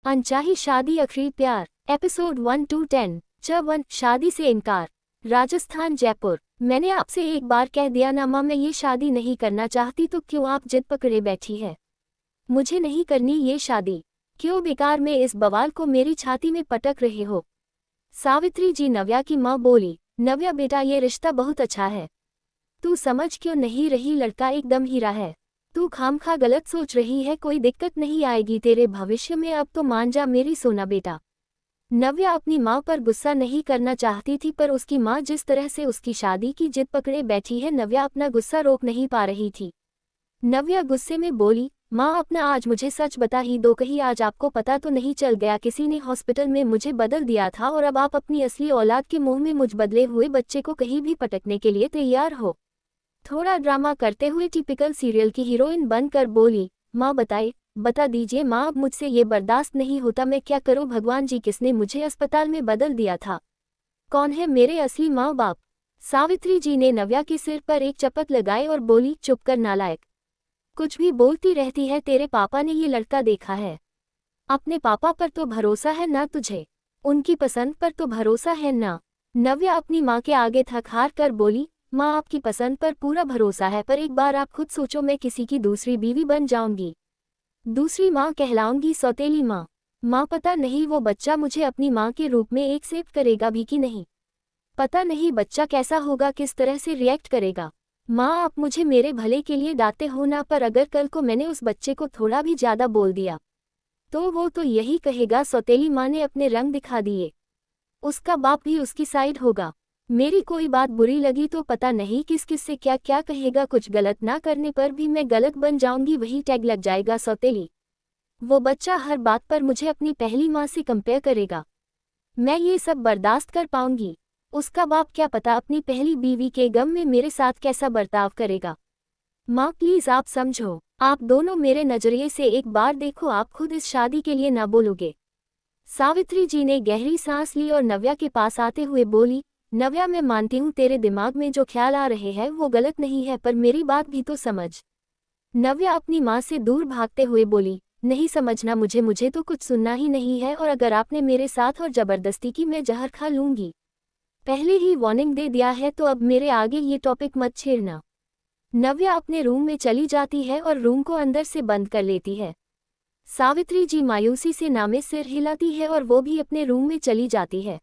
अनचाही शादी आखिरी प्यार एपिसोड 1 to 10। 1 शादी से इनकार। राजस्थान जयपुर। मैंने आपसे एक बार कह दिया ना माँ, मैं ये शादी नहीं करना चाहती, तो क्यों आप जिद पकड़े बैठी है? मुझे नहीं करनी ये शादी। क्यों बेकार में इस बवाल को मेरी छाती में पटक रहे हो? सावित्री जी नव्या की माँ बोली। नव्या बेटा, ये रिश्ता बहुत अच्छा है, तू समझ क्यों नहीं रही? लड़का एकदम हीरा है, तू खामखा गलत सोच रही है। कोई दिक्कत नहीं आएगी तेरे भविष्य में, अब तो मान जा मेरी सोना बेटा। नव्या अपनी माँ पर गुस्सा नहीं करना चाहती थी, पर उसकी माँ जिस तरह से उसकी शादी की जिद पकड़े बैठी है, नव्या अपना गुस्सा रोक नहीं पा रही थी। नव्या गुस्से में बोली, माँ अपना आज मुझे सच बता ही दो, कहीं आज आपको पता तो नहीं चल गया किसी ने हॉस्पिटल में मुझे बदल दिया था और अब आप अपनी असली औलाद के मुंह में मुझ बदले हुए बच्चे को कहीं भी पटकने के लिए तैयार हो? थोड़ा ड्रामा करते हुए टिपिकल सीरियल की हीरोइन बनकर बोली, माँ बता दीजिए माँ, अब मुझसे ये बर्दाश्त नहीं होता, मैं क्या करूँ? भगवान जी, किसने मुझे अस्पताल में बदल दिया था? कौन है मेरे असली माँ बाप? सावित्री जी ने नव्या के सिर पर एक चपत लगाई और बोली, चुप कर नालायक, कुछ भी बोलती रहती है। तेरे पापा ने ये लड़का देखा है, अपने पापा पर तो भरोसा है ना तुझे? उनकी पसंद पर तो भरोसा है ना? नव्या अपनी माँ के आगे थक हार कर बोली, माँ आपकी पसंद पर पूरा भरोसा है, पर एक बार आप खुद सोचो, मैं किसी की दूसरी बीवी बन जाऊंगी, दूसरी माँ कहलाऊंगी, सौतेली माँ। माँ पता नहीं वो बच्चा मुझे अपनी माँ के रूप में एक्सेप्ट करेगा भी कि नहीं, पता नहीं बच्चा कैसा होगा, किस तरह से रिएक्ट करेगा। माँ आप मुझे मेरे भले के लिए डांटते हो ना, पर अगर कल को मैंने उस बच्चे को थोड़ा भी ज्यादा बोल दिया तो वो तो यही कहेगा, सौतेली माँ ने अपने रंग दिखा दिए, उसका बाप भी उसकी साइड होगा। मेरी कोई बात बुरी लगी तो पता नहीं किस किस से क्या क्या कहेगा, कुछ गलत ना करने पर भी मैं गलत बन जाऊंगी, वही टैग लग जाएगा सौतेली। वो बच्चा हर बात पर मुझे अपनी पहली माँ से कंपेयर करेगा, मैं ये सब बर्दाश्त कर पाऊंगी? उसका बाप क्या पता अपनी पहली बीवी के गम में मेरे साथ कैसा बर्ताव करेगा। माँ प्लीज आप समझो, आप दोनों मेरे नजरिए से एक बार देखो, आप खुद इस शादी के लिए ना बोलोगे? सावित्री जी ने गहरी सांस ली और नव्या के पास आते हुए बोली, नव्या मैं मानती हूँ तेरे दिमाग में जो ख्याल आ रहे हैं वो गलत नहीं है, पर मेरी बात भी तो समझ। नव्या अपनी माँ से दूर भागते हुए बोली, नहीं समझना मुझे तो कुछ सुनना ही नहीं है, और अगर आपने मेरे साथ और जबरदस्ती की मैं जहर खा लूंगी। पहले ही वार्निंग दे दिया है, तो अब मेरे आगे ये टॉपिक मत छेड़ना। नव्या अपने रूम में चली जाती है और रूम को अंदर से बंद कर लेती है। सावित्री जी मायूसी से नामे सिर हिलाती है और वो भी अपने रूम में चली जाती है।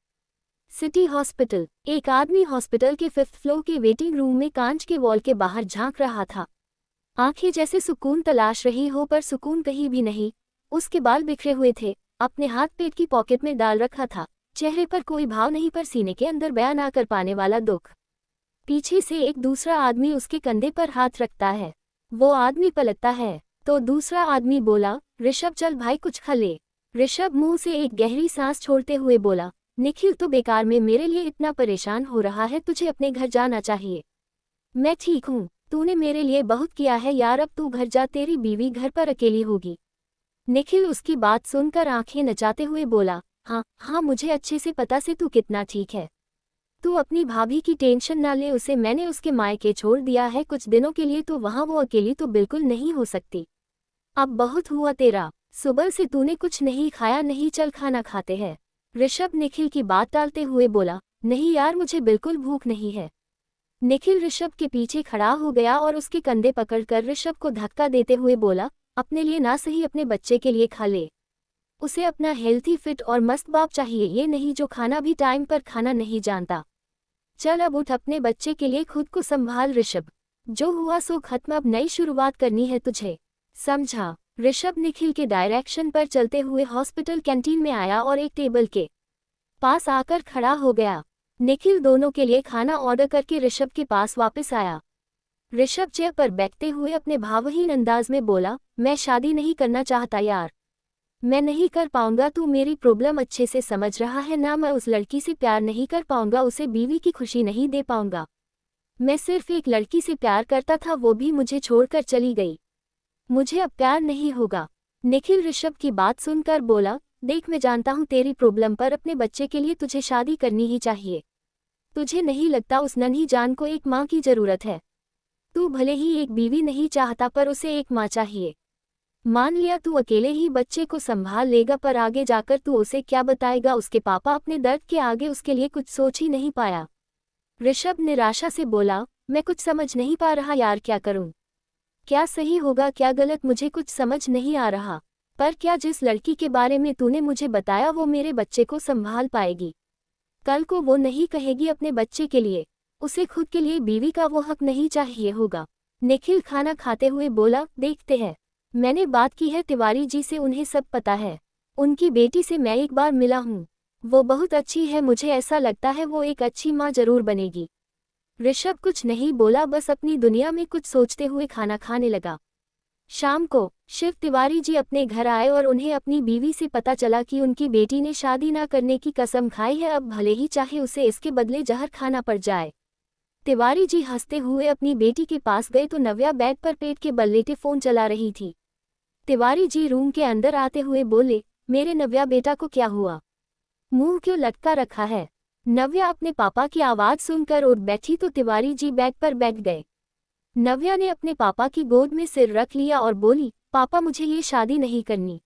City hospital. एक आदमी हॉस्पिटल के 5th फ्लोर के वेटिंग रूम में कांच के वॉल के बाहर झांक रहा था। आंखें जैसे सुकून तलाश रही हो, पर सुकून कहीं भी नहीं। उसके बाल बिखरे हुए थे, अपने हाथ पेट की पॉकेट में डाल रखा था, चेहरे पर कोई भाव नहीं, पर सीने के अंदर बयां ना कर पाने वाला दुख। पीछे से एक दूसरा आदमी उसके कंधे पर हाथ रखता है। वो आदमी पलटता है तो दूसरा आदमी बोला, ऋषभ चल भाई कुछ खा ले। ऋषभ मुंह से एक गहरी सांस छोड़ते हुए बोला, निखिल तो बेकार में मेरे लिए इतना परेशान हो रहा है, तुझे अपने घर जाना चाहिए। मैं ठीक हूँ, तूने मेरे लिए बहुत किया है यार, अब तू घर जा, तेरी बीवी घर पर अकेली होगी। निखिल उसकी बात सुनकर आंखें नचाते हुए बोला, हाँ मुझे अच्छे से पता से तू कितना ठीक है। तू अपनी भाभी की टेंशन ना ले, उसे मैंने उसके मायके छोड़ दिया है कुछ दिनों के लिए, तो वहाँ वो अकेली तो बिल्कुल नहीं हो सकती। अब बहुत हुआ तेरा, सुबह से तूने कुछ नहीं खाया, नहीं चल खाना खाते हैं। ऋषभ निखिल की बात टालते हुए बोला, नहीं यार मुझे बिल्कुल भूख नहीं है। निखिल ऋषभ के पीछे खड़ा हो गया और उसके कंधे पकड़कर ऋषभ को धक्का देते हुए बोला, अपने लिए ना सही अपने बच्चे के लिए खा ले। उसे अपना हेल्थी फिट और मस्त बाप चाहिए, ये नहीं जो खाना भी टाइम पर खाना नहीं जानता। चल अब उठ, अपने बच्चे के लिए खुद को संभाल ऋषभ, जो हुआ सो खत्म, अब नई शुरुआत करनी है तुझे, समझा? ऋषभ निखिल के डायरेक्शन पर चलते हुए हॉस्पिटल कैंटीन में आया और एक टेबल के पास आकर खड़ा हो गया। निखिल दोनों के लिए खाना ऑर्डर करके ऋषभ के पास वापस आया। ऋषभ चेयर पर बैठते हुए अपने भावहीन अंदाज में बोला, मैं शादी नहीं करना चाहता यार, मैं नहीं कर पाऊंगा, तू मेरी प्रॉब्लम अच्छे से समझ रहा है ना? मैं उस लड़की से प्यार नहीं कर पाऊंगा, उसे बीवी की खुशी नहीं दे पाऊंगा। मैं सिर्फ एक लड़की से प्यार करता था, वो भी मुझे छोड़कर चली गई, मुझे अब प्यार नहीं होगा। निखिल ऋषभ की बात सुनकर बोला, देख मैं जानता हूँ तेरी प्रॉब्लम, पर अपने बच्चे के लिए तुझे शादी करनी ही चाहिए। तुझे नहीं लगता उस नन्ही जान को एक माँ की जरूरत है? तू भले ही एक बीवी नहीं चाहता, पर उसे एक माँ चाहिए। मान लिया तू अकेले ही बच्चे को संभाल लेगा, पर आगे जाकर तू उसे क्या बताएगा। उसके पापा अपने दर्द के आगे उसके लिए कुछ सोच ही नहीं पाया। ऋषभ निराशा से बोला, मैं कुछ समझ नहीं पा रहा यार, क्या करूं? क्या सही होगा क्या गलत, मुझे कुछ समझ नहीं आ रहा। पर क्या जिस लड़की के बारे में तूने मुझे बताया वो मेरे बच्चे को संभाल पाएगी? कल को वो नहीं कहेगी अपने बच्चे के लिए, उसे खुद के लिए बीवी का वो हक नहीं चाहिए होगा। निखिल खाना खाते हुए बोला, देखते हैं। मैंने बात की है तिवारी जी से, उन्हें सब पता है। उनकी बेटी से मैं एक बार मिला हूँ, वो बहुत अच्छी है, मुझे ऐसा लगता है वो एक अच्छी माँ जरूर बनेगी। ऋषभ कुछ नहीं बोला, बस अपनी दुनिया में कुछ सोचते हुए खाना खाने लगा। शाम को शिव तिवारी जी अपने घर आए और उन्हें अपनी बीवी से पता चला कि उनकी बेटी ने शादी ना करने की कसम खाई है, अब भले ही चाहे उसे इसके बदले जहर खाना पड़ जाए। तिवारी जी हंसते हुए अपनी बेटी के पास गए तो नव्या बेड पर पेट के बल लेटे फोन चला रही थी। तिवारी जी रूम के अंदर आते हुए बोले, मेरे नव्या बेटा को क्या हुआ, मुंह क्यों लटका रखा है? नव्या अपने पापा की आवाज सुनकर उठ बैठी तो तिवारी जी बेड पर बैठ गए। नव्या ने अपने पापा की गोद में सिर रख लिया और बोली, पापा मुझे ये शादी नहीं करनी।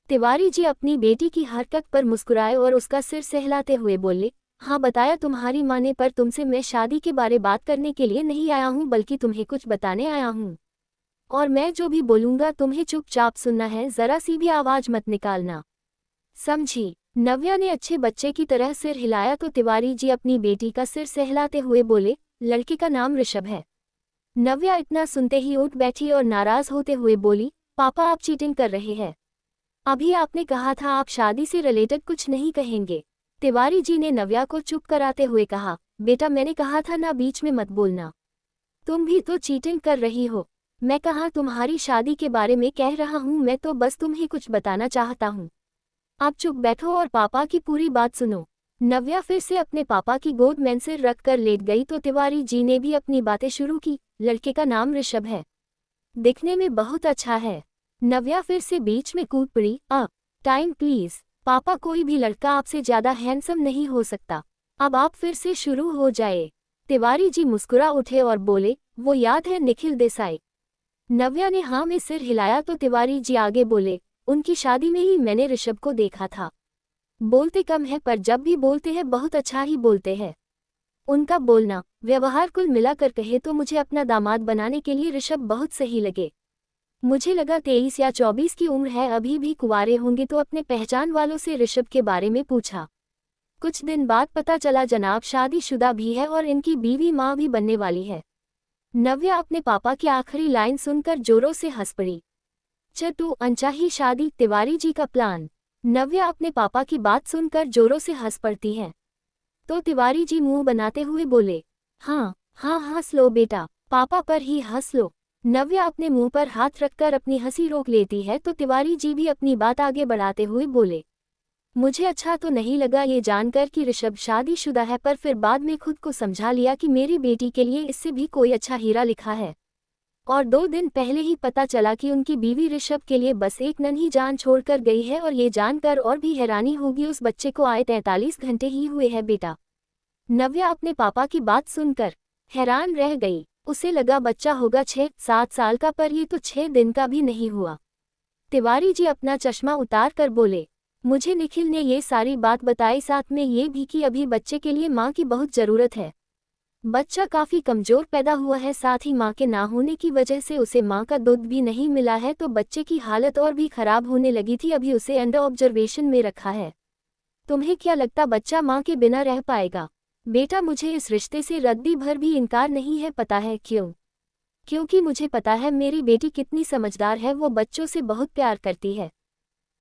तिवारी जी अपनी बेटी की हरकत पर मुस्कुराए और उसका सिर सहलाते हुए बोले, हाँ बताया तुम्हारी माँ ने, पर तुमसे मैं शादी के बारे बात करने के लिए नहीं आया हूँ, बल्कि तुम्हें कुछ बताने आया हूँ। और मैं जो भी बोलूँगा तुम्हें चुपचाप सुनना है, जरा सी भी आवाज मत निकालना, समझी? नव्या ने अच्छे बच्चे की तरह सिर हिलाया तो तिवारी जी अपनी बेटी का सिर सहलाते हुए बोले, लड़के का नाम ऋषभ है। नव्या इतना सुनते ही उठ बैठी और नाराज होते हुए बोली, पापा आप चीटिंग कर रहे हैं। अभी आपने कहा था आप शादी से रिलेटेड कुछ नहीं कहेंगे। तिवारी जी ने नव्या को चुप कराते हुए कहा, बेटा मैंने कहा था ना, बीच में मत बोलना। तुम भी तो चीटिंग कर रही हो। मैं कहाँ तुम्हारी शादी के बारे में कह रहा हूँ, मैं तो बस तुम्हें कुछ बताना चाहता हूँ। आप चुप बैठो और पापा की पूरी बात सुनो। नव्या फिर से अपने पापा की गोद में सिर रखकर लेट गई तो तिवारी जी ने भी अपनी बातें शुरू की। लड़के का नाम ऋषभ है, दिखने में बहुत अच्छा है। नव्या फिर से बीच में कूद पड़ी, टाइम प्लीज पापा, कोई भी लड़का आपसे ज्यादा हैंडसम नहीं हो सकता। अब आप फिर से शुरू हो जाए। तिवारी जी मुस्कुरा उठे और बोले, वो याद है निखिल देसाई? नव्या ने हाँ में सिर हिलाया तो तिवारी जी आगे बोले, उनकी शादी में ही मैंने ऋषभ को देखा था। बोलते कम है पर जब भी बोलते हैं बहुत अच्छा ही बोलते हैं। उनका बोलना व्यवहार कुल मिलाकर कहे तो मुझे अपना दामाद बनाने के लिए ऋषभ बहुत सही लगे। मुझे लगा 23 या 24 की उम्र है, अभी भी कुंवारे होंगे, तो अपने पहचान वालों से ऋषभ के बारे में पूछा। कुछ दिन बाद पता चला जनाब शादीशुदा भी है और इनकी बीवी माँ भी बनने वाली है। नव्या अपने पापा की आखिरी लाइन सुनकर जोरों से हंस पड़ी। चटू अनचाही शादी, तिवारी जी का प्लान। नव्या अपने पापा की बात सुनकर जोरों से हंस पड़ती है तो तिवारी जी मुंह बनाते हुए बोले, हाँ हाँ हंस लो बेटा, पापा पर ही हंस लो। नव्या अपने मुंह पर हाथ रखकर अपनी हंसी रोक लेती है तो तिवारी जी भी अपनी बात आगे बढ़ाते हुए बोले, मुझे अच्छा तो नहीं लगा ये जानकर कि ऋषभ शादीशुदा है, पर फिर बाद में खुद को समझा लिया कि मेरी बेटी के लिए इससे भी कोई अच्छा हीरा लिखा है। और 2 दिन पहले ही पता चला कि उनकी बीवी ऋषभ के लिए बस एक नन्ही जान छोड़कर गई है, और ये जानकर और भी हैरानी होगी, उस बच्चे को आए 43 घंटे ही हुए हैं बेटा। नव्या अपने पापा की बात सुनकर हैरान रह गई। उसे लगा बच्चा होगा 6-7 साल का, पर ये तो 6 दिन का भी नहीं हुआ। तिवारी जी अपना चश्मा उतार कर बोले, मुझे निखिल ने ये सारी बात बताई, साथ में ये भी कि अभी बच्चे के लिए माँ की बहुत ज़रूरत है। बच्चा काफ़ी कमज़ोर पैदा हुआ है, साथ ही माँ के ना होने की वजह से उसे माँ का दूध भी नहीं मिला है, तो बच्चे की हालत और भी ख़राब होने लगी थी। अभी उसे अंडर ऑब्जर्वेशन में रखा है। तुम्हें क्या लगता बच्चा माँ के बिना रह पाएगा? बेटा मुझे इस रिश्ते से रद्दी भर भी इनकार नहीं है, पता है क्यों? क्योंकि मुझे पता है मेरी बेटी कितनी समझदार है, वो बच्चों से बहुत प्यार करती है।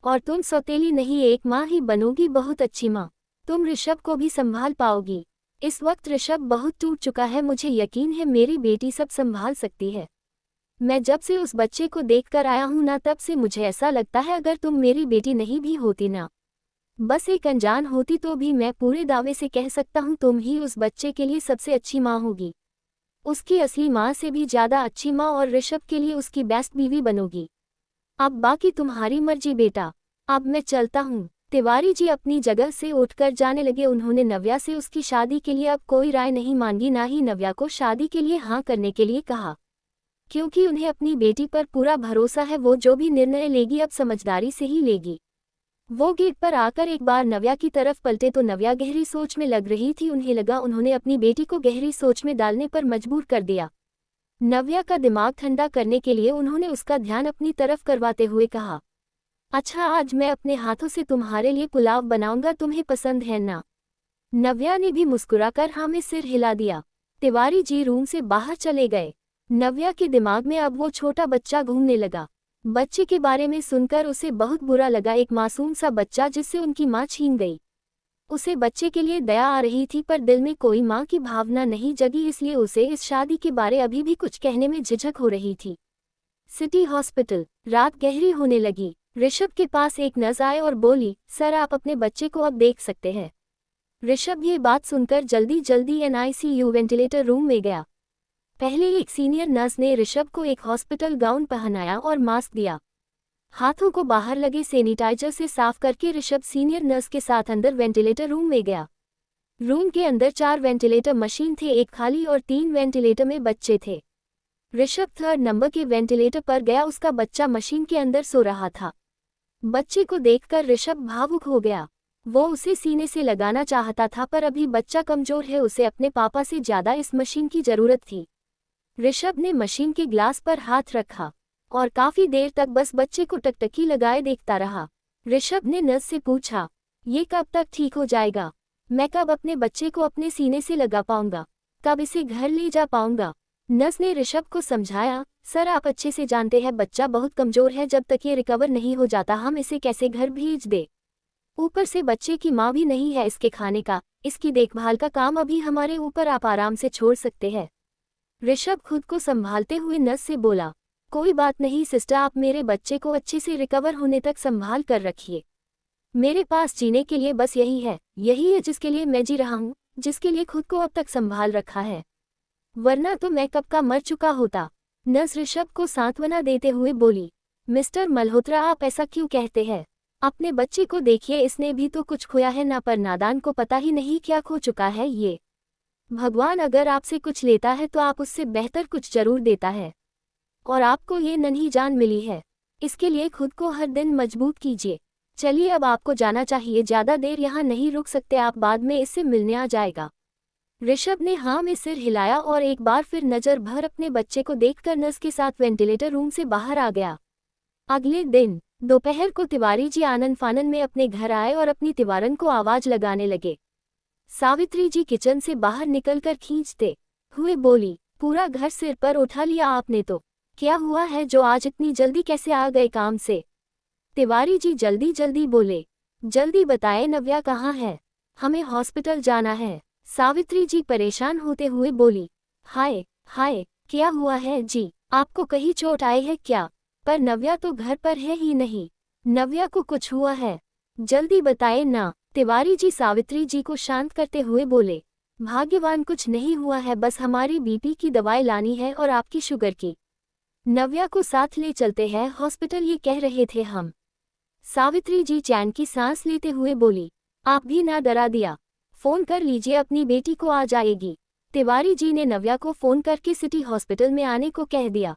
और तुम सौतेली नहीं, एक माँ ही बनोगी, बहुत अच्छी माँ। तुम ऋषभ को भी संभाल पाओगी। इस वक्त ऋषभ बहुत टूट चुका है, मुझे यकीन है मेरी बेटी सब संभाल सकती है। मैं जब से उस बच्चे को देखकर आया हूँ ना, तब से मुझे ऐसा लगता है अगर तुम मेरी बेटी नहीं भी होती ना, बस एक अनजान होती, तो भी मैं पूरे दावे से कह सकता हूँ तुम ही उस बच्चे के लिए सबसे अच्छी माँ होगी। उसकी असली माँ से भी ज़्यादा अच्छी माँ, और ऋषभ के लिए उसकी बेस्ट बीवी बनोगी। अब बाकी तुम्हारी मर्जी बेटा, अब मैं चलता हूँ। तिवारी जी अपनी जगह से उठकर जाने लगे। उन्होंने नव्या से उसकी शादी के लिए अब कोई राय नहीं मांगी, ना ही नव्या को शादी के लिए हाँ करने के लिए कहा। क्योंकि उन्हें अपनी बेटी पर पूरा भरोसा है, वो जो भी निर्णय लेगी अब समझदारी से ही लेगी। वो गेट पर आकर एक बार नव्या की तरफ पलटे तो नव्या गहरी सोच में लग रही थी। उन्हें लगा उन्होंने अपनी बेटी को गहरी सोच में डालने पर मजबूर कर दिया। नव्या का दिमाग ठंडा करने के लिए उन्होंने उसका ध्यान अपनी तरफ करवाते हुए कहा, अच्छा आज मैं अपने हाथों से तुम्हारे लिए पुलाव बनाऊंगा, तुम्हें पसंद है ना? नव्या ने भी मुस्कुराकर हाँ में सिर हिला दिया। तिवारी जी रूम से बाहर चले गए। नव्या के दिमाग में अब वो छोटा बच्चा घूमने लगा। बच्चे के बारे में सुनकर उसे बहुत बुरा लगा, एक मासूम सा बच्चा जिससे उनकी माँ छीन गई। उसे बच्चे के लिए दया आ रही थी पर दिल में कोई माँ की भावना नहीं जगी, इसलिए उसे इस शादी के बारे अभी भी कुछ कहने में झिझक हो रही थी। City hospital. रात गहरी होने लगी। ऋषभ के पास एक नर्स आए और बोली, सर आप अपने बच्चे को अब देख सकते हैं। ऋषभ ये बात सुनकर जल्दी जल्दी एनआईसीयू वेंटिलेटर रूम में गया। पहले एक सीनियर नर्स ने ऋषभ को एक हॉस्पिटल गाउन पहनाया और मास्क दिया। हाथों को बाहर लगे सैनिटाइजर से साफ करके ऋषभ सीनियर नर्स के साथ अंदर वेंटिलेटर रूम में गया। रूम के अंदर 4 वेंटिलेटर मशीन थे, एक खाली और 3 वेंटिलेटर में बच्चे थे। ऋषभ 3rd नंबर के वेंटिलेटर पर गया, उसका बच्चा मशीन के अंदर सो रहा था। बच्चे को देखकर ऋषभ भावुक हो गया। वो उसे सीने से लगाना चाहता था पर अभी बच्चा कमजोर है, उसे अपने पापा से ज्यादा इस मशीन की जरूरत थी। ऋषभ ने मशीन के ग्लास पर हाथ रखा और काफी देर तक बस बच्चे को टकटकी लगाए देखता रहा। ऋषभ ने नर्स से पूछा, ये कब तक ठीक हो जाएगा? मैं कब अपने बच्चे को अपने सीने से लगा पाऊंगा? कब इसे घर ले जा पाऊंगा? नर्स ने ऋषभ को समझाया, सर आप अच्छे से जानते हैं बच्चा बहुत कमजोर है, जब तक ये रिकवर नहीं हो जाता हम इसे कैसे घर भेज दे। ऊपर से बच्चे की माँ भी नहीं है, इसके खाने का, इसकी देखभाल का काम अभी हमारे ऊपर, आप आराम से छोड़ सकते हैं। ऋषभ खुद को संभालते हुए नर्स से बोला, कोई बात नहीं सिस्टर, आप मेरे बच्चे को अच्छे से रिकवर होने तक संभाल कर रखिए। मेरे पास जीने के लिए बस यही है जिसके लिए मैं जी रहा हूँ, जिसके लिए खुद को अब तक संभाल रखा है, वरना तो मैं कब का मर चुका होता। नर्स ऋषभ को सांत्वना देते हुए बोली, मिस्टर मल्होत्रा आप ऐसा क्यों कहते हैं? अपने बच्चे को देखिए, इसने भी तो कुछ खोया है ना, पर नादान को पता ही नहीं क्या खो चुका है ये। भगवान अगर आपसे कुछ लेता है तो आप उससे बेहतर कुछ जरूर देता है, और आपको ये नन्ही जान मिली है, इसके लिए खुद को हर दिन मजबूत कीजिए। चलिए अब आपको जाना चाहिए, ज्यादा देर यहाँ नहीं रुक सकते आप, बाद में इससे मिलने आ जाएगा। ऋषभ ने हाँ में सिर हिलाया और एक बार फिर नजर भर अपने बच्चे को देखकर नर्स के साथ वेंटिलेटर रूम से बाहर आ गया। अगले दिन दोपहर को तिवारी जी आनन फानन में अपने घर आए और अपनी तिवारन को आवाज लगाने लगे। सावित्री जी किचन से बाहर निकलकर खींचते हुए बोली, पूरा घर सिर पर उठा लिया आपने तो, क्या हुआ है जो आज इतनी जल्दी कैसे आ गए काम से? तिवारी जी जल्दी जल्दी बोले, जल्दी बताए नव्या कहाँ है, हमें हॉस्पिटल जाना है। सावित्री जी परेशान होते हुए बोली, हाय हाय क्या हुआ है जी, आपको कहीं चोट आई है क्या? पर नव्या तो घर पर है ही नहीं, नव्या को कुछ हुआ है, जल्दी बताए ना। तिवारी जी सावित्री जी को शांत करते हुए बोले, भाग्यवान कुछ नहीं हुआ है, बस हमारी बीपी की दवाई लानी है और आपकी शुगर की। नव्या को साथ ले चलते हैं हॉस्पिटल, ये कह रहे थे हम। सावित्री जी चैन की सांस लेते हुए बोली, आप भी ना डरा दिया, फोन कर लीजिए अपनी बेटी को आ जाएगी। तिवारी जी ने नव्या को फोन करके सिटी हॉस्पिटल में आने को कह दिया।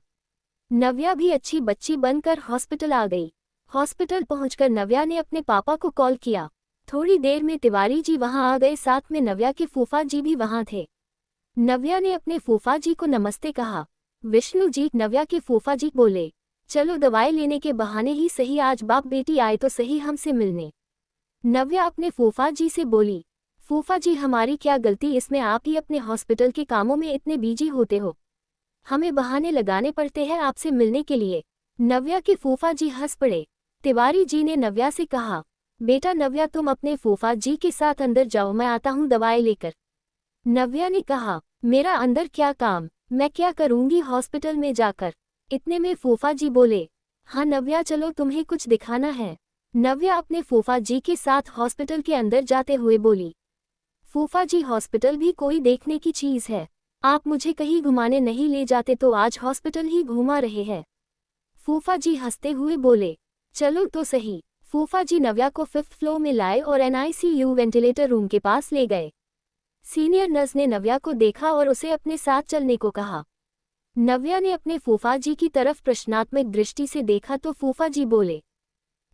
नव्या भी अच्छी बच्ची बनकर हॉस्पिटल आ गई। हॉस्पिटल पहुंचकर नव्या ने अपने पापा को कॉल किया। थोड़ी देर में तिवारी जी वहां आ गए, साथ में नव्या के फूफा जी भी वहां थे। नव्या ने अपने फूफा जी को नमस्ते कहा। विष्णु जी, नव्या के फूफा जी बोले, चलो दवाई लेने के बहाने ही सही आज बाप बेटी आए तो सही हमसे मिलने। नव्या अपने फूफा जी से बोली, फूफा जी हमारी क्या गलती इसमें, आप ही अपने हॉस्पिटल के कामों में इतने बिजी होते हो, हमें बहाने लगाने पड़ते हैं आपसे मिलने के लिए। नव्या के फूफा जी हंस पड़े। तिवारी जी ने नव्या से कहा, बेटा नव्या तुम अपने फूफा जी के साथ अंदर जाओ, मैं आता हूँ दवाई लेकर। नव्या ने कहा, मेरा अंदर क्या काम, मैं क्या करूँगी हॉस्पिटल में जाकर। इतने में फूफा जी बोले, हाँ नव्या चलो तुम्हें कुछ दिखाना है। नव्या अपने फूफा जी के साथ हॉस्पिटल के अंदर जाते हुए बोली, फूफा जी हॉस्पिटल भी कोई देखने की चीज है, आप मुझे कहीं घुमाने नहीं ले जाते तो आज हॉस्पिटल ही घुमा रहे हैं। फूफा जी हंसते हुए बोले, चलो तो सही। फूफा जी नव्या को 5th फ्लोर में लाए और एनआईसीयू वेंटिलेटर रूम के पास ले गए। सीनियर नर्स ने नव्या को देखा और उसे अपने साथ चलने को कहा। नव्या ने अपने फूफा जी की तरफ प्रश्नात्मक दृष्टि से देखा तो फूफा जी बोले,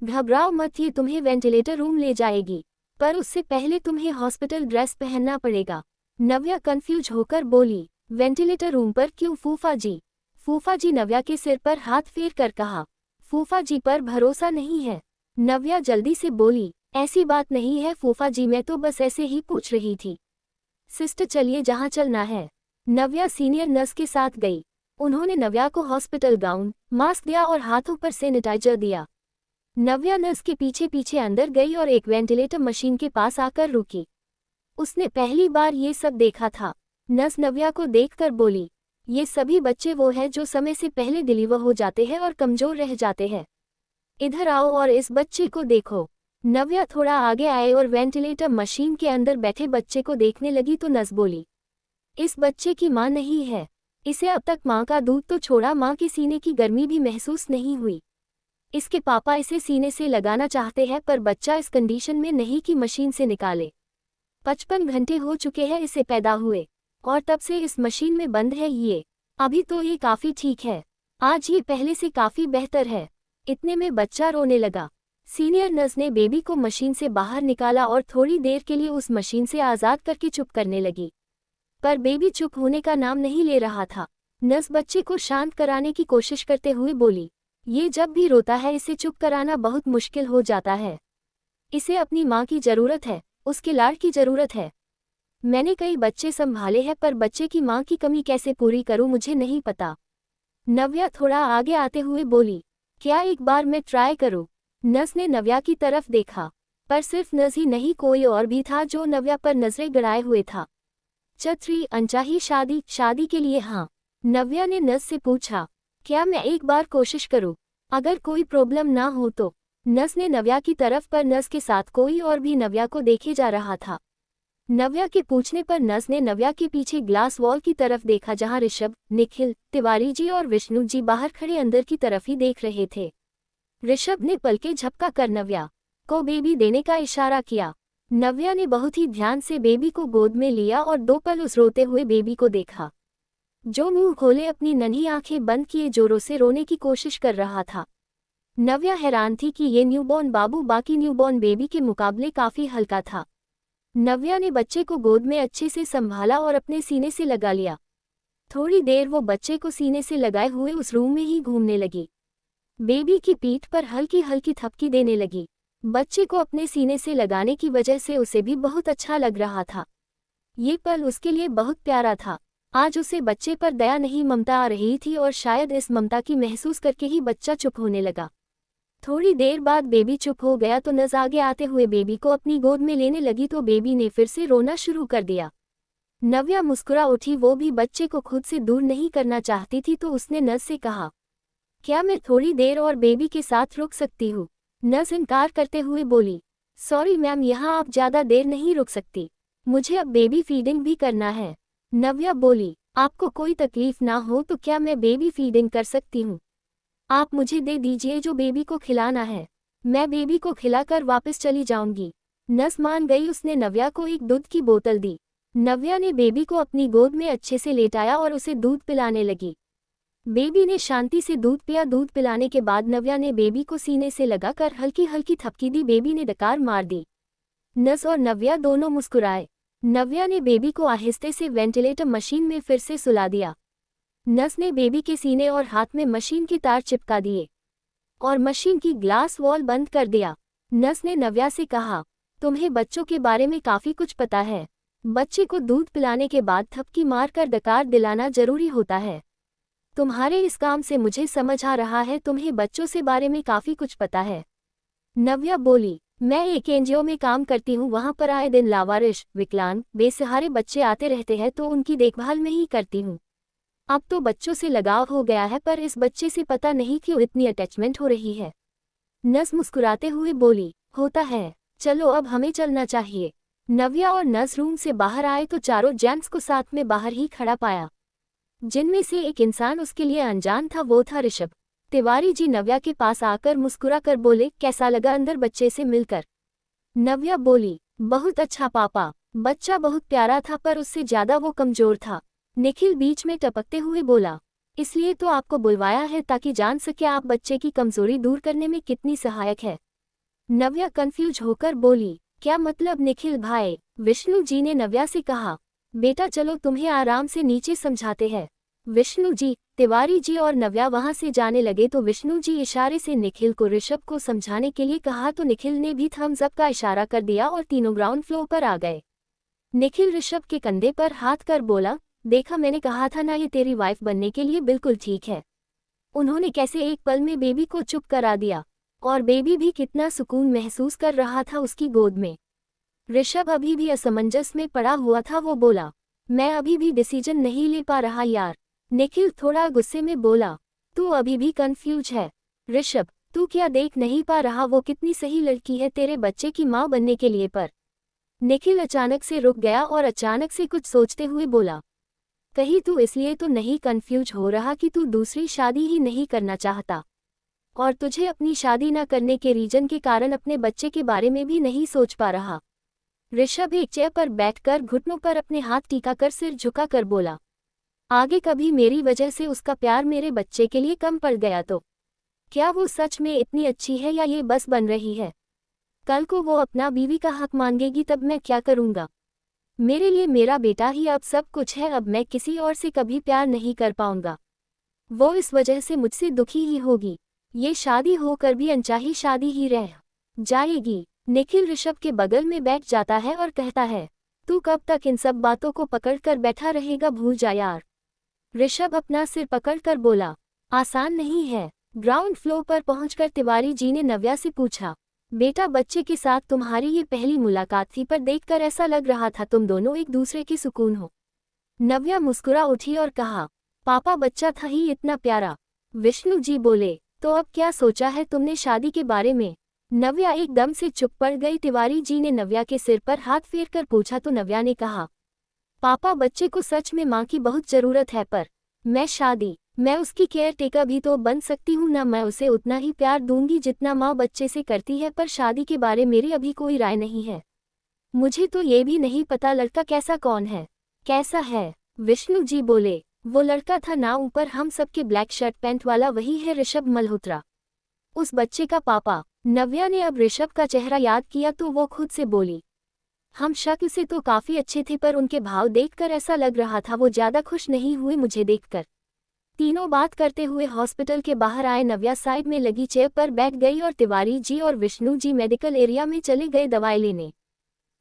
घबराओ मत, ये तुम्हें वेंटिलेटर रूम ले जाएगी, पर उससे पहले तुम्हें हॉस्पिटल ड्रेस पहनना पड़ेगा। नव्या कंफ्यूज होकर बोली, वेंटिलेटर रूम पर क्यों फूफा जी? फूफा जी नव्या के सिर पर हाथ फेर कर कहा, फूफा जी पर भरोसा नहीं है। नव्या जल्दी से बोली, ऐसी बात नहीं है फूफा जी, मैं तो बस ऐसे ही पूछ रही थी। सिस्टर चलिए जहाँ चलना है। नव्या सीनियर नर्स के साथ गई। उन्होंने नव्या को हॉस्पिटल गाउन, मास्क दिया और हाथों पर सैनिटाइजर दिया। नव्या नर्स के पीछे पीछे अंदर गई और एक वेंटिलेटर मशीन के पास आकर रुकी। उसने पहली बार ये सब देखा था। नर्स नव्या को देखकर बोली, ये सभी बच्चे वो हैं जो समय से पहले डिलीवर हो जाते हैं और कमजोर रह जाते हैं। इधर आओ और इस बच्चे को देखो। नव्या थोड़ा आगे आए और वेंटिलेटर मशीन के अंदर बैठे बच्चे को देखने लगी तो नर्स बोली, इस बच्चे की मां नहीं है। इसे अब तक मां का दूध तो छोड़ा, मां के सीने की गर्मी भी महसूस नहीं हुई। इसके पापा इसे सीने से लगाना चाहते हैं पर बच्चा इस कंडीशन में नहीं कि मशीन से निकाले। 55 घंटे हो चुके हैं इसे पैदा हुए और तब से इस मशीन में बंद है ये। अभी तो ये काफी ठीक है, आज ये पहले से काफी बेहतर है। इतने में बच्चा रोने लगा। सीनियर नर्स ने बेबी को मशीन से बाहर निकाला और थोड़ी देर के लिए उस मशीन से आज़ाद करके चुप करने लगी, पर बेबी चुप होने का नाम नहीं ले रहा था। नर्स बच्चे को शांत कराने की कोशिश करते हुए बोली, ये जब भी रोता है इसे चुप कराना बहुत मुश्किल हो जाता है। इसे अपनी माँ की ज़रूरत है, उसके लाड़ की ज़रूरत है। मैंने कई बच्चे संभाले हैं पर बच्चे की माँ की कमी कैसे पूरी करूँ मुझे नहीं पता। नव्या थोड़ा आगे आते हुए बोली, क्या एक बार मैं ट्राई करूँ? नर्स ने नव्या की तरफ देखा, पर सिर्फ नर्स ही नहीं कोई और भी था जो नव्या पर नजरें गड़ाए हुए था। छत्री अनचाही शादी के लिए हाँ। नव्या ने नर्स से पूछा, क्या मैं एक बार कोशिश करूँ? अगर कोई प्रॉब्लम ना हो तो। नर्स ने नव्या की तरफ पर नर्स के साथ कोई और भी नव्या को देखे जा रहा था। नव्या के पूछने पर नर्स ने नव्या के पीछे ग्लास वॉल की तरफ देखा जहां ऋषभ, निखिल, तिवारी जी और विष्णु जी बाहर खड़े अंदर की तरफ ही देख रहे थे। ऋषभ ने पलके झपका कर नव्या को बेबी देने का इशारा किया। नव्या ने बहुत ही ध्यान से बेबी को गोद में लिया और 2 पल उस रोते हुए बेबी को देखा, जो मुंह खोले अपनी नन्ही आंखें बंद किए जोरों से रोने की कोशिश कर रहा था। नव्या हैरान थी कि ये न्यूबॉर्न बाबू बाकी न्यूबॉर्न बेबी के मुकाबले काफी हल्का था। नव्या ने बच्चे को गोद में अच्छे से संभाला और अपने सीने से लगा लिया। थोड़ी देर वो बच्चे को सीने से लगाए हुए उस रूम में ही घूमने लगी। बेबी की पीठ पर हल्की हल्की थपकी देने लगी। बच्चे को अपने सीने से लगाने की वजह से उसे भी बहुत अच्छा लग रहा था। ये पल उसके लिए बहुत प्यारा था। आज उसे बच्चे पर दया नहीं ममता आ रही थी और शायद इस ममता की महसूस करके ही बच्चा चुप होने लगा। थोड़ी देर बाद बेबी चुप हो गया तो नज़ आगे आते हुए बेबी को अपनी गोद में लेने लगी तो बेबी ने फिर से रोना शुरू कर दिया। नव्या मुस्कुरा उठी, वो भी बच्चे को खुद से दूर नहीं करना चाहती थी तो उसने नर्स से कहा, क्या मैं थोड़ी देर और बेबी के साथ रुक सकती हूँ? नर्स इनकार करते हुए बोली, सॉरी मैम, यहाँ आप ज़्यादा देर नहीं रुक सकती, मुझे अब बेबी फीडिंग भी करना है। नव्या बोली, आपको कोई तकलीफ ना हो तो क्या मैं बेबी फीडिंग कर सकती हूँ? आप मुझे दे दीजिए जो बेबी को खिलाना है, मैं बेबी को खिलाकर वापस चली जाऊंगी। नर्स मान गई, उसने नव्या को एक दूध की बोतल दी। नव्या ने बेबी को अपनी गोद में अच्छे से लेटाया और उसे दूध पिलाने लगी। बेबी ने शांति से दूध पिया। दूध पिलाने के बाद नव्या ने बेबी को सीने से लगाकर हल्की हल्की थपकी दी। बेबी ने डकार मार दी। नर्स और नव्या दोनों मुस्कुराए। नव्या ने बेबी को आहिस्ते से वेंटिलेटर मशीन में फिर से सुला दिया। नर्स ने बेबी के सीने और हाथ में मशीन की तार चिपका दिए और मशीन की ग्लास वॉल बंद कर दिया। नर्स ने नव्या से कहा, तुम्हें बच्चों के बारे में काफ़ी कुछ पता है। बच्चे को दूध पिलाने के बाद थपकी मारकर डकार दिलाना जरूरी होता है। तुम्हारे इस काम से मुझे समझ आ रहा है तुम्हें बच्चों से बारे में काफ़ी कुछ पता है। नव्या बोली, मैं एक एनजीओ में काम करती हूँ, वहाँ पर आए दिन लावारिश, विकलांग, बेसहारे बच्चे आते रहते हैं तो उनकी देखभाल में ही करती हूँ। अब तो बच्चों से लगाव हो गया है पर इस बच्चे से पता नहीं क्यों इतनी अटैचमेंट हो रही है। नर्स मुस्कुराते हुए बोली, होता है, चलो अब हमें चलना चाहिए। नव्या और नर्स रूम से बाहर आए तो चारों जेंट्स को साथ में बाहर ही खड़ा पाया, जिनमें से एक इंसान उसके लिए अनजान था, वो था ऋषभ। तिवारी जी नव्या के पास आकर मुस्कुरा कर बोले, कैसा लगा अंदर बच्चे से मिलकर? नव्या बोली, बहुत अच्छा पापा, बच्चा बहुत प्यारा था पर उससे ज्यादा वो कमजोर था। निखिल बीच में टपकते हुए बोला, इसलिए तो आपको बुलवाया है ताकि जान सके आप बच्चे की कमजोरी दूर करने में कितनी सहायक है। नव्या कंफ्यूज होकर बोली, क्या मतलब निखिल भाई? विष्णु जी ने नव्या से कहा, बेटा चलो तुम्हें आराम से नीचे समझाते हैं। विष्णु जी, तिवारी जी और नव्या वहां से जाने लगे तो विष्णु जी इशारे से निखिल को ऋषभ को समझाने के लिए कहा तो निखिल ने भी थम्स अप का इशारा कर दिया और तीनों ग्राउंड फ्लोर पर आ गए। निखिल ऋषभ के कंधे पर हाथ कर बोला, देखा मैंने कहा था ना ये तेरी वाइफ बनने के लिए बिल्कुल ठीक है। उन्होंने कैसे एक पल में बेबी को चुप करा दिया और बेबी भी कितना सुकून महसूस कर रहा था उसकी गोद में। ऋषभ अभी भी असमंजस में पड़ा हुआ था। वो बोला, मैं अभी भी डिसीजन नहीं ले पा रहा यार। निखिल थोड़ा गुस्से में बोला, तू अभी भी कंफ्यूज है। ऋषभ, तू क्या देख नहीं पा रहा वो कितनी सही लड़की है तेरे बच्चे की माँ बनने के लिए? पर निखिल अचानक से रुक गया और अचानक से कुछ सोचते हुए बोला, कहीं तू इसलिए तो नहीं कंफ्यूज हो रहा कि तू दूसरी शादी ही नहीं करना चाहता और तुझे अपनी शादी न करने के रीजन के कारण अपने बच्चे के बारे में भी नहीं सोच पा रहा? ऋषभ एक चेयर पर बैठकर घुटनों पर अपने हाथ टीकाकर सिर झुकाकर बोला, आगे कभी मेरी वजह से उसका प्यार मेरे बच्चे के लिए कम पड़ गया तो क्या वो सच में इतनी अच्छी है या ये बस बन रही है? कल को वो अपना बीवी का हक मांगेगी तब मैं क्या करूँगा? मेरे लिए मेरा बेटा ही अब सब कुछ है। अब मैं किसी और से कभी प्यार नहीं कर पाऊंगा। वो इस वजह से मुझसे दुखी ही होगी। ये शादी होकर भी अनचाही शादी ही रह जाएगी। निखिल ऋषभ के बगल में बैठ जाता है और कहता है, तू कब तक इन सब बातों को पकड़कर बैठा रहेगा? भूल जा यार। ऋषभ अपना सिर पकड़कर बोला, आसान नहीं है। ग्राउंड फ्लोर पर पहुंचकर तिवारी जी ने नव्या से पूछा, बेटा बच्चे के साथ तुम्हारी ये पहली मुलाकात थी पर देखकर ऐसा लग रहा था तुम दोनों एक दूसरे के सुकून हो। नव्या मुस्कुरा उठी और कहा, पापा बच्चा था ही इतना प्यारा। विष्णु जी बोले, तो अब क्या सोचा है तुमने शादी के बारे में? नव्या एकदम से चुप पड़ गई। तिवारी जी ने नव्या के सिर पर हाथ फेरकर पूछा तो नव्या ने कहा, पापा बच्चे को सच में माँ की बहुत जरूरत है पर मैं उसकी केयर टेकर भी तो बन सकती हूँ ना। मैं उसे उतना ही प्यार दूंगी जितना माँ बच्चे से करती है। पर शादी के बारे मेरी अभी कोई राय नहीं है। मुझे तो ये भी नहीं पता लड़का कैसा है। विष्णु जी बोले, वो लड़का था ना ऊपर हम सबके ब्लैक शर्ट पैंट वाला, वही है ऋषभ मल्होत्रा, उस बच्चे का पापा। नव्या ने अब ऋषभ का चेहरा याद किया तो वो खुद से बोली, हम शक्ल से तो काफी अच्छे थे पर उनके भाव देखकर ऐसा लग रहा था वो ज्यादा खुश नहीं हुए मुझे देखकर। तीनों बात करते हुए हॉस्पिटल के बाहर आए। नव्या साइड में लगी चेयर पर बैठ गई और तिवारी जी और विष्णु जी मेडिकल एरिया में चले गए दवाई लेने।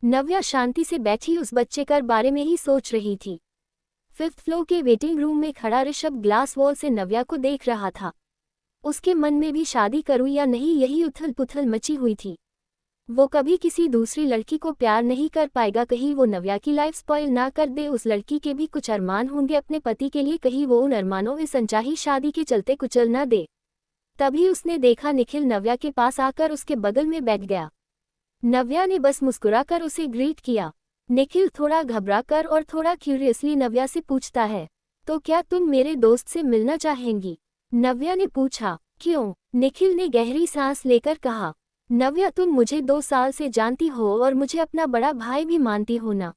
नव्या शांति से बैठी उस बच्चे के बारे में ही सोच रही थी। 5th फ्लोर के वेटिंग रूम में खड़ा ऋषभ ग्लास वॉल से नव्या को देख रहा था। उसके मन में भी शादी करूं या नहीं यही उथल पुथल मची हुई थी। वो कभी किसी दूसरी लड़की को प्यार नहीं कर पाएगा, कहीं वो नव्या की लाइफ स्पॉइल ना कर दे। उस लड़की के भी कुछ अरमान होंगे अपने पति के लिए, कहीं वो उन अरमानों में अनचाही शादी के चलते कुचल ना दे। तभी उसने देखा निखिल नव्या के पास आकर उसके बगल में बैठ गया। नव्या ने बस मुस्कुराकर उसे ग्रीट किया। निखिल थोड़ा घबरा कर और थोड़ा क्यूरियसली नव्या से पूछता है, तो क्या तुम मेरे दोस्त से मिलना चाहेंगी? नव्या ने पूछा, क्यों? निखिल ने गहरी सांस लेकर कहा, नव्या तुम मुझे 2 साल से जानती हो और मुझे अपना बड़ा भाई भी मानती हो ना।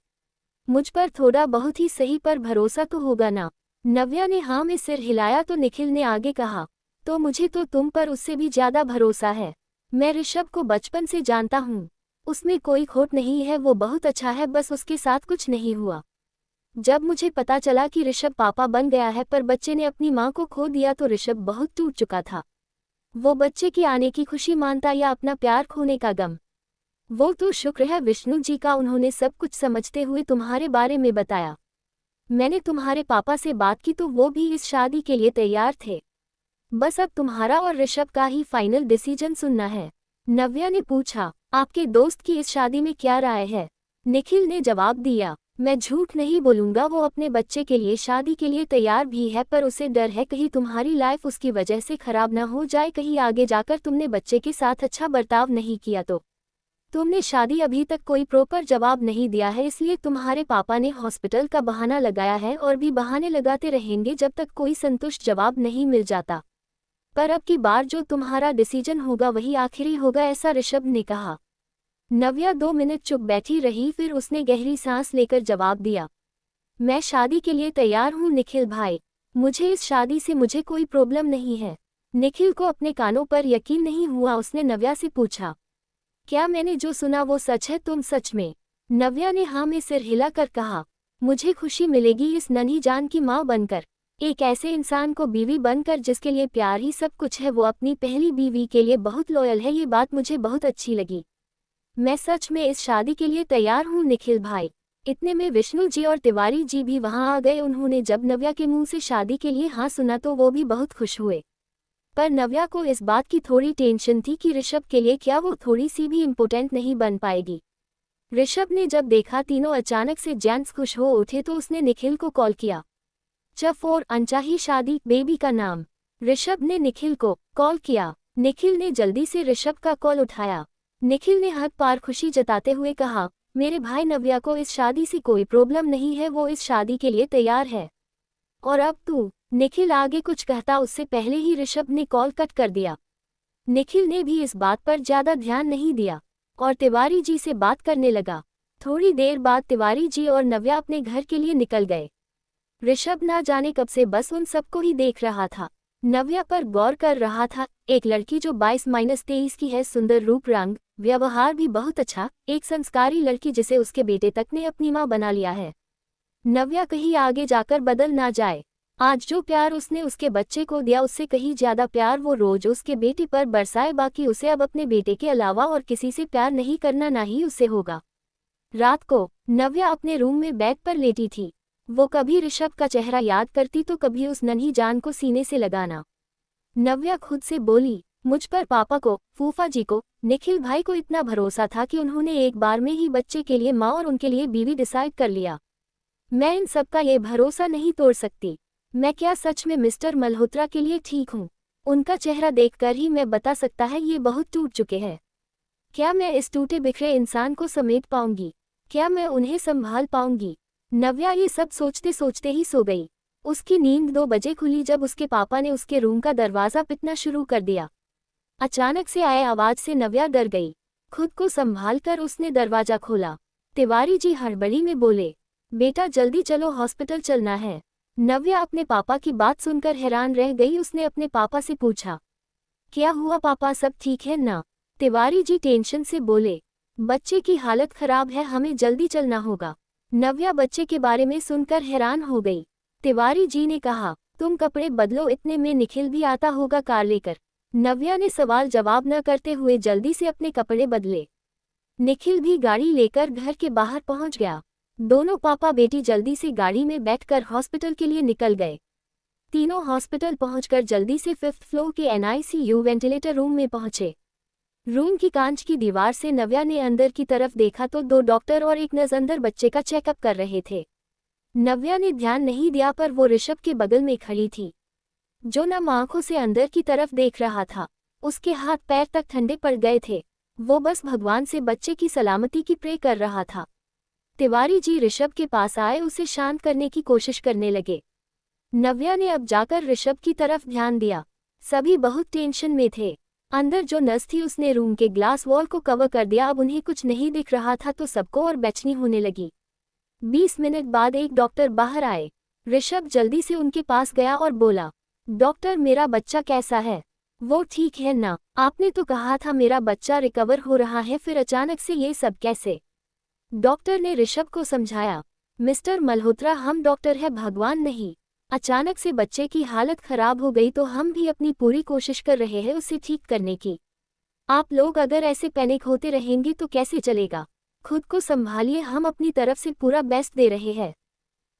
मुझ पर थोड़ा बहुत ही सही पर भरोसा तो होगा ना? नव्या ने हाँ में सिर हिलाया तो निखिल ने आगे कहा, तो मुझे तो तुम पर उससे भी ज्यादा भरोसा है। मैं ऋषभ को बचपन से जानता हूँ, उसमें कोई खोट नहीं है, वो बहुत अच्छा है, बस उसके साथ कुछ नहीं हुआ। जब मुझे पता चला कि ऋषभ पापा बन गया है पर बच्चे ने अपनी माँ को खो दिया तो ऋषभ बहुत टूट चुका था। वो बच्चे के आने की खुशी मानता या अपना प्यार खोने का गम? वो तो शुक्र है विष्णु जी का, उन्होंने सब कुछ समझते हुए तुम्हारे बारे में बताया। मैंने तुम्हारे पापा से बात की तो वो भी इस शादी के लिए तैयार थे। बस अब तुम्हारा और ऋषभ का ही फाइनल डिसीजन सुनना है। नव्या ने पूछा, आपके दोस्त की इस शादी में क्या राय है? निखिल ने जवाब दिया, मैं झूठ नहीं बोलूंगा, वो अपने बच्चे के लिए शादी के लिए तैयार भी है पर उसे डर है कहीं तुम्हारी लाइफ उसकी वजह से खराब न हो जाए, कहीं आगे जाकर तुमने बच्चे के साथ अच्छा बर्ताव नहीं किया तो। तुमने शादी अभी तक कोई प्रॉपर जवाब नहीं दिया है, इसलिए तुम्हारे पापा ने हॉस्पिटल का बहाना लगाया है और भी बहाने लगाते रहेंगे जब तक कोई संतुष्ट जवाब नहीं मिल जाता। पर अब की बार जो तुम्हारा डिसीजन होगा वही आखिरी होगा, ऐसा ऋषभ ने कहा। नव्या 2 मिनट चुप बैठी रही, फिर उसने गहरी सांस लेकर जवाब दिया, मैं शादी के लिए तैयार हूँ निखिल भाई। मुझे इस शादी से मुझे कोई प्रॉब्लम नहीं है। निखिल को अपने कानों पर यकीन नहीं हुआ। उसने नव्या से पूछा, क्या मैंने जो सुना वो सच है? तुम सच में? नव्या ने हाँ में सिर हिलाकर कहा, मुझे खुशी मिलेगी इस नन्ही जान की माँ बनकर। एक ऐसे इंसान को बीवी बनकर जिसके लिए प्यार ही सब कुछ है। वो अपनी पहली बीवी के लिए बहुत लॉयल है। ये बात मुझे बहुत अच्छी लगी। मैं सच में इस शादी के लिए तैयार हूँ निखिल भाई। इतने में विष्णु जी और तिवारी जी भी वहां आ गए। उन्होंने जब नव्या के मुंह से शादी के लिए हाँ सुना तो वो भी बहुत खुश हुए। पर नव्या को इस बात की थोड़ी टेंशन थी कि ऋषभ के लिए क्या वो थोड़ी सी भी इम्पोर्टेंट नहीं बन पाएगी। ऋषभ ने जब देखा तीनों अचानक से जेंट्स खुश हो उठे तो उसने निखिल को कॉल किया। चफ और अनचाही शादी बेबी का नाम। ऋषभ ने निखिल को कॉल किया। निखिल ने जल्दी से ऋषभ का कॉल उठाया। निखिल ने हद पार खुशी जताते हुए कहा, मेरे भाई नव्या को इस शादी से कोई प्रॉब्लम नहीं है। वो इस शादी के लिए तैयार है। और अब तू? निखिल आगे कुछ कहता उससे पहले ही ऋषभ ने कॉल कट कर दिया। निखिल ने भी इस बात पर ज्यादा ध्यान नहीं दिया और तिवारी जी से बात करने लगा। थोड़ी देर बाद तिवारी जी और नव्या अपने घर के लिए निकल गए। ऋषभ ना जाने कब से बस उन सबको ही देख रहा था। नव्या पर गौर कर रहा था। एक लड़की जो 22-23 की है, सुंदर रूप रंग, व्यवहार भी बहुत अच्छा, एक संस्कारी लड़की जिसे उसके बेटे तक ने अपनी मां बना लिया है। नव्या कहीं आगे जाकर बदल ना जाए। आज जो प्यार उसने उसके बच्चे को दिया उससे कहीं ज्यादा प्यार वो रोज उसके बेटे पर बरसाए। बाकी उसे अब अपने बेटे के अलावा और किसी से प्यार नहीं करना, ना ही उससे होगा। रात को नव्या अपने रूम में बेड पर लेटी थी। वो कभी ऋषभ का चेहरा याद करती तो कभी उस नन्ही जान को सीने से लगाना। नव्या खुद से बोली, मुझ पर पापा को, फूफा जी को, निखिल भाई को इतना भरोसा था कि उन्होंने एक बार में ही बच्चे के लिए माँ और उनके लिए बीवी डिसाइड कर लिया। मैं इन सबका ये भरोसा नहीं तोड़ सकती। मैं क्या सच में मिस्टर मल्होत्रा के लिए ठीक हूँ? उनका चेहरा देखकर ही मैं बता सकता है ये बहुत टूट चुके हैं। क्या मैं इस टूटे बिखरे इंसान को समेट पाऊंगी? क्या मैं उन्हें संभाल पाऊंगी? नव्या ये सब सोचते सोचते ही सो गई। उसकी नींद 2 बजे खुली जब उसके पापा ने उसके रूम का दरवाजा पीटना शुरू कर दिया। अचानक से आए आवाज से नव्या डर गई। खुद को संभाल कर उसने दरवाजा खोला। तिवारी जी हड़बड़ी में बोले, बेटा जल्दी चलो, हॉस्पिटल चलना है। नव्या अपने पापा की बात सुनकर हैरान रह गई। उसने अपने पापा से पूछा, क्या हुआ पापा, सब ठीक है ना? तिवारी जी टेंशन से बोले, बच्चे की हालत खराब है, हमें जल्दी चलना होगा। नव्या बच्चे के बारे में सुनकर हैरान हो गई। तिवारी जी ने कहा, तुम कपड़े बदलो, इतने में निखिल भी आता होगा कार लेकर। नव्या ने सवाल जवाब न करते हुए जल्दी से अपने कपड़े बदले। निखिल भी गाड़ी लेकर घर के बाहर पहुंच गया। दोनों पापा बेटी जल्दी से गाड़ी में बैठकर हॉस्पिटल के लिए निकल गए। तीनों हॉस्पिटल पहुंचकर जल्दी से 5th फ्लोर के NICU वेंटिलेटर रूम में पहुंचे। रूम की कांच की दीवार से नव्या ने अंदर की तरफ देखा तो 2 डॉक्टर और एक नर्स अंदर बच्चे का चेकअप कर रहे थे। नव्या ने ध्यान नहीं दिया पर वो ऋषभ के बगल में खड़ी थी, जो नम आंखों से अंदर की तरफ देख रहा था। उसके हाथ पैर तक ठंडे पड़ गए थे। वो बस भगवान से बच्चे की सलामती की प्रे कर रहा था। तिवारी जी ऋषभ के पास आए, उसे शांत करने की कोशिश करने लगे। नव्या ने अब जाकर ऋषभ की तरफ ध्यान दिया। सभी बहुत टेंशन में थे। अंदर जो नर्स थी उसने रूम के ग्लास वॉल को कवर कर दिया। अब उन्हें कुछ नहीं दिख रहा था तो सबको और बेचैनी होने लगी। 20 मिनट बाद एक डॉक्टर बाहर आए। ऋषभ जल्दी से उनके पास गया और बोला, डॉक्टर मेरा बच्चा कैसा है? वो ठीक है ना? आपने तो कहा था मेरा बच्चा रिकवर हो रहा है, फिर अचानक से ये सब कैसे? डॉक्टर ने ऋषभ को समझाया, मिस्टर मल्होत्रा हम डॉक्टर है, भगवान नहीं। अचानक से बच्चे की हालत खराब हो गई तो हम भी अपनी पूरी कोशिश कर रहे हैं उसे ठीक करने की। आप लोग अगर ऐसे पैनिक होते रहेंगे तो कैसे चलेगा? खुद को संभालिए, हम अपनी तरफ से पूरा बेस्ट दे रहे हैं।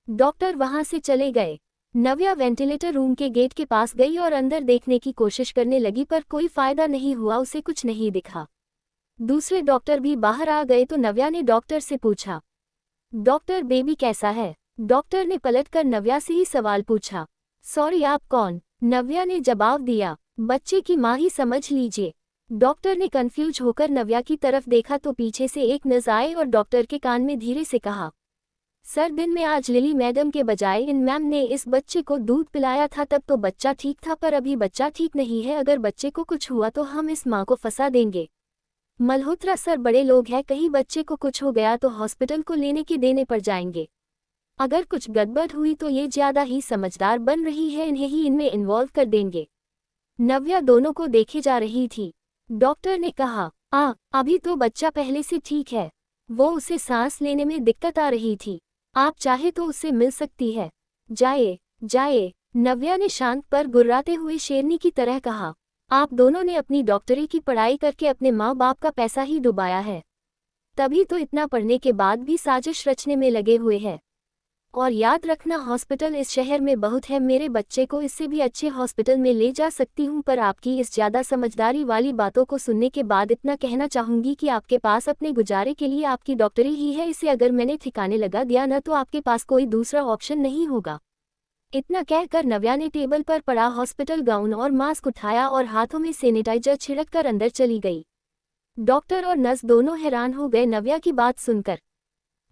डॉक्टर वहां से चले गए। नव्या वेंटिलेटर रूम के गेट के पास गई और अंदर देखने की कोशिश करने लगी पर कोई फायदा नहीं हुआ, उसे कुछ नहीं दिखा। दूसरे डॉक्टर भी बाहर आ गए तो नव्या ने डॉक्टर से पूछा, डॉक्टर बेबी कैसा है? डॉक्टर ने पलटकर नव्या से ही सवाल पूछा, सॉरी आप कौन? नव्या ने जवाब दिया, बच्चे की माँ ही समझ लीजिए। डॉक्टर ने कंफ्यूज होकर नव्या की तरफ देखा तो पीछे से एक नर्स आए और डॉक्टर के कान में धीरे से कहा, सर दिन में आज लिली मैडम के बजाय इन मैम ने इस बच्चे को दूध पिलाया था, तब तो बच्चा ठीक था पर अभी बच्चा ठीक नहीं है। अगर बच्चे को कुछ हुआ तो हम इस माँ को फंसा देंगे। मल्होत्रा सर बड़े लोग हैं, कहीं बच्चे को कुछ हो गया तो हॉस्पिटल को लेने के देने पड़ जाएंगे। अगर कुछ गड़बड़ हुई तो ये ज्यादा ही समझदार बन रही है, इन्हें ही इनमें इन्वॉल्व कर देंगे। नव्या दोनों को देखे जा रही थी। डॉक्टर ने कहा, अभी तो बच्चा पहले से ठीक है, वो उसे सांस लेने में दिक्कत आ रही थी, आप चाहे तो उससे मिल सकती है। जाए जाए, नव्या ने शांत पर गुर्राते हुए शेरनी की तरह कहा। आप दोनों ने अपनी डॉक्टरी की पढ़ाई करके अपने माँ बाप का पैसा ही डुबाया है, तभी तो इतना पढ़ने के बाद भी साजिश रचने में लगे हुए हैं। और याद रखना, हॉस्पिटल इस शहर में बहुत है, मेरे बच्चे को इससे भी अच्छे हॉस्पिटल में ले जा सकती हूँ, पर आपकी इस ज़्यादा समझदारी वाली बातों को सुनने के बाद इतना कहना चाहूँगी कि आपके पास अपने गुजारे के लिए आपकी डॉक्टरी ही है, इसे अगर मैंने ठिकाने लगा दिया न तो आपके पास कोई दूसरा ऑप्शन नहीं होगा। इतना कहकर नव्या ने टेबल पर पड़ा हॉस्पिटल गाउन और मास्क उठाया और हाथों में सैनिटाइजर छिड़क कर अंदर चली गई। डॉक्टर और नर्स दोनों हैरान हो गए नव्या की बात सुनकर,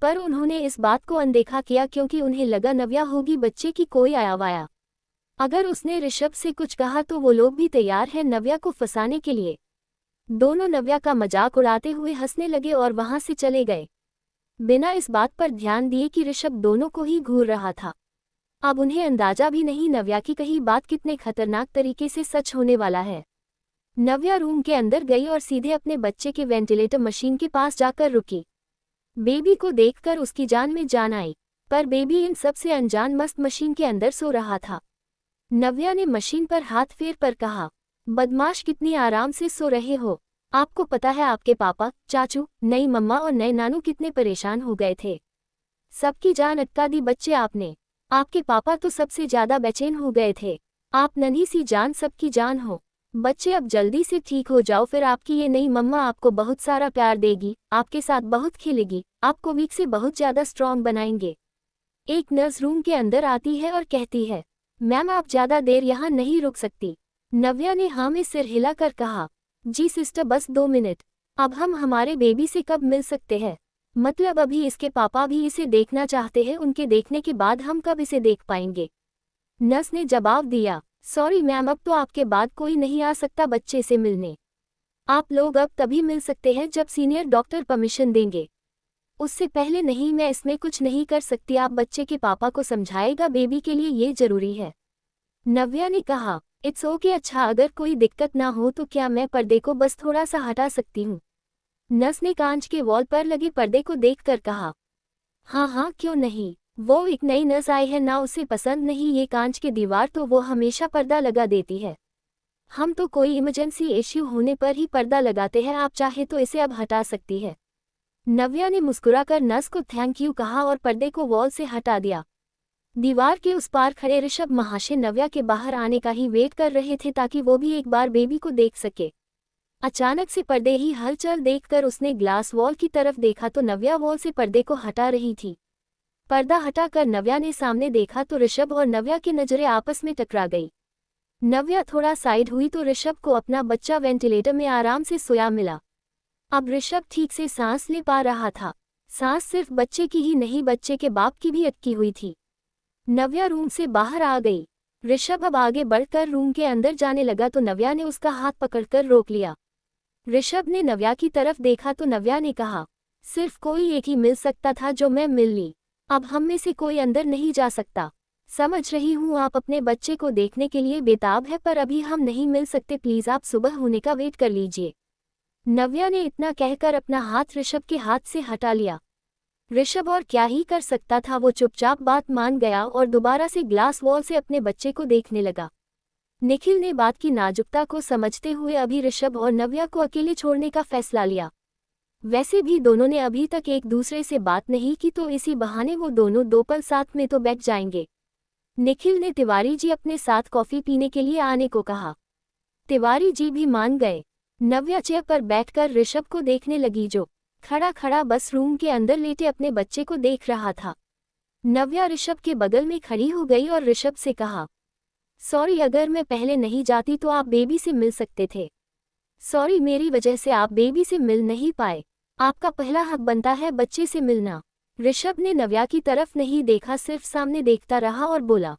पर उन्होंने इस बात को अनदेखा किया क्योंकि उन्हें लगा नव्या होगी बच्चे की कोई आया वाया। अगर उसने ऋषभ से कुछ कहा तो वो लोग भी तैयार हैं नव्या को फंसाने के लिए। दोनों नव्या का मजाक उड़ाते हुए हंसने लगे और वहां से चले गए, बिना इस बात पर ध्यान दिए कि ऋषभ दोनों को ही घूर रहा था। अब उन्हें अंदाजा भी नहीं नव्या की कही बात कितने खतरनाक तरीके से सच होने वाला है। नव्या रूम के अंदर गई और सीधे अपने बच्चे के वेंटिलेटर मशीन के पास जाकर रुकी। बेबी को देखकर उसकी जान में जान आई, पर बेबी इन सब से अनजान मस्त मशीन के अंदर सो रहा था। नव्या ने मशीन पर हाथ फेर कर कहा, बदमाश कितनी आराम से सो रहे हो, आपको पता है आपके पापा, चाचू, नई मम्मा और नए नानू कितने परेशान हो गए थे, सबकी जान अटका दी बच्चे आपने। आपके पापा तो सबसे ज्यादा बेचैन हो गए थे, आप नन्ही सी जान सबकी जान हो। बच्चे अब जल्दी से ठीक हो जाओ, फिर आपकी ये नई मम्मा आपको बहुत सारा प्यार देगी, आपके साथ बहुत खेलेगी, आपको वीक से बहुत ज्यादा स्ट्रॉन्ग बनाएंगे। एक नर्स रूम के अंदर आती है और कहती है, मैम आप ज्यादा देर यहाँ नहीं रुक सकती। नव्या ने हाँ में सिर हिलाकर कहा, जी सिस्टर बस 2 मिनट। अब हम हमारे बेबी से कब मिल सकते हैं? मतलब अभी इसके पापा भी इसे देखना चाहते हैं, उनके देखने के बाद हम कब इसे देख पाएंगे? नर्स ने जवाब दिया, सॉरी मैम, अब तो आपके बाद कोई नहीं आ सकता बच्चे से मिलने। आप लोग अब तभी मिल सकते हैं जब सीनियर डॉक्टर परमिशन देंगे, उससे पहले नहीं, मैं इसमें कुछ नहीं कर सकती। आप बच्चे के पापा को समझाएगा, बेबी के लिए ये जरूरी है। नव्या ने कहा, इट्स ओके, अच्छा अगर कोई दिक्कत ना हो तो क्या मैं पर्दे को बस थोड़ा सा हटा सकती हूँ? नर्स ने कांच के वॉल पर लगे पर्दे को देखकर कहा, हाँ हाँ क्यों नहीं, वो एक नई नर्स आई है ना, उसे पसंद नहीं ये कांच की दीवार, तो वो हमेशा पर्दा लगा देती है। हम तो कोई इमरजेंसी इश्यू होने पर ही पर्दा लगाते हैं, आप चाहे तो इसे अब हटा सकती है। नव्या ने मुस्कुराकर नर्स को थैंक यू कहा और पर्दे को वॉल से हटा दिया। दीवार के उस पार खड़े ऋषभ महाशय नव्या के बाहर आने का ही वेट कर रहे थे ताकि वो भी एक बार बेबी को देख सके। अचानक से पर्दे ही हलचल देखकर उसने ग्लास वॉल की तरफ देखा तो नव्या वॉल से पर्दे को हटा रही थी। पर्दा हटाकर नव्या ने सामने देखा तो ऋषभ और नव्या की नजरें आपस में टकरा गई। नव्या थोड़ा साइड हुई तो ऋषभ को अपना बच्चा वेंटिलेटर में आराम से सोया मिला। अब ऋषभ ठीक से सांस ले पा रहा था। सांस सिर्फ बच्चे की ही नहीं, बच्चे के बाप की भी अटकी हुई थी। नव्या रूम से बाहर आ गई। ऋषभ अब आगे बढ़कर रूम के अंदर जाने लगा तो नव्या ने उसका हाथ पकड़कर रोक लिया। ऋषभ ने नव्या की तरफ देखा तो नव्या ने कहा, सिर्फ कोई एक ही मिल सकता था जो मैं मिल ली, अब हम में से कोई अंदर नहीं जा सकता। समझ रही हूँ आप अपने बच्चे को देखने के लिए बेताब है, पर अभी हम नहीं मिल सकते, प्लीज आप सुबह होने का वेट कर लीजिए। नव्या ने इतना कहकर अपना हाथ ऋषभ के हाथ से हटा लिया। ऋषभ और क्या ही कर सकता था, वो चुपचाप बात मान गया और दोबारा से ग्लास वॉल से अपने बच्चे को देखने लगा। निखिल ने बात की नाजुकता को समझते हुए अभी ऋषभ और नव्या को अकेले छोड़ने का फैसला लिया। वैसे भी दोनों ने अभी तक एक दूसरे से बात नहीं की, तो इसी बहाने वो दोनों 2 पल साथ में तो बैठ जाएंगे। निखिल ने तिवारी जी अपने साथ कॉफी पीने के लिए आने को कहा। तिवारी जी भी मान गए। नव्या चेयर पर बैठकर ऋषभ को देखने लगी, जो खड़ा खड़ा बस रूम के अंदर लेटे अपने बच्चे को देख रहा था। नव्या ऋषभ के बगल में खड़ी हो गई और ऋषभ से कहा, सॉरी, अगर मैं पहले नहीं जाती तो आप बेबी से मिल सकते थे। सॉरी, मेरी वजह से आप बेबी से मिल नहीं पाए, आपका पहला हक बनता है बच्चे से मिलना। ऋषभ ने नव्या की तरफ नहीं देखा, सिर्फ सामने देखता रहा और बोला,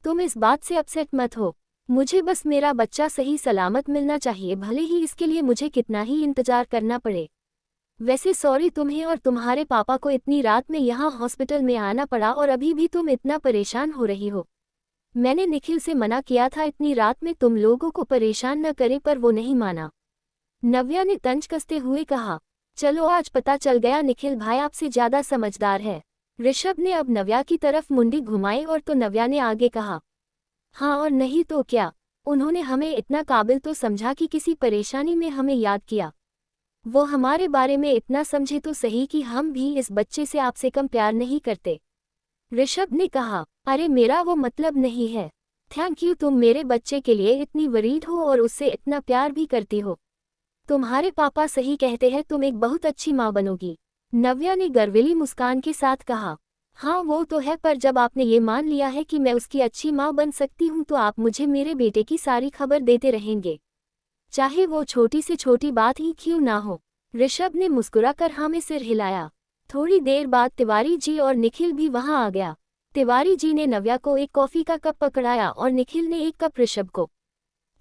तुम इस बात से अपसेट मत हो, मुझे बस मेरा बच्चा सही सलामत मिलना चाहिए, भले ही इसके लिए मुझे कितना ही इंतजार करना पड़े। वैसे सॉरी तुम्हें और तुम्हारे पापा को इतनी रात में यहाँ हॉस्पिटल में आना पड़ा और अभी भी तुम इतना परेशान हो रही हो। मैंने निखिल से मना किया था इतनी रात में तुम लोगों को परेशान न करे पर वो नहीं माना। नव्या ने तंज कसते हुए कहा। चलो आज पता चल गया निखिल भाई आपसे ज्यादा समझदार है। ऋषभ ने अब नव्या की तरफ मुंडी घुमाई और तो नव्या ने आगे कहा। हाँ और नहीं तो क्या, उन्होंने हमें इतना काबिल तो समझा कि किसी परेशानी में हमें याद किया। वो हमारे बारे में इतना समझे तो सही कि हम भी इस बच्चे से आपसे कम प्यार नहीं करते। ऋषभ ने कहा। अरे मेरा वो मतलब नहीं है। थैंक यू, तुम मेरे बच्चे के लिए इतनी वरीड हो और उससे इतना प्यार भी करती हो। तुम्हारे पापा सही कहते हैं, तुम एक बहुत अच्छी माँ बनोगी। नव्या ने गर्विली मुस्कान के साथ कहा। हाँ वो तो है, पर जब आपने ये मान लिया है कि मैं उसकी अच्छी माँ बन सकती हूँ तो आप मुझे मेरे बेटे की सारी खबर देते रहेंगे, चाहे वो छोटी से छोटी बात ही क्यों ना हो। ऋषभ ने मुस्कुराकर हाँ में सिर हिलाया। थोड़ी देर बाद तिवारी जी और निखिल भी वहां आ गया। तिवारी जी ने नव्या को एक कॉफी का कप पकड़ाया और निखिल ने एक कप ऋषभ को।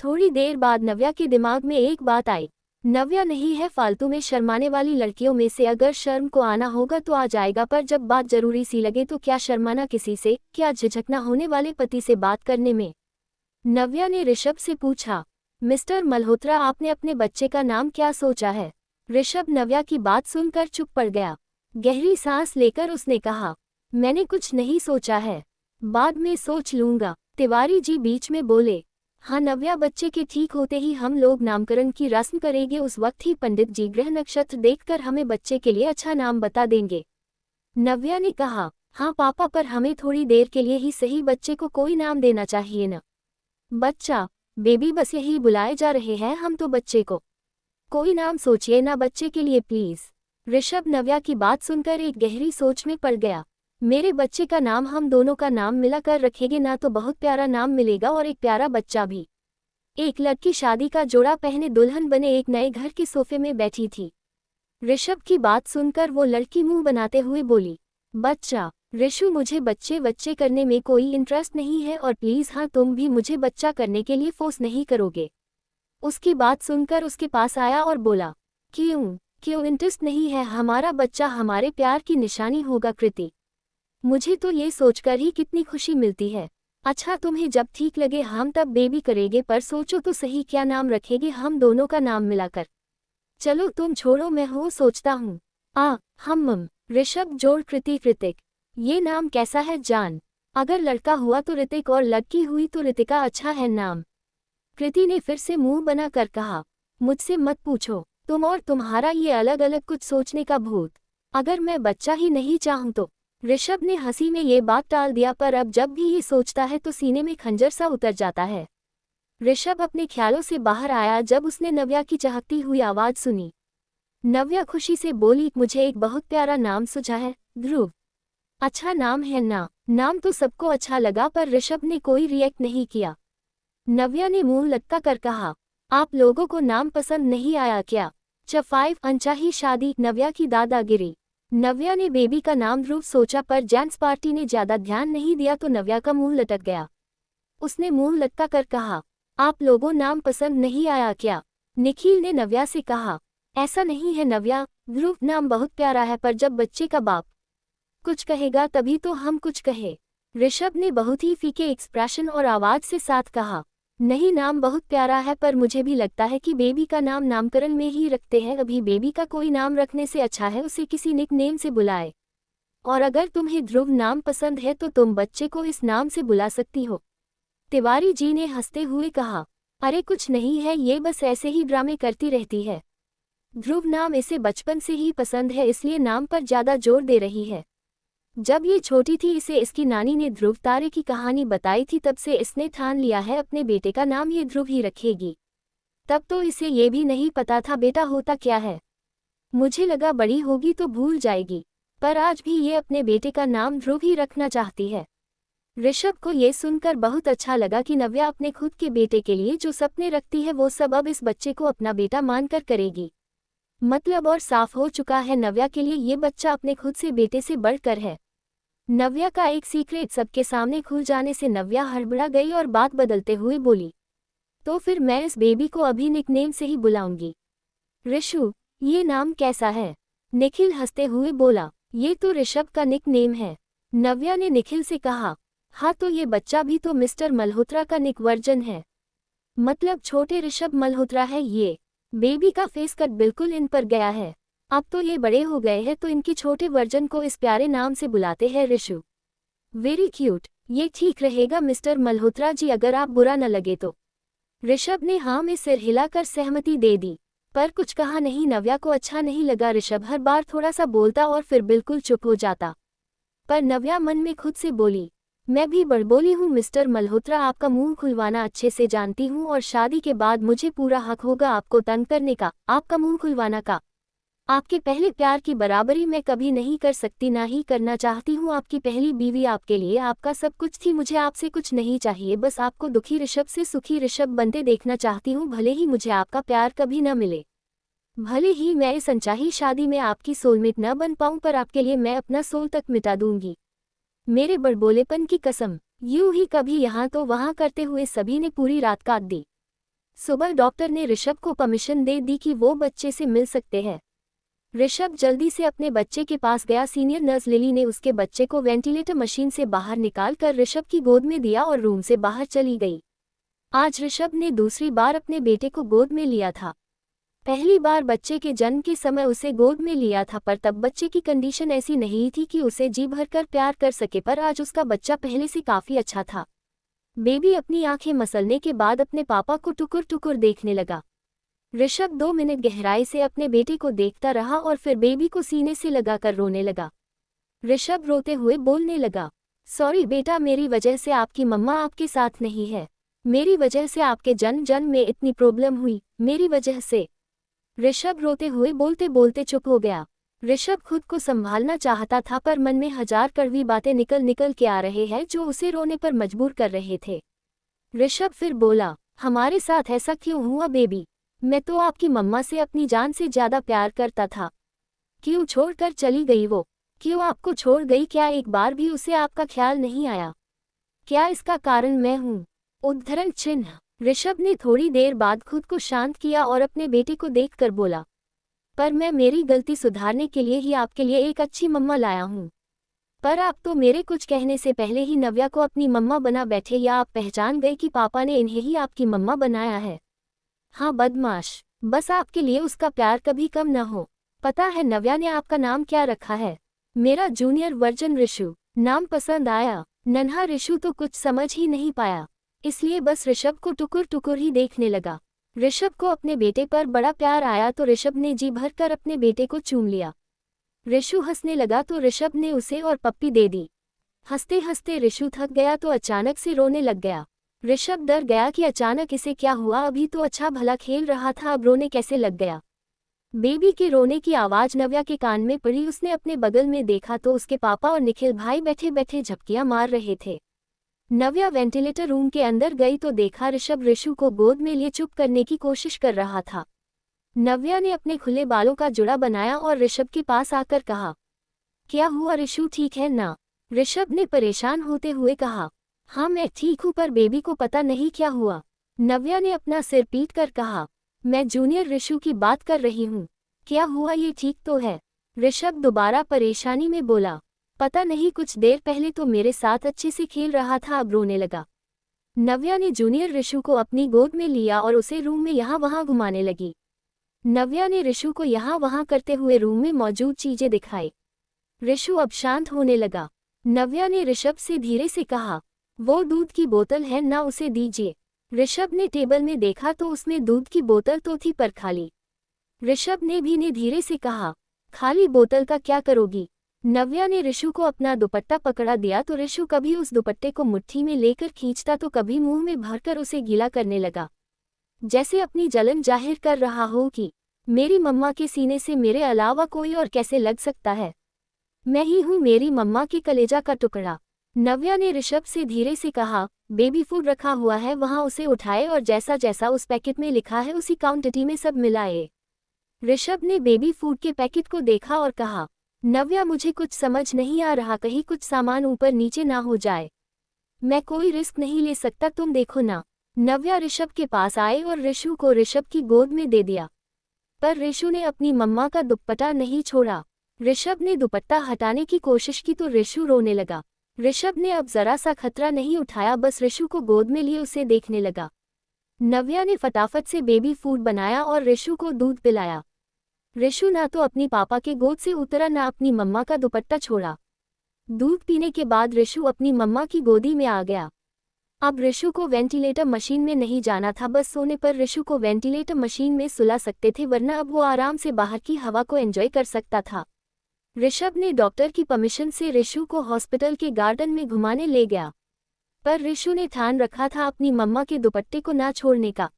थोड़ी देर बाद नव्या के दिमाग में एक बात आई। नव्या नहीं है फालतू में शर्माने वाली लड़कियों में से, अगर शर्म को आना होगा तो आ जाएगा, पर जब बात जरूरी सी लगे तो क्या शर्माना किसी से, क्या झिझकना होने वाले पति से बात करने में। नव्या ने ऋषभ से पूछा। मिस्टर मल्होत्रा आपने अपने बच्चे का नाम क्या सोचा है। ऋषभ नव्या की बात सुनकर चुप पड़ गया। गहरी सांस लेकर उसने कहा। मैंने कुछ नहीं सोचा है, बाद में सोच लूंगा। तिवारी जी बीच में बोले। हाँ नव्या, बच्चे के ठीक होते ही हम लोग नामकरण की रस्म करेंगे, उस वक्त ही पंडित जी ग्रह नक्षत्र देखकर हमें बच्चे के लिए अच्छा नाम बता देंगे। नव्या ने कहा। हाँ पापा, पर हमें थोड़ी देर के लिए ही सही बच्चे को कोई नाम देना चाहिए न। बच्चा, बेबी, बस यही बुलाए जा रहे हैं हम तो बच्चे को। कोई नाम सोचिए ना बच्चे के लिए प्लीज। ऋषभ नव्या की बात सुनकर एक गहरी सोच में पड़ गया। मेरे बच्चे का नाम हम दोनों का नाम मिलाकर रखेंगे ना, तो बहुत प्यारा नाम मिलेगा और एक प्यारा बच्चा भी। एक लड़की शादी का जोड़ा पहने दुल्हन बने एक नए घर के सोफे में बैठी थी। ऋषभ की बात सुनकर वो लड़की मुंह बनाते हुए बोली। बच्चा, ऋषु मुझे बच्चे बच्चे करने में कोई इंटरेस्ट नहीं है और प्लीज हाँ तुम भी मुझे बच्चा करने के लिए फोर्स नहीं करोगे। उसकी बात सुनकर उसके पास आया और बोला। क्यों इंटरेस्ट नहीं है, हमारा बच्चा हमारे प्यार की निशानी होगा कृति। मुझे तो ये सोचकर ही कितनी खुशी मिलती है। अच्छा तुम्हें जब ठीक लगे हम तब बेबी करेंगे, पर सोचो तो सही क्या नाम रखेंगे हम दोनों का नाम मिलाकर। चलो तुम छोड़ो, मैं हो सोचता हूँ। हम ऋषभ जोड़ कृति कृतिक। ये नाम कैसा है जान, अगर लड़का हुआ तो ऋतिक और लड़की हुई तो ऋतिका अच्छा है नाम। कृति ने फिर से मुंह बनाकर कहा। मुझसे मत पूछो, तुम और तुम्हारा ये अलग अलग कुछ सोचने का भूत। अगर मैं बच्चा ही नहीं चाहूँ तो। ऋषभ ने हंसी में ये बात टाल दिया, पर अब जब भी ये सोचता है तो सीने में खंजर सा उतर जाता है। ऋषभ अपने ख्यालों से बाहर आया जब उसने नव्या की चहकती हुई आवाज सुनी। नव्या खुशी से बोली, मुझे एक बहुत प्यारा नाम सुझा है, ध्रुव। अच्छा नाम है ना। नाम तो सबको अच्छा लगा, पर ऋषभ ने कोई रिएक्ट नहीं किया। नव्या ने मुंह लटका कर कहा। आप लोगों को नाम पसंद नहीं आया क्या। च5 अनचाही शादी, नव्या की दादागिरी। नव्या ने बेबी का नाम ध्रुव सोचा, पर जेंट्स पार्टी ने ज्यादा ध्यान नहीं दिया तो नव्या का मुंह लटक गया। उसने मुंह लटका कर कहा। आप लोगों नाम पसंद नहीं आया क्या। निखिल ने नव्या से कहा। ऐसा नहीं है नव्या, ध्रुव नाम बहुत प्यारा है, पर जब बच्चे का बाप कुछ कहेगा तभी तो हम कुछ कहे। ऋषभ ने बहुत ही फीके एक्सप्रेशन और आवाज से साथ कहा। नहीं नाम बहुत प्यारा है, पर मुझे भी लगता है कि बेबी का नाम नामकरण में ही रखते हैं। अभी बेबी का कोई नाम रखने से अच्छा है उसे किसी निक नेम से बुलाए। और अगर तुम्हें ध्रुव नाम पसंद है तो तुम बच्चे को इस नाम से बुला सकती हो। तिवारी जी ने हंसते हुए कहा। अरे कुछ नहीं है, ये बस ऐसे ही ड्रामे करती रहती है। ध्रुव नाम इसे बचपन से ही पसंद है, इसलिए नाम पर ज्यादा जोर दे रही है। जब ये छोटी थी इसे इसकी नानी ने ध्रुव तारे की कहानी बताई थी, तब से इसने ठान लिया है अपने बेटे का नाम ये ध्रुव ही रखेगी। तब तो इसे ये भी नहीं पता था बेटा होता क्या है। मुझे लगा बड़ी होगी तो भूल जाएगी, पर आज भी ये अपने बेटे का नाम ध्रुव ही रखना चाहती है। ऋषभ को ये सुनकर बहुत अच्छा लगा कि नव्या अपने खुद के बेटे के लिए जो सपने रखती है वो सब अब इस बच्चे को अपना बेटा मानकर करेगी। मतलब और साफ हो चुका है, नव्या के लिए ये बच्चा अपने खुद से बेटे से बढ़कर है। नव्या का एक सीक्रेट सबके सामने खुल जाने से नव्या हड़बड़ा गई और बात बदलते हुए बोली। तो फिर मैं इस बेबी को अभी निकनेम से ही बुलाऊंगी। ऋषु, ये नाम कैसा है। निखिल हंसते हुए बोला, ये तो ऋषभ का निक नेम है। नव्या ने निखिल से कहा, हाँ तो ये बच्चा भी तो मिस्टर मल्होत्रा का निक वर्जन है। मतलब छोटे ऋषभ मल्होत्रा है ये। बेबी का फेस कट बिल्कुल इन पर गया है। अब तो ये बड़े हो गए हैं तो इनकी छोटे वर्जन को इस प्यारे नाम से बुलाते हैं ऋषु। वेरी क्यूट, ये ठीक रहेगा मिस्टर मल्होत्रा जी, अगर आप बुरा न लगे तो। ऋषभ ने हाँ में सिर हिलाकर सहमति दे दी, पर कुछ कहा नहीं। नव्या को अच्छा नहीं लगा। ऋषभ हर बार थोड़ा सा बोलता और फिर बिल्कुल चुप हो जाता। पर नव्या मन में खुद से बोली, मैं भी बड़बोली हूँ मिस्टर मल्होत्रा, आपका मुंह खुलवाना अच्छे से जानती हूँ और शादी के बाद मुझे पूरा हक होगा आपको तंग करने का, आपका मुंह खुलवाना का। आपके पहले प्यार की बराबरी मैं कभी नहीं कर सकती, ना ही करना चाहती हूँ। आपकी पहली बीवी आपके लिए आपका सब कुछ थी। मुझे आपसे कुछ नहीं चाहिए, बस आपको दुखी ऋषभ से सुखी ऋषभ बनते देखना चाहती हूँ। भले ही मुझे आपका प्यार कभी न मिले, भले ही मैं इस अनचाही शादी में आपकी सोलमेट न बन पाऊँ, पर आपके लिए मैं अपना सोल तक मिटा दूंगी। मेरे बड़बोलेपन की कसम। यूं ही कभी यहाँ तो वहाँ करते हुए सभी ने पूरी रात काट दी। सुबह डॉक्टर ने ऋषभ को परमिशन दे दी कि वो बच्चे से मिल सकते हैं। ऋषभ जल्दी से अपने बच्चे के पास गया। सीनियर नर्स लिली ने उसके बच्चे को वेंटिलेटर मशीन से बाहर निकाल कर ऋषभ की गोद में दिया और रूम से बाहर चली गई। आज ऋषभ ने दूसरी बार अपने बेटे को गोद में लिया था। पहली बार बच्चे के जन्म के समय उसे गोद में लिया था, पर तब बच्चे की कंडीशन ऐसी नहीं थी कि उसे जी भरकर प्यार कर सके, पर आज उसका बच्चा पहले से काफी अच्छा था। बेबी अपनी आंखें मसलने के बाद अपने पापा को टुकुर टुकुर देखने लगा। ऋषभ 2 मिनट गहराई से अपने बेटे को देखता रहा और फिर बेबी को सीने से लगाकर रोने लगा। ऋषभ रोते हुए बोलने लगा, सॉरी बेटा, मेरी वजह से आपकी मम्मा आपके साथ नहीं है। मेरी वजह से आपके जन्म में इतनी प्रॉब्लम हुई, मेरी वजह से। ऋषभ रोते हुए बोलते बोलते चुप हो गया। ऋषभ खुद को संभालना चाहता था, पर मन में हजार कड़वी बातें निकल निकल के आ रहे हैं जो उसे रोने पर मजबूर कर रहे थे। ऋषभ फिर बोला, हमारे साथ ऐसा क्यों हुआ बेबी? मैं तो आपकी मम्मा से अपनी जान से ज्यादा प्यार करता था। क्यों छोड़कर चली गई वो? क्यों आपको छोड़ गई? क्या एक बार भी उसे आपका ख्याल नहीं आया? क्या इसका कारण मैं हूँ? उद्धरण चिन्ह। ऋषभ ने थोड़ी देर बाद खुद को शांत किया और अपने बेटे को देखकर बोला, पर मैं मेरी गलती सुधारने के लिए ही आपके लिए एक अच्छी मम्मा लाया हूँ। पर आप तो मेरे कुछ कहने से पहले ही नव्या को अपनी मम्मा बना बैठे, या आप पहचान गए कि पापा ने इन्हें ही आपकी मम्मा बनाया है? हाँ बदमाश, बस आपके लिए उसका प्यार कभी कम न हो। पता है नव्या ने आपका नाम क्या रखा है? मेरा जूनियर वर्जन ऋषु। नाम पसंद आया? नन्हा ऋषु तो कुछ समझ ही नहीं पाया, इसलिए बस ऋषभ को टुकुर टुकुर ही देखने लगा। ऋषभ को अपने बेटे पर बड़ा प्यार आया तो ऋषभ ने जी भरकर अपने बेटे को चूम लिया। ऋषु हंसने लगा तो ऋषभ ने उसे और पप्पी दे दी। हंसते हंसते ऋषु थक गया तो अचानक से रोने लग गया। ऋषभ डर गया कि अचानक इसे क्या हुआ, अभी तो अच्छा भला खेल रहा था, अब रोने कैसे लग गया। बेबी के रोने की आवाज नव्या के कान में पड़ी। उसने अपने बगल में देखा तो उसके पापा और निखिल भाई बैठे बैठे झपकियां मार रहे थे। नव्या वेंटिलेटर रूम के अंदर गई तो देखा ऋषभ ऋषु को गोद में लिए चुप करने की कोशिश कर रहा था। नव्या ने अपने खुले बालों का जुड़ा बनाया और ऋषभ के पास आकर कहा, क्या हुआ ऋषु, ठीक है ना? ऋषभ ने परेशान होते हुए कहा, हाँ मैं ठीक हूँ, पर बेबी को पता नहीं क्या हुआ। नव्या ने अपना सिर पीट कर कहा, मैं जूनियर ऋषु की बात कर रही हूँ। क्या हुआ, ये ठीक तो है? ऋषभ दोबारा परेशानी में बोला, पता नहीं, कुछ देर पहले तो मेरे साथ अच्छे से खेल रहा था, अब रोने लगा। नव्या ने जूनियर ऋषु को अपनी गोद में लिया और उसे रूम में यहाँ वहाँ घुमाने लगी। नव्या ने ऋषु को यहाँ वहाँ करते हुए रूम में मौजूद चीजें दिखाई। ऋषु अब शांत होने लगा। नव्या ने ऋषभ से धीरे से कहा, वो दूध की बोतल है ना, उसे दीजिए। ऋषभ ने टेबल में देखा तो उसमें दूध की बोतल तो थी पर खाली। ऋषभ ने भी धीरे से कहा, खाली बोतल का क्या करोगी? नव्या ने ऋषु को अपना दुपट्टा पकड़ा दिया तो ऋषु कभी उस दुपट्टे को मुट्ठी में लेकर खींचता तो कभी मुंह में भरकर उसे गीला करने लगा, जैसे अपनी जलन जाहिर कर रहा हो कि मेरी मम्मा के सीने से मेरे अलावा कोई और कैसे लग सकता है? मैं ही हूँ मेरी मम्मा के कलेजा का टुकड़ा। नव्या ने ऋषभ से धीरे से कहा, बेबी फूड रखा हुआ है वहाँ, उसे उठाए और जैसा जैसा उस पैकेट में लिखा है उसी क्वांटिटी में सब मिलाए। ऋषभ ने बेबी फूड के पैकेट को देखा और कहा, नव्या मुझे कुछ समझ नहीं आ रहा, कहीं कुछ सामान ऊपर नीचे ना हो जाए। मैं कोई रिस्क नहीं ले सकता, तुम देखो ना। नव्या ऋषभ के पास आए और ऋषु को ऋषभ की गोद में दे दिया। पर ऋषु ने अपनी मम्मा का दुपट्टा नहीं छोड़ा। ऋषभ ने दुपट्टा हटाने की कोशिश की तो ऋषु रोने लगा। ऋषभ ने अब जरा सा खतरा नहीं उठाया, बस ऋषु को गोद में लिए उसे देखने लगा। नव्या ने फटाफट से बेबी फूड बनाया और ऋषु को दूध पिलाया। ऋषु ना तो अपनी पापा के गोद से उतरा ना अपनी मम्मा का दुपट्टा छोड़ा। दूध पीने के बाद ऋषु अपनी मम्मा की गोदी में आ गया। अब ऋषु को वेंटिलेटर मशीन में नहीं जाना था, बस सोने पर ऋषु को वेंटिलेटर मशीन में सुला सकते थे, वरना अब वो आराम से बाहर की हवा को एंजॉय कर सकता था। ऋषभ ने डॉक्टर की परमिशन से ऋषु को हॉस्पिटल के गार्डन में घुमाने ले गया, पर ऋषु ने ठान रखा था अपनी मम्मा के दुपट्टे को ना छोड़ने का।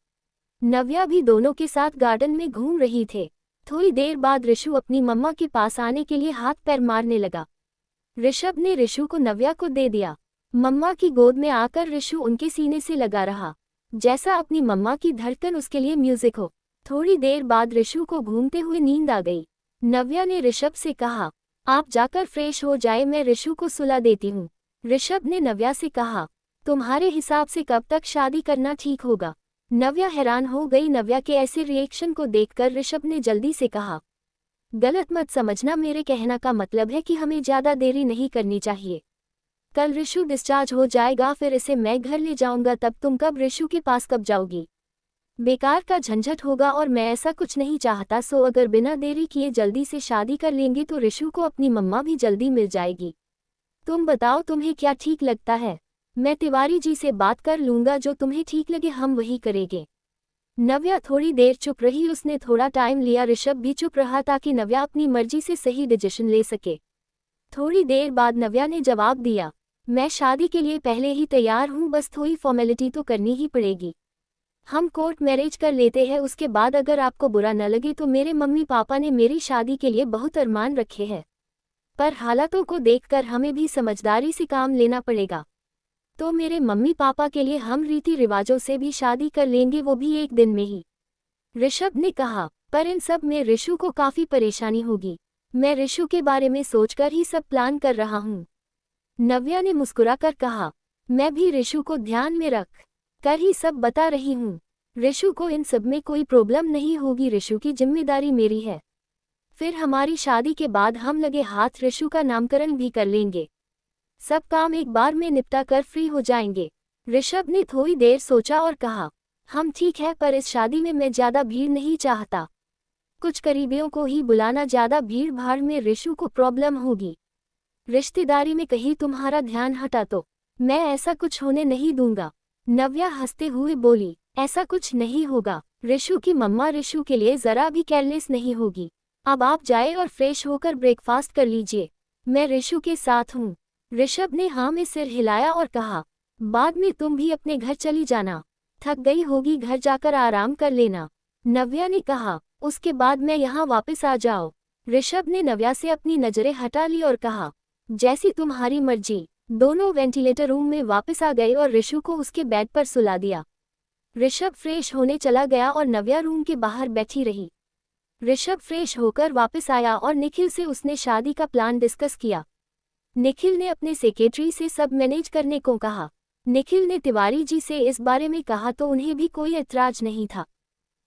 नव्या भी दोनों के साथ गार्डन में घूम रही थे। थोड़ी देर बाद ऋषु अपनी मम्मा के पास आने के लिए हाथ पैर मारने लगा। ऋषभ ने ऋषु को नव्या को दे दिया। मम्मा की गोद में आकर ऋषु उनके सीने से लगा रहा, जैसा अपनी मम्मा की धड़कन उसके लिए म्यूजिक हो। थोड़ी देर बाद ऋषु को घूमते हुए नींद आ गई। नव्या ने ऋषभ से कहा, आप जाकर फ्रेश हो जाए, मैं ऋषु को सुला देती हूँ। ऋषभ ने नव्या से कहा, तुम्हारे हिसाब से कब तक शादी करना ठीक होगा? नव्या हैरान हो गई। नव्या के ऐसे रिएक्शन को देखकर ऋषभ ने जल्दी से कहा, गलत मत समझना, मेरे कहना का मतलब है कि हमें ज़्यादा देरी नहीं करनी चाहिए। कल ऋषु डिस्चार्ज हो जाएगा, फिर इसे मैं घर ले जाऊंगा, तब तुम कब ऋषु के पास कब जाओगी? बेकार का झंझट होगा और मैं ऐसा कुछ नहीं चाहता। सो अगर बिना देरी किए जल्दी से शादी कर लेंगे तो ऋषु को अपनी मम्मा भी जल्दी मिल जाएगी। तुम बताओ तुम्हें क्या ठीक लगता है? मैं तिवारी जी से बात कर लूँगा, जो तुम्हें ठीक लगे हम वही करेंगे। नव्या थोड़ी देर चुप रही। उसने थोड़ा टाइम लिया। ऋषभ भी चुप रहा ताकि नव्या अपनी मर्जी से सही डिसीजन ले सके। थोड़ी देर बाद नव्या ने जवाब दिया, मैं शादी के लिए पहले ही तैयार हूँ, बस थोड़ी फॉर्मेलिटी तो करनी ही पड़ेगी। हम कोर्ट मैरिज कर लेते हैं, उसके बाद अगर आपको बुरा न लगे तो मेरे मम्मी पापा ने मेरी शादी के लिए बहुत अरमान रखे हैं, पर हालातों को देखकर हमें भी समझदारी से काम लेना पड़ेगा। तो मेरे मम्मी पापा के लिए हम रीति रिवाजों से भी शादी कर लेंगे, वो भी एक दिन में ही। ऋषभ ने कहा, पर इन सब में ऋषु को काफ़ी परेशानी होगी। मैं ऋषु के बारे में सोचकर ही सब प्लान कर रहा हूँ। नव्या ने मुस्कुराकर कहा, मैं भी ऋषु को ध्यान में रख कर ही सब बता रही हूँ। ऋषु को इन सब में कोई प्रॉब्लम नहीं होगी, ऋषु की जिम्मेदारी मेरी है। फिर हमारी शादी के बाद हम लगे हाथ ऋषु का नामकरण भी कर लेंगे। सब काम एक बार में निपटा कर फ्री हो जाएंगे। ऋषभ ने थोड़ी देर सोचा और कहा, हम ठीक है, पर इस शादी में मैं ज़्यादा भीड़ नहीं चाहता। कुछ करीबियों को ही बुलाना, ज़्यादा भीड़ भाड़ में ऋषु को प्रॉब्लम होगी। रिश्तेदारी में कहीं तुम्हारा ध्यान हटा तो मैं ऐसा कुछ होने नहीं दूंगा। नव्या हंसते हुए बोली, ऐसा कुछ नहीं होगा। ऋषु की मम्मा ऋषु के लिए ज़रा भी केयरलेस नहीं होगी। अब आप जाए और फ्रेश होकर ब्रेकफास्ट कर लीजिए, मैं ऋषु के साथ हूँ। ऋषभ ने हाँ में सिर हिलाया और कहा, बाद में तुम भी अपने घर चली जाना, थक गई होगी, घर जाकर आराम कर लेना। नव्या ने कहा, उसके बाद मैं यहाँ वापस आ जाओ। ऋषभ ने नव्या से अपनी नज़रें हटा ली और कहा, जैसी तुम्हारी मर्जी। दोनों वेंटिलेटर रूम में वापस आ गए और ऋषु को उसके बेड पर सुला दिया। ऋषभ फ्रेश होने चला गया और नव्या रूम के बाहर बैठी रही। ऋषभ फ्रेश होकर वापस आया और निखिल से उसने शादी का प्लान डिस्कस किया। निखिल ने अपने सेक्रेटरी से सब मैनेज करने को कहा। निखिल ने तिवारी जी से इस बारे में कहा तो उन्हें भी कोई ऐतराज नहीं था।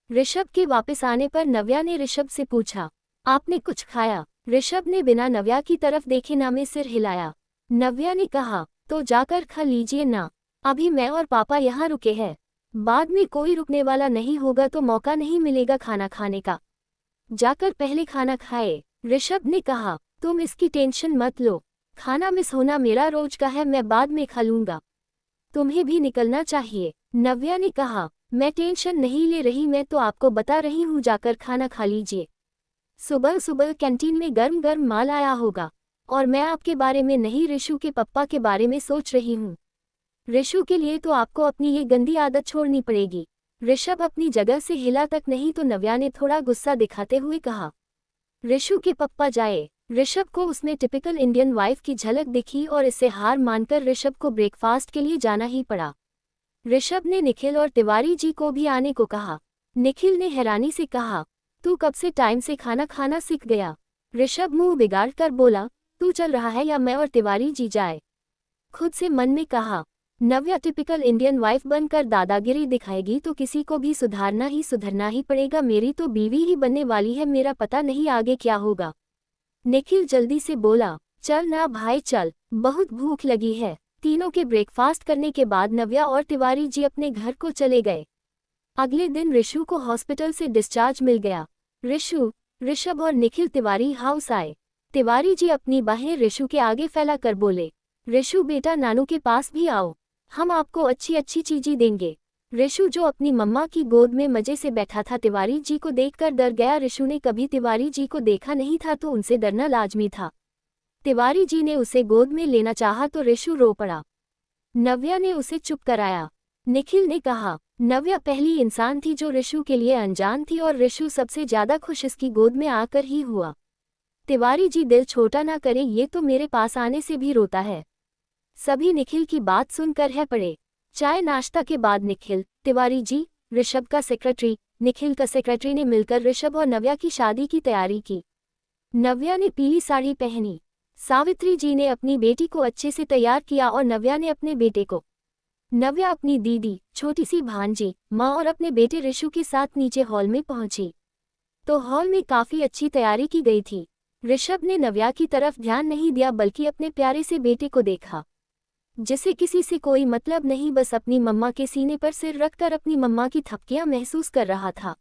ऋषभ के वापस आने पर नव्या ने ऋषभ से पूछा, आपने कुछ खाया? ऋषभ ने बिना नव्या की तरफ देखे ना में सिर हिलाया। नव्या ने कहा, तो जाकर खा लीजिए ना, अभी मैं और पापा यहाँ रुके हैं, बाद में कोई रुकने वाला नहीं होगा तो मौका नहीं मिलेगा खाना खाने का। जाकर पहले खाना खाए। ऋषभ ने कहा, तुम इसकी टेंशन मत लो, खाना मिस होना मेरा रोज का है, मैं बाद में खा लूँगा, तुम्हें भी निकलना चाहिए। नव्या ने कहा, मैं टेंशन नहीं ले रही, मैं तो आपको बता रही हूँ, जाकर खाना खा लीजिए। सुबह सुबह कैंटीन में गर्म गर्म माल आया होगा और मैं आपके बारे में नहीं, ऋषु के पप्पा के बारे में सोच रही हूँ। ऋषु के लिए तो आपको अपनी ये गंदी आदत छोड़नी पड़ेगी। ऋषभ अपनी जगह से हिला तक नहीं तो नव्या ने थोड़ा गुस्सा दिखाते हुए कहा, ऋषु के पप्पा जाए। ऋषभ को उसमें टिपिकल इंडियन वाइफ की झलक दिखी और इससे हार मानकर ऋषभ को ब्रेकफास्ट के लिए जाना ही पड़ा। ऋषभ ने निखिल और तिवारी जी को भी आने को कहा। निखिल ने हैरानी से कहा, तू कब से टाइम से खाना खाना सीख गया? ऋषभ मुंह बिगाड़ कर बोला, तू चल रहा है या मैं और तिवारी जी जाए? खुद से मन में कहा, नव्या टिपिकल इंडियन वाइफ बनकर दादागिरी दिखाएगी तो किसी को भी सुधरना ही पड़ेगा। मेरी तो बीवी ही बनने वाली है, मेरा पता नहीं आगे क्या होगा। निखिल जल्दी से बोला, चल ना भाई चल, बहुत भूख लगी है। तीनों के ब्रेकफास्ट करने के बाद नव्या और तिवारी जी अपने घर को चले गए। अगले दिन ऋषु को हॉस्पिटल से डिस्चार्ज मिल गया। ऋषु, ऋषभ और निखिल तिवारी हाउस आए। तिवारी जी अपनी बाहें ऋषु के आगे फैला कर बोले, ऋषु बेटा नानू के पास भी आओ, हम आपको अच्छी अच्छी चीजें देंगे। ऋषु जो अपनी मम्मा की गोद में मजे से बैठा था तिवारी जी को देखकर डर गया। ऋषु ने कभी तिवारी जी को देखा नहीं था तो उनसे डरना लाजमी था। तिवारी जी ने उसे गोद में लेना चाहा तो ऋषु रो पड़ा। नव्या ने उसे चुप कराया। निखिल ने कहा, नव्या पहली इंसान थी जो ऋषु के लिए अनजान थी और ऋषु सबसे ज्यादा खुश इसकी गोद में आकर ही हुआ। तिवारी जी दिल छोटा ना करे, ये तो मेरे पास आने से भी रोता है। सभी निखिल की बात सुनकर है पड़े। चाय नाश्ता के बाद निखिल, तिवारी जी, ऋषभ का सेक्रेटरी, निखिल का सेक्रेटरी ने मिलकर ऋषभ और नव्या की शादी की तैयारी की। नव्या ने पीली साड़ी पहनी। सावित्री जी ने अपनी बेटी को अच्छे से तैयार किया और नव्या ने अपने बेटे को। नव्या अपनी दीदी, छोटी सी भांजी, माँ और अपने बेटे ऋषु के साथ नीचे हॉल में पहुंची तो हॉल में काफी अच्छी तैयारी की गई थी। ऋषभ ने नव्या की तरफ ध्यान नहीं दिया बल्कि अपने प्यारे से बेटे को देखा, जिसे किसी से कोई मतलब नहीं, बस अपनी मम्मा के सीने पर सिर रखकर अपनी मम्मा की थपकियां महसूस कर रहा था।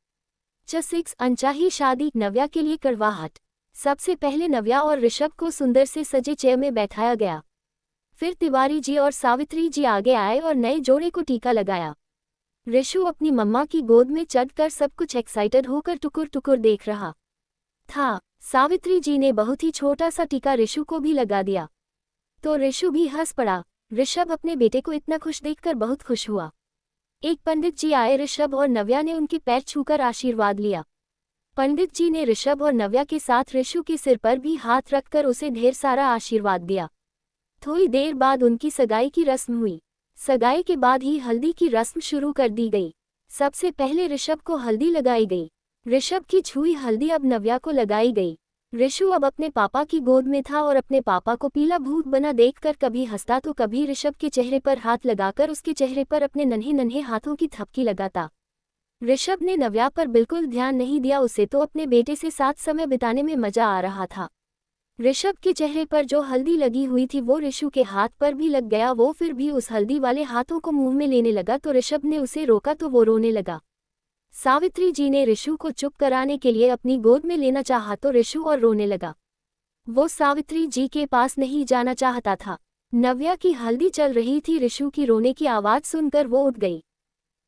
6 अनचाही शादी, नव्या के लिए कड़वाहट। सबसे पहले नव्या और ऋषभ को सुंदर से सजे चेयर में बैठाया गया। फिर तिवारी जी और सावित्री जी आगे आए और नए जोड़े को टीका लगाया। ऋषु अपनी मम्मा की गोद में चढ़कर सब कुछ एक्साइटेड होकर टुकुर टुकुर देख रहा था। सावित्री जी ने बहुत ही छोटा सा टीका ऋषु को भी लगा दिया तो ऋषु भी हंस पड़ा। ऋषभ अपने बेटे को इतना खुश देखकर बहुत खुश हुआ। एक पंडित जी आए, ऋषभ और नव्या ने उनके पैर छूकर आशीर्वाद लिया। पंडित जी ने ऋषभ और नव्या के साथ ऋषु के सिर पर भी हाथ रखकर उसे ढेर सारा आशीर्वाद दिया। थोड़ी देर बाद उनकी सगाई की रस्म हुई। सगाई के बाद ही हल्दी की रस्म शुरू कर दी गई। सबसे पहले ऋषभ को हल्दी लगाई गई। ऋषभ की छुई हल्दी अब नव्या को लगाई गई। ऋषु अब अपने पापा की गोद में था और अपने पापा को पीला भूत बना देखकर कभी हंसता तो कभी ऋषभ के चेहरे पर हाथ लगाकर उसके चेहरे पर अपने नन्हे नन्हे हाथों की थपकी लगाता। ऋषभ ने नव्या पर बिल्कुल ध्यान नहीं दिया, उसे तो अपने बेटे से साथ समय बिताने में मजा आ रहा था। ऋषभ के चेहरे पर जो हल्दी लगी हुई थी वो ऋषु के हाथ पर भी लग गया। वो फिर भी उस हल्दी वाले हाथों को मुंह में लेने लगा तो ऋषभ ने उसे रोका तो वो रोने लगा। सावित्री जी ने ऋषु को चुप कराने के लिए अपनी गोद में लेना चाहा तो ऋषु और रोने लगा। वो सावित्री जी के पास नहीं जाना चाहता था। नव्या की हल्दी चल रही थी। ऋषु की रोने की आवाज सुनकर वो उठ गई।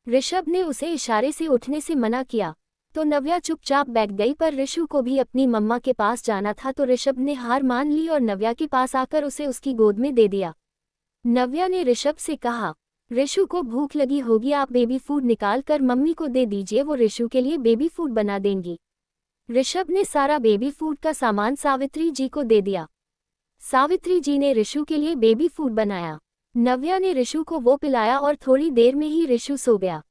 ऋषभ ने उसे इशारे से उठने से मना किया तो नव्या चुपचाप बैठ गई, पर ऋषु को भी अपनी मम्मा के पास जाना था तो ऋषभ ने हार मान ली और नव्या के पास आकर उसे उसकी गोद में दे दिया। नव्या ने ऋषभ से कहा, ऋषु को भूख लगी होगी, आप बेबी फूड निकाल कर मम्मी को दे दीजिए, वो ऋषु के लिए बेबी फूड बना देंगी। ऋषभ ने सारा बेबी फूड का सामान सावित्री जी को दे दिया। सावित्री जी ने ऋषु के लिए बेबी फूड बनाया। नव्या ने ऋषु को वो पिलाया और थोड़ी देर में ही ऋषु सो गया।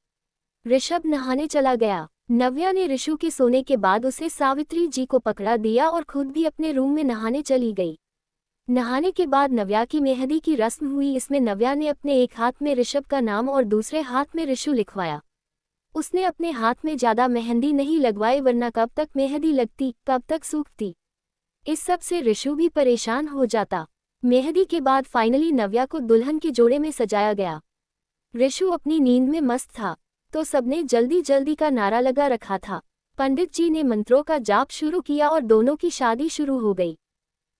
ऋषभ नहाने चला गया। नव्या ने ऋषु के सोने के बाद उसे सावित्री जी को पकड़ा दिया और खुद भी अपने रूम में नहाने चली गई। नहाने के बाद नव्या की मेहंदी की रस्म हुई। इसमें नव्या ने अपने एक हाथ में ऋषभ का नाम और दूसरे हाथ में ऋषु लिखवाया। उसने अपने हाथ में ज्यादा मेहंदी नहीं लगवाई, वरना कब तक मेहंदी लगती, कब तक सूखती। इस सब से ऋषु भी परेशान हो जाता। मेहंदी के बाद फाइनली नव्या को दुल्हन के जोड़े में सजाया गया। ऋषु अपनी नींद में मस्त था तो सबने जल्दी जल्दी का नारा लगा रखा था। पंडित जी ने मंत्रों का जाप शुरू किया और दोनों की शादी शुरू हो गई।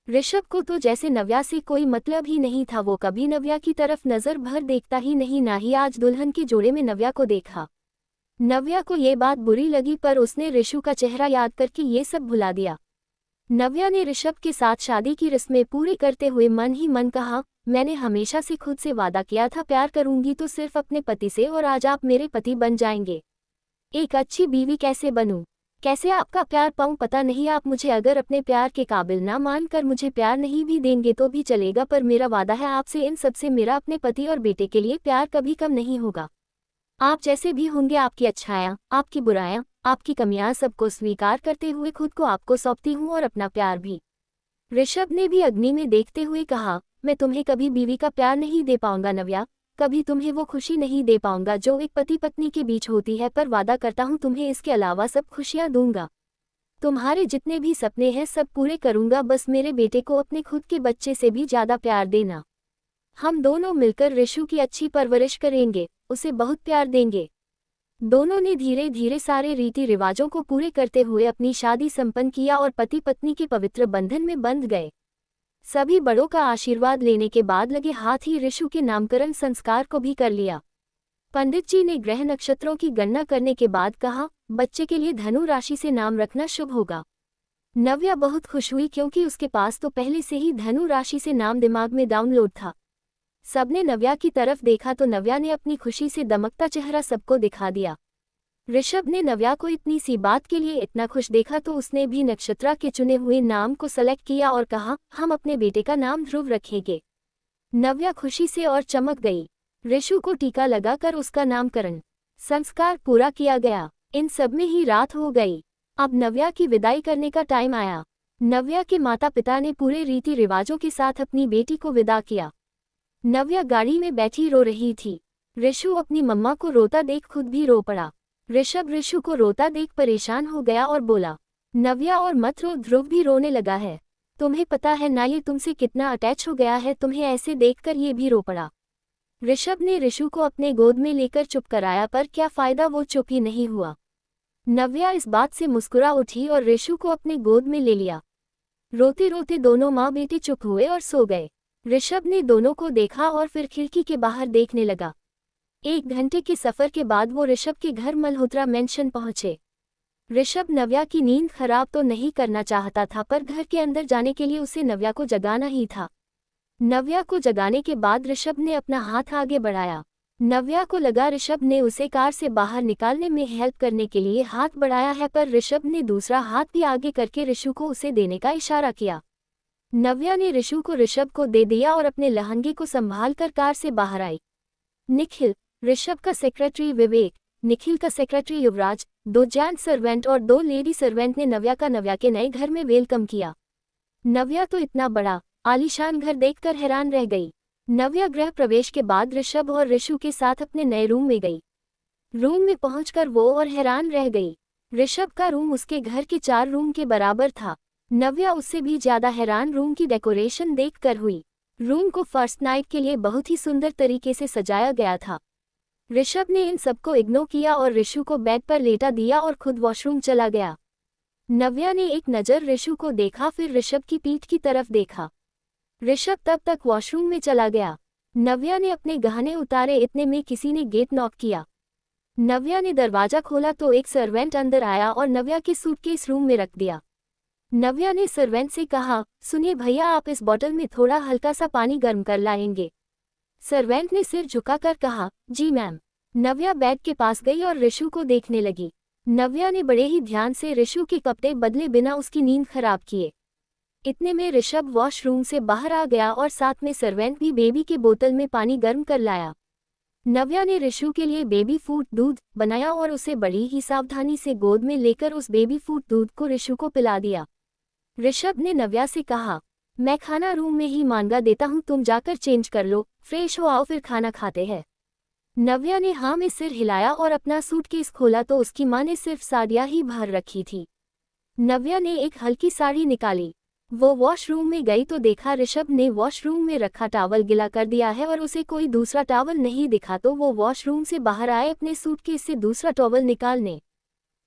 ऋषभ को तो जैसे नव्या से कोई मतलब ही नहीं था। वो कभी नव्या की तरफ नजर भर देखता ही नहीं, ना ही आज दुल्हन के जोड़े में नव्या को देखा। नव्या को ये बात बुरी लगी, पर उसने ऋषु का चेहरा याद करके ये सब भुला दिया। नव्या ने ऋषभ के साथ शादी की रस्में पूरी करते हुए मन ही मन कहा, मैंने हमेशा से खुद से वादा किया था प्यार करूंगी तो सिर्फ अपने पति से, और आज आप मेरे पति बन जाएंगे। एक अच्छी बीवी कैसे बनूं, कैसे आपका प्यार पाऊं पता नहीं। आप मुझे अगर अपने प्यार के काबिल ना मानकर मुझे प्यार नहीं भी देंगे तो भी चलेगा, पर मेरा वादा है आपसे, इन सबसे मेरा अपने पति और बेटे के लिए प्यार कभी कम नहीं होगा। आप जैसे भी होंगे, आपकी अच्छाइयाँ, आपकी बुराइयाँ, आपकी कमियां सबको स्वीकार करते हुए खुद को आपको सौंपती हूँ, और अपना प्यार भी। ऋषभ ने भी अग्नि में देखते हुए कहा, मैं तुम्हें कभी बीवी का प्यार नहीं दे पाऊंगा नव्या, कभी तुम्हें वो खुशी नहीं दे पाऊंगा जो एक पति पत्नी के बीच होती है, पर वादा करता हूँ तुम्हें इसके अलावा सब खुशियाँ दूंगा। तुम्हारे जितने भी सपने हैं सब पूरे करूंगा, बस मेरे बेटे को अपने खुद के बच्चे से भी ज्यादा प्यार देना। हम दोनों मिलकर ऋषु की अच्छी परवरिश करेंगे, उसे बहुत प्यार देंगे। दोनों ने धीरे धीरे सारे रीति रिवाजों को पूरे करते हुए अपनी शादी संपन्न किया और पति पत्नी के पवित्र बंधन में बंध गए। सभी बड़ों का आशीर्वाद लेने के बाद लगे हाथ ही ऋषु के नामकरण संस्कार को भी कर लिया। पंडित जी ने ग्रह नक्षत्रों की गणना करने के बाद कहा, बच्चे के लिए धनु राशि से नाम रखना शुभ होगा। नव्या बहुत खुश हुई क्योंकि उसके पास तो पहले से ही धनु राशि से नाम दिमाग में डाउनलोड था। सबने नव्या की तरफ देखा तो नव्या ने अपनी खुशी से दमकता चेहरा सबको दिखा दिया। ऋषभ ने नव्या को इतनी सी बात के लिए इतना खुश देखा तो उसने भी नक्षत्रा के चुने हुए नाम को सेलेक्ट किया और कहा, हम अपने बेटे का नाम ध्रुव रखेंगे। नव्या खुशी से और चमक गई। ऋषु को टीका लगाकर उसका नामकरण संस्कार पूरा किया गया। इन सब में ही रात हो गई। अब नव्या की विदाई करने का टाइम आया। नव्या के माता पिता ने पूरे रीति रिवाजों के साथ अपनी बेटी को विदा किया। नव्या गाड़ी में बैठी रो रही थी। ऋषु अपनी मम्मा को रोता देख खुद भी रो पड़ा। ऋषभ ऋषु को रोता देख परेशान हो गया और बोला, नव्या और मत रो, ध्रुव भी रोने लगा है। तुम्हें पता है ना ये तुमसे कितना अटैच हो गया है, तुम्हें ऐसे देखकर ये भी रो पड़ा। ऋषभ ने ऋषु को अपने गोद में लेकर चुप कराया, पर क्या फायदा, वो चुप ही नहीं हुआ। नव्या इस बात से मुस्कुरा उठी और ऋषु को अपने गोद में ले लिया। रोते रोते दोनों माँ बेटी चुप हुए और सो गए। ऋषभ ने दोनों को देखा और फिर खिड़की के बाहर देखने लगा। 1 घंटे के सफर के बाद वो ऋषभ के घर मल्होत्रा मेंशन पहुंचे। ऋषभ नव्या की नींद खराब तो नहीं करना चाहता था, पर घर के अंदर जाने के लिए उसे नव्या को जगाना ही था। नव्या को जगाने के बाद ऋषभ ने अपना हाथ आगे बढ़ाया। नव्या को लगा ऋषभ ने उसे कार से बाहर निकालने में हेल्प करने के लिए हाथ बढ़ाया है, पर ऋषभ ने दूसरा हाथ भी आगे करके ऋषु को उसे देने का इशारा किया। नव्या ने ऋषु को ऋषभ को दे दिया और अपने लहंगे को संभाल कर कार से बाहर आई। निखिल, ऋषभ का सेक्रेटरी विवेक, निखिल का सेक्रेटरी युवराज, 2 जेंट सर्वेंट और 2 लेडी सर्वेंट ने नव्या के नए घर में वेलकम किया। नव्या तो इतना बड़ा आलीशान घर देखकर हैरान रह गई। नव्या गृह प्रवेश के बाद ऋषभ और ऋषु के साथ अपने नए रूम में गई। रूम में पहुंचकर वो और हैरान रह गई। ऋषभ का रूम उसके घर के 4 रूम के बराबर था। नव्या उससे भी ज्यादा हैरान रूम की डेकोरेशन देखकर हुई। रूम को फर्स्ट नाइट के लिए बहुत ही सुंदर तरीके से सजाया गया था। ऋषभ ने इन सबको इग्नोर किया और ऋषु को बेड पर लेटा दिया और खुद वॉशरूम चला गया। नव्या ने एक नज़र ऋषु को देखा, फिर ऋषभ की पीठ की तरफ देखा। ऋषभ तब तक वॉशरूम में चला गया। नव्या ने अपने गहने उतारे, इतने में किसी ने गेट नॉक किया। नव्या ने दरवाजा खोला तो एक सर्वेंट अंदर आया और नव्या के सूटकेस रूम में रख दिया। नव्या ने सर्वेंट से कहा, सुनिए भैया, आप इस बोतल में थोड़ा हल्का सा पानी गर्म कर लाएंगे। सर्वेंट ने सिर झुकाकर कहा, जी मैम। नव्या बेड के पास गई और ऋषु को देखने लगी। नव्या ने बड़े ही ध्यान से ऋषु के कपड़े बदले बिना उसकी नींद खराब किए। इतने में ऋषभ वॉशरूम से बाहर आ गया और साथ में सर्वेंट भी बेबी के बोतल में पानी गर्म कर लाया। नव्या ने ऋषु के लिए बेबी फूड दूध बनाया और उसे बड़ी ही सावधानी से गोद में लेकर उस बेबी फूड दूध को ऋषु को पिला दिया। ऋषभ ने नव्या से कहा, मैं खाना रूम में ही मांगा देता हूँ, तुम जाकर चेंज कर लो, फ्रेश हो आओ, फिर खाना खाते हैं। नव्या ने हाँ में सिर हिलाया और अपना सूटकेस खोला तो उसकी माँ ने सिर्फ साड़ियाँ ही भर रखी थी। नव्या ने एक हल्की साड़ी निकाली। वो वॉशरूम में गई तो देखा ऋषभ ने वॉशरूम में रखा टॉवल गीला कर दिया है और उसे कोई दूसरा टॉवल नहीं दिखा, तो वो वॉशरूम से बाहर आए अपने सूटकेस से दूसरा टॉवल निकालने।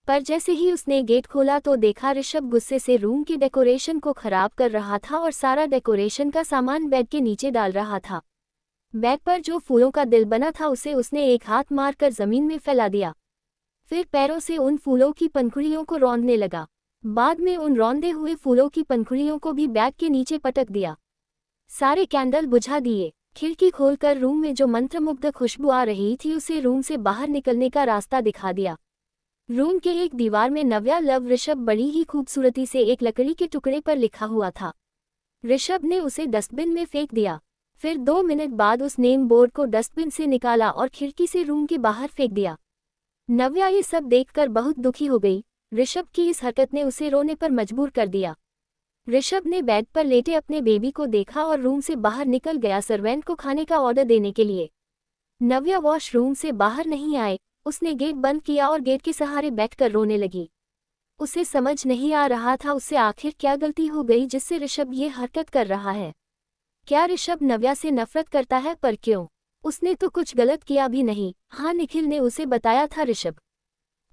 पर जैसे ही उसने गेट खोला तो देखा ऋषभ गुस्से से रूम की डेकोरेशन को खराब कर रहा था और सारा डेकोरेशन का सामान बेड के नीचे डाल रहा था। बेड पर जो फूलों का दिल बना था उसे उसने एक हाथ मारकर जमीन में फैला दिया। फिर पैरों से उन फूलों की पंखुड़ियों को रौंदने लगा। बाद में उन रौंदे हुए फूलों की पंखुड़ियों को भी बेड के नीचे पटक दिया। सारे कैंडल बुझा दिए। खिड़की खोलकर रूम में जो मंत्रमुग्ध खुशबू आ रही थी उसे रूम से बाहर निकलने का रास्ता दिखा दिया। रूम के एक दीवार में नव्या लव ऋषभ बड़ी ही खूबसूरती से एक लकड़ी के टुकड़े पर लिखा हुआ था। ऋषभ ने उसे डस्टबिन में फेंक दिया। फिर 2 मिनट बाद उस नेम बोर्ड को डस्टबिन से निकाला और खिड़की से रूम के बाहर फेंक दिया। नव्या ये सब देखकर बहुत दुखी हो गई। ऋषभ की इस हरकत ने उसे रोने पर मजबूर कर दिया। ऋषभ ने बेड पर लेटे अपने बेबी को देखा और रूम से बाहर निकल गया सर्वेंट को खाने का ऑर्डर देने के लिए। नव्या वॉशरूम से बाहर नहीं आए, उसने गेट बंद किया और गेट के सहारे बैठकर रोने लगी। उसे समझ नहीं आ रहा था उससे आखिर क्या गलती हो गई जिससे ऋषभ ये हरकत कर रहा है। क्या ऋषभ नव्या से नफरत करता है, पर क्यों? उसने तो कुछ गलत किया भी नहीं। हाँ, निखिल ने उसे बताया था ऋषभ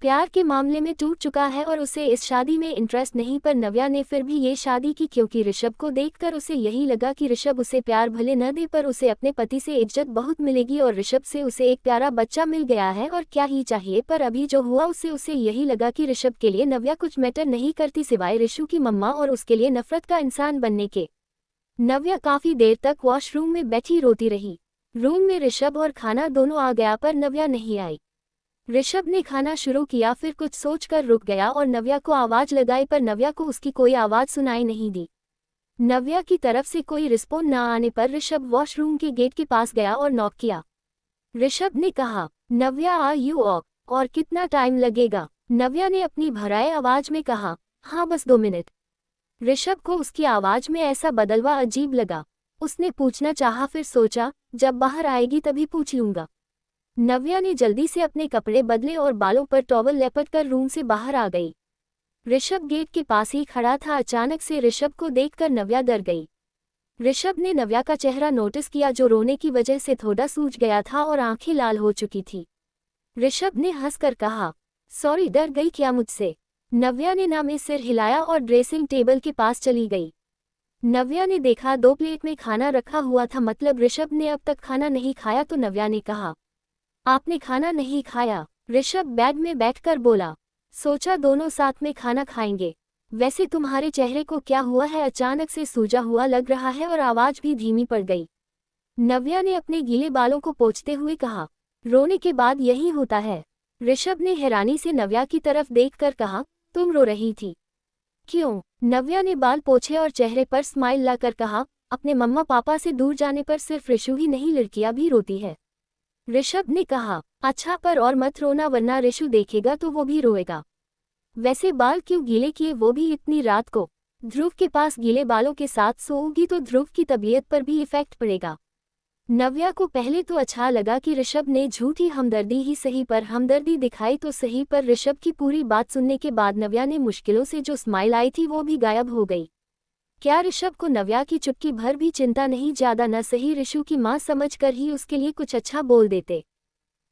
प्यार के मामले में टूट चुका है और उसे इस शादी में इंटरेस्ट नहीं, पर नव्या ने फिर भी ये शादी की क्योंकि ऋषभ को देखकर उसे यही लगा कि ऋषभ उसे प्यार भले न दे पर उसे अपने पति से इज्जत बहुत मिलेगी और ऋषभ से उसे एक प्यारा बच्चा मिल गया है और क्या ही चाहिए। पर अभी जो हुआ उससे उसे यही लगा कि ऋषभ के लिए नव्या कुछ मैटर नहीं करती सिवाय ऋषु की मम्मा और उसके लिए नफरत का इंसान बनने के। नव्या काफी देर तक वॉशरूम में बैठी रोती रही। रूम में ऋषभ और खाना दोनों आ गया पर नव्या नहीं आई। ऋषभ ने खाना शुरू किया, फिर कुछ सोचकर रुक गया और नव्या को आवाज लगाई पर नव्या को उसकी कोई आवाज सुनाई नहीं दी। नव्या की तरफ से कोई रिस्पॉन्स न आने पर ऋषभ वॉशरूम के गेट के पास गया और नॉक किया। ऋषभ ने कहा, नव्या आर यू ऑक, और कितना टाइम लगेगा? नव्या ने अपनी भराए आवाज में कहा, हाँ बस 2 मिनट। ऋषभ को उसकी आवाज में ऐसा बदलवा अजीब लगा। उसने पूछना चाहा, फिर सोचा जब बाहर आएगी तभी पूछ लूंगा। नव्या ने जल्दी से अपने कपड़े बदले और बालों पर टॉवल लपेटकर रूम से बाहर आ गई। ऋषभ गेट के पास ही खड़ा था। अचानक से ऋषभ को देखकर नव्या डर गई। ऋषभ ने नव्या का चेहरा नोटिस किया जो रोने की वजह से थोड़ा सूज गया था और आंखें लाल हो चुकी थी। ऋषभ ने हंसकर कहा, सॉरी, डर गई क्या मुझसे? नव्या ने ना में सिर हिलाया और ड्रेसिंग टेबल के पास चली गई। नव्या ने देखा 2 प्लेट में खाना रखा हुआ था, मतलब ऋषभ ने अब तक खाना नहीं खाया। तो नव्या ने कहा, आपने खाना नहीं खाया? ऋषभ बेड में बैठकर बोला, सोचा दोनों साथ में खाना खाएंगे। वैसे तुम्हारे चेहरे को क्या हुआ है? अचानक से सूजा हुआ लग रहा है और आवाज भी धीमी पड़ गई। नव्या ने अपने गीले बालों को पोंछते हुए कहा, रोने के बाद यही होता है। ऋषभ ने हैरानी से नव्या की तरफ देखकर कहा, तुम रो रही थी? क्यों? नव्या ने बाल पोंछे और चेहरे पर स्माइल लाकर कहा, अपने मम्मा पापा से दूर जाने पर सिर्फ ऋषु ही नहीं लड़कियां भी रोती है। ऋषभ ने कहा, अच्छा, पर और मत रोना वरना ऋषु देखेगा तो वो भी रोएगा। वैसे बाल क्यों गीले किए, वो भी इतनी रात को? ध्रुव के पास गीले बालों के साथ सोओगी तो ध्रुव की तबीयत पर भी इफेक्ट पड़ेगा। नव्या को पहले तो अच्छा लगा कि ऋषभ ने झूठी हमदर्दी ही सही पर हमदर्दी दिखाई तो सही, पर ऋषभ की पूरी बात सुनने के बाद नव्या ने मुश्किलों से जो स्माइल आई थी वो भी गायब हो गई। क्या ऋषभ को नव्या की चुटकी भर भी चिंता नहीं? ज्यादा न सही ऋषु की मां समझकर ही उसके लिए कुछ अच्छा बोल देते।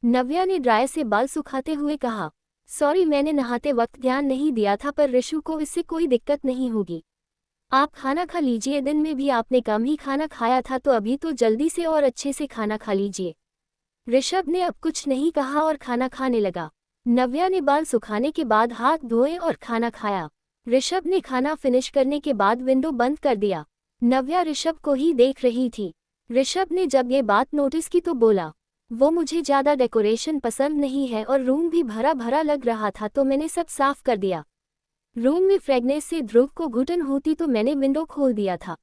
नव्या ने ड्रायर से बाल सुखाते हुए कहा, सॉरी, मैंने नहाते वक्त ध्यान नहीं दिया था, पर ऋषु को इससे कोई दिक्कत नहीं होगी। आप खाना खा लीजिए, दिन में भी आपने कम ही खाना खाया था तो अभी तो जल्दी से और अच्छे से खाना खा लीजिए। ऋषभ ने अब कुछ नहीं कहा और खाना खाने लगा। नव्या ने बाल सुखाने के बाद हाथ धोए और खाना खाया। ऋषभ ने खाना फिनिश करने के बाद विंडो बंद कर दिया। नव्या ऋषभ को ही देख रही थी। ऋषभ ने जब ये बात नोटिस की तो बोला, वो मुझे ज़्यादा डेकोरेशन पसंद नहीं है और रूम भी भरा भरा लग रहा था तो मैंने सब साफ कर दिया। रूम में फ्रेगनेंस से ध्रुव को घुटन होती तो मैंने विंडो खोल दिया था।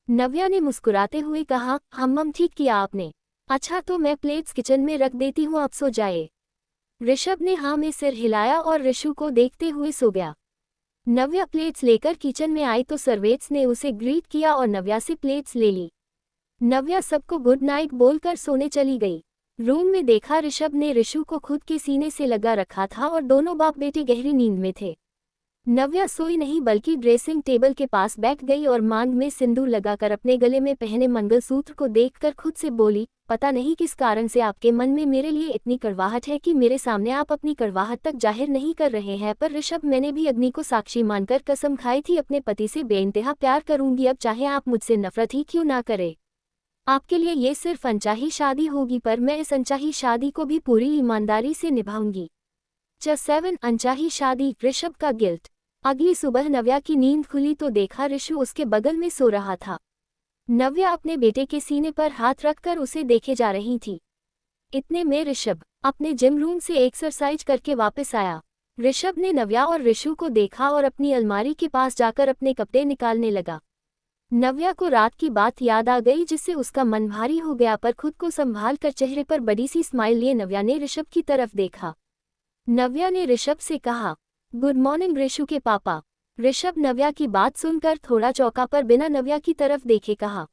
नव्या ने मुस्कुराते हुए कहा, हम ठीक किया आपने। अच्छा, तो मैं प्लेट्स किचन में रख देती हूँ, आप सो जाए। ऋषभ ने हाँ में सिर हिलाया और ऋषु को देखते हुए सो गया। नव्या प्लेट्स लेकर किचन में आई तो सर्वेंट्स ने उसे ग्रीट किया और नव्या से प्लेट्स ले ली। नव्या सबको गुड नाइट बोलकर सोने चली गई। रूम में देखा ऋषभ ने ऋषु को खुद के सीने से लगा रखा था और दोनों बाप बेटे गहरी नींद में थे। नव्या सोई नहीं बल्कि ड्रेसिंग टेबल के पास बैठ गई और मांग में सिंदूर लगाकर अपने गले में पहने मंगलसूत्र को देखकर खुद से बोली, पता नहीं किस कारण से आपके मन में मेरे लिए इतनी कड़वाहट है कि मेरे सामने आप अपनी कड़वाहट तक जाहिर नहीं कर रहे हैं। पर ऋषभ, मैंने भी अग्नि को साक्षी मानकर कसम खाई थी अपने पति से बेइंतहा प्यार करूंगी, अब चाहे आप मुझसे नफरत ही क्यों ना करें। आपके लिए ये सिर्फ अनचाही शादी होगी, पर मैं इस अनचाही शादी को भी पूरी ईमानदारी से निभाऊंगी। 7 अनचाही शादी, ऋषभ का गिल्ट। अगली सुबह नव्या की नींद खुली तो देखा ऋषु उसके बगल में सो रहा था। नव्या अपने बेटे के सीने पर हाथ रखकर उसे देखे जा रही थी। इतने में ऋषभ अपने जिम रूम से एक्सरसाइज करके वापस आया। ऋषभ ने नव्या और ऋषु को देखा और अपनी अलमारी के पास जाकर अपने कपड़े निकालने लगा। नव्या को रात की बात याद आ गई जिससे उसका मन भारी हो गया, पर खुद को संभाल कर चेहरे पर बड़ी सी स्माइल लिए नव्या ने ऋषभ की तरफ देखा। नव्या ने ऋषभ से कहा, गुड मॉर्निंग ऋषु के पापा। ऋषभ नव्या की बात सुनकर थोड़ा चौंका, पर बिना नव्या की तरफ देखे कहा,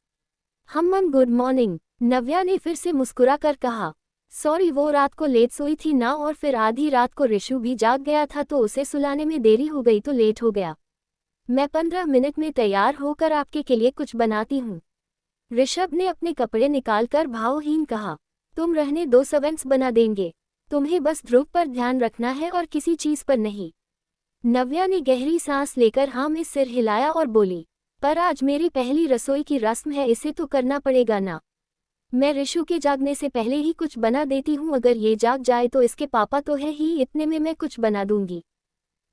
हम गुड मॉर्निंग। नव्या ने फिर से मुस्कुरा कर कहा, सॉरी, वो रात को लेट सोई थी ना, और फिर आधी रात को ऋषु भी जाग गया था तो उसे सुलाने में देरी हो गई तो लेट हो गया। मैं 15 मिनट में तैयार होकर आपके लिए कुछ बनाती हूँ। ऋषभ ने अपने कपड़े निकालकर भावहीन कहा। तुम रहने दो, सर्वेंट्स बना देंगे। तुम्हें बस ध्रुव पर ध्यान रखना है और किसी चीज पर नहीं। नव्या ने गहरी सांस लेकर हाँ में सिर हिलाया और बोली, पर आज मेरी पहली रसोई की रस्म है, इसे तो करना पड़ेगा ना। मैं ऋषु के जागने से पहले ही कुछ बना देती हूँ, अगर ये जाग जाए तो इसके पापा तो है ही, इतने में मैं कुछ बना दूंगी।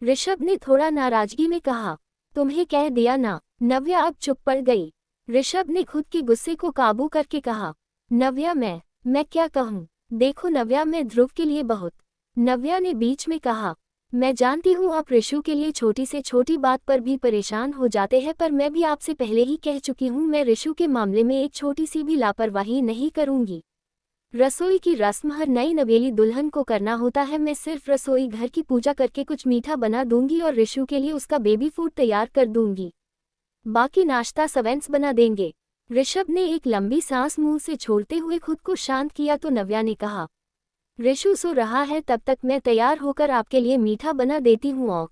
ऋषभ ने थोड़ा नाराजगी में कहा। तुम्हें कह दिया ना। नव्या अब चुप पड़ गई। ऋषभ ने खुद के गुस्से को काबू करके कहा, नव्या मैं क्या कहूँ। देखो नव्या, मैं ध्रुव के लिए बहुत। नव्या ने बीच में कहा, मैं जानती हूँ आप ऋषु के लिए छोटी से छोटी बात पर भी परेशान हो जाते हैं, पर मैं भी आपसे पहले ही कह चुकी हूँ, मैं ऋषु के मामले में एक छोटी सी भी लापरवाही नहीं करूँगी। रसोई की रस्म हर नई नवेली दुल्हन को करना होता है। मैं सिर्फ रसोई घर की पूजा करके कुछ मीठा बना दूंगी और ऋषु के लिए उसका बेबी फूड तैयार कर दूंगी। बाकी नाश्ता सर्वेंट्स बना देंगे। ऋषभ ने एक लंबी सांस मुंह से छोड़ते हुए खुद को शांत किया तो नव्या ने कहा, ऋषु सो रहा है, तब तक मैं तैयार होकर आपके लिए मीठा बना देती हूँ। और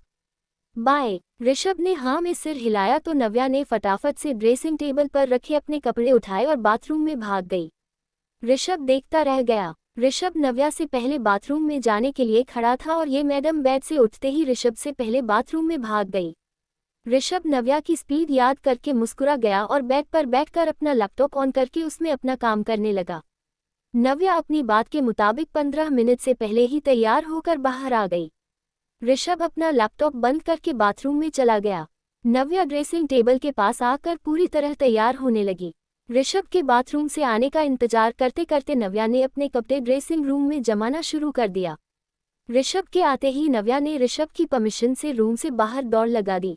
बाय। ऋषभ ने हाँ में सिर हिलाया तो नव्या ने फटाफट से ड्रेसिंग टेबल पर रखे अपने कपड़े उठाए और बाथरूम में भाग गई। ऋषभ देखता रह गया। ऋषभ नव्या से पहले बाथरूम में जाने के लिए खड़ा था और ये मैडम बेड से उठते ही ऋषभ से पहले बाथरूम में भाग गई। ऋषभ नव्या की स्पीड याद करके मुस्कुरा गया और बेड पर बैठकर अपना लैपटॉप ऑन करके उसमें अपना काम करने लगा। नव्या अपनी बात के मुताबिक 15 मिनट से पहले ही तैयार होकर बाहर आ गई। ऋषभ अपना लैपटॉप बंद करके बाथरूम में चला गया। नव्या ड्रेसिंग टेबल के पास आकर पूरी तरह तैयार होने लगी। ऋषभ के बाथरूम से आने का इंतजार करते करते नव्या ने अपने कपड़े ड्रेसिंग रूम में जमाना शुरू कर दिया। ऋषभ के आते ही नव्या ने ऋषभ की परमिशन से रूम से बाहर दौड़ लगा दी।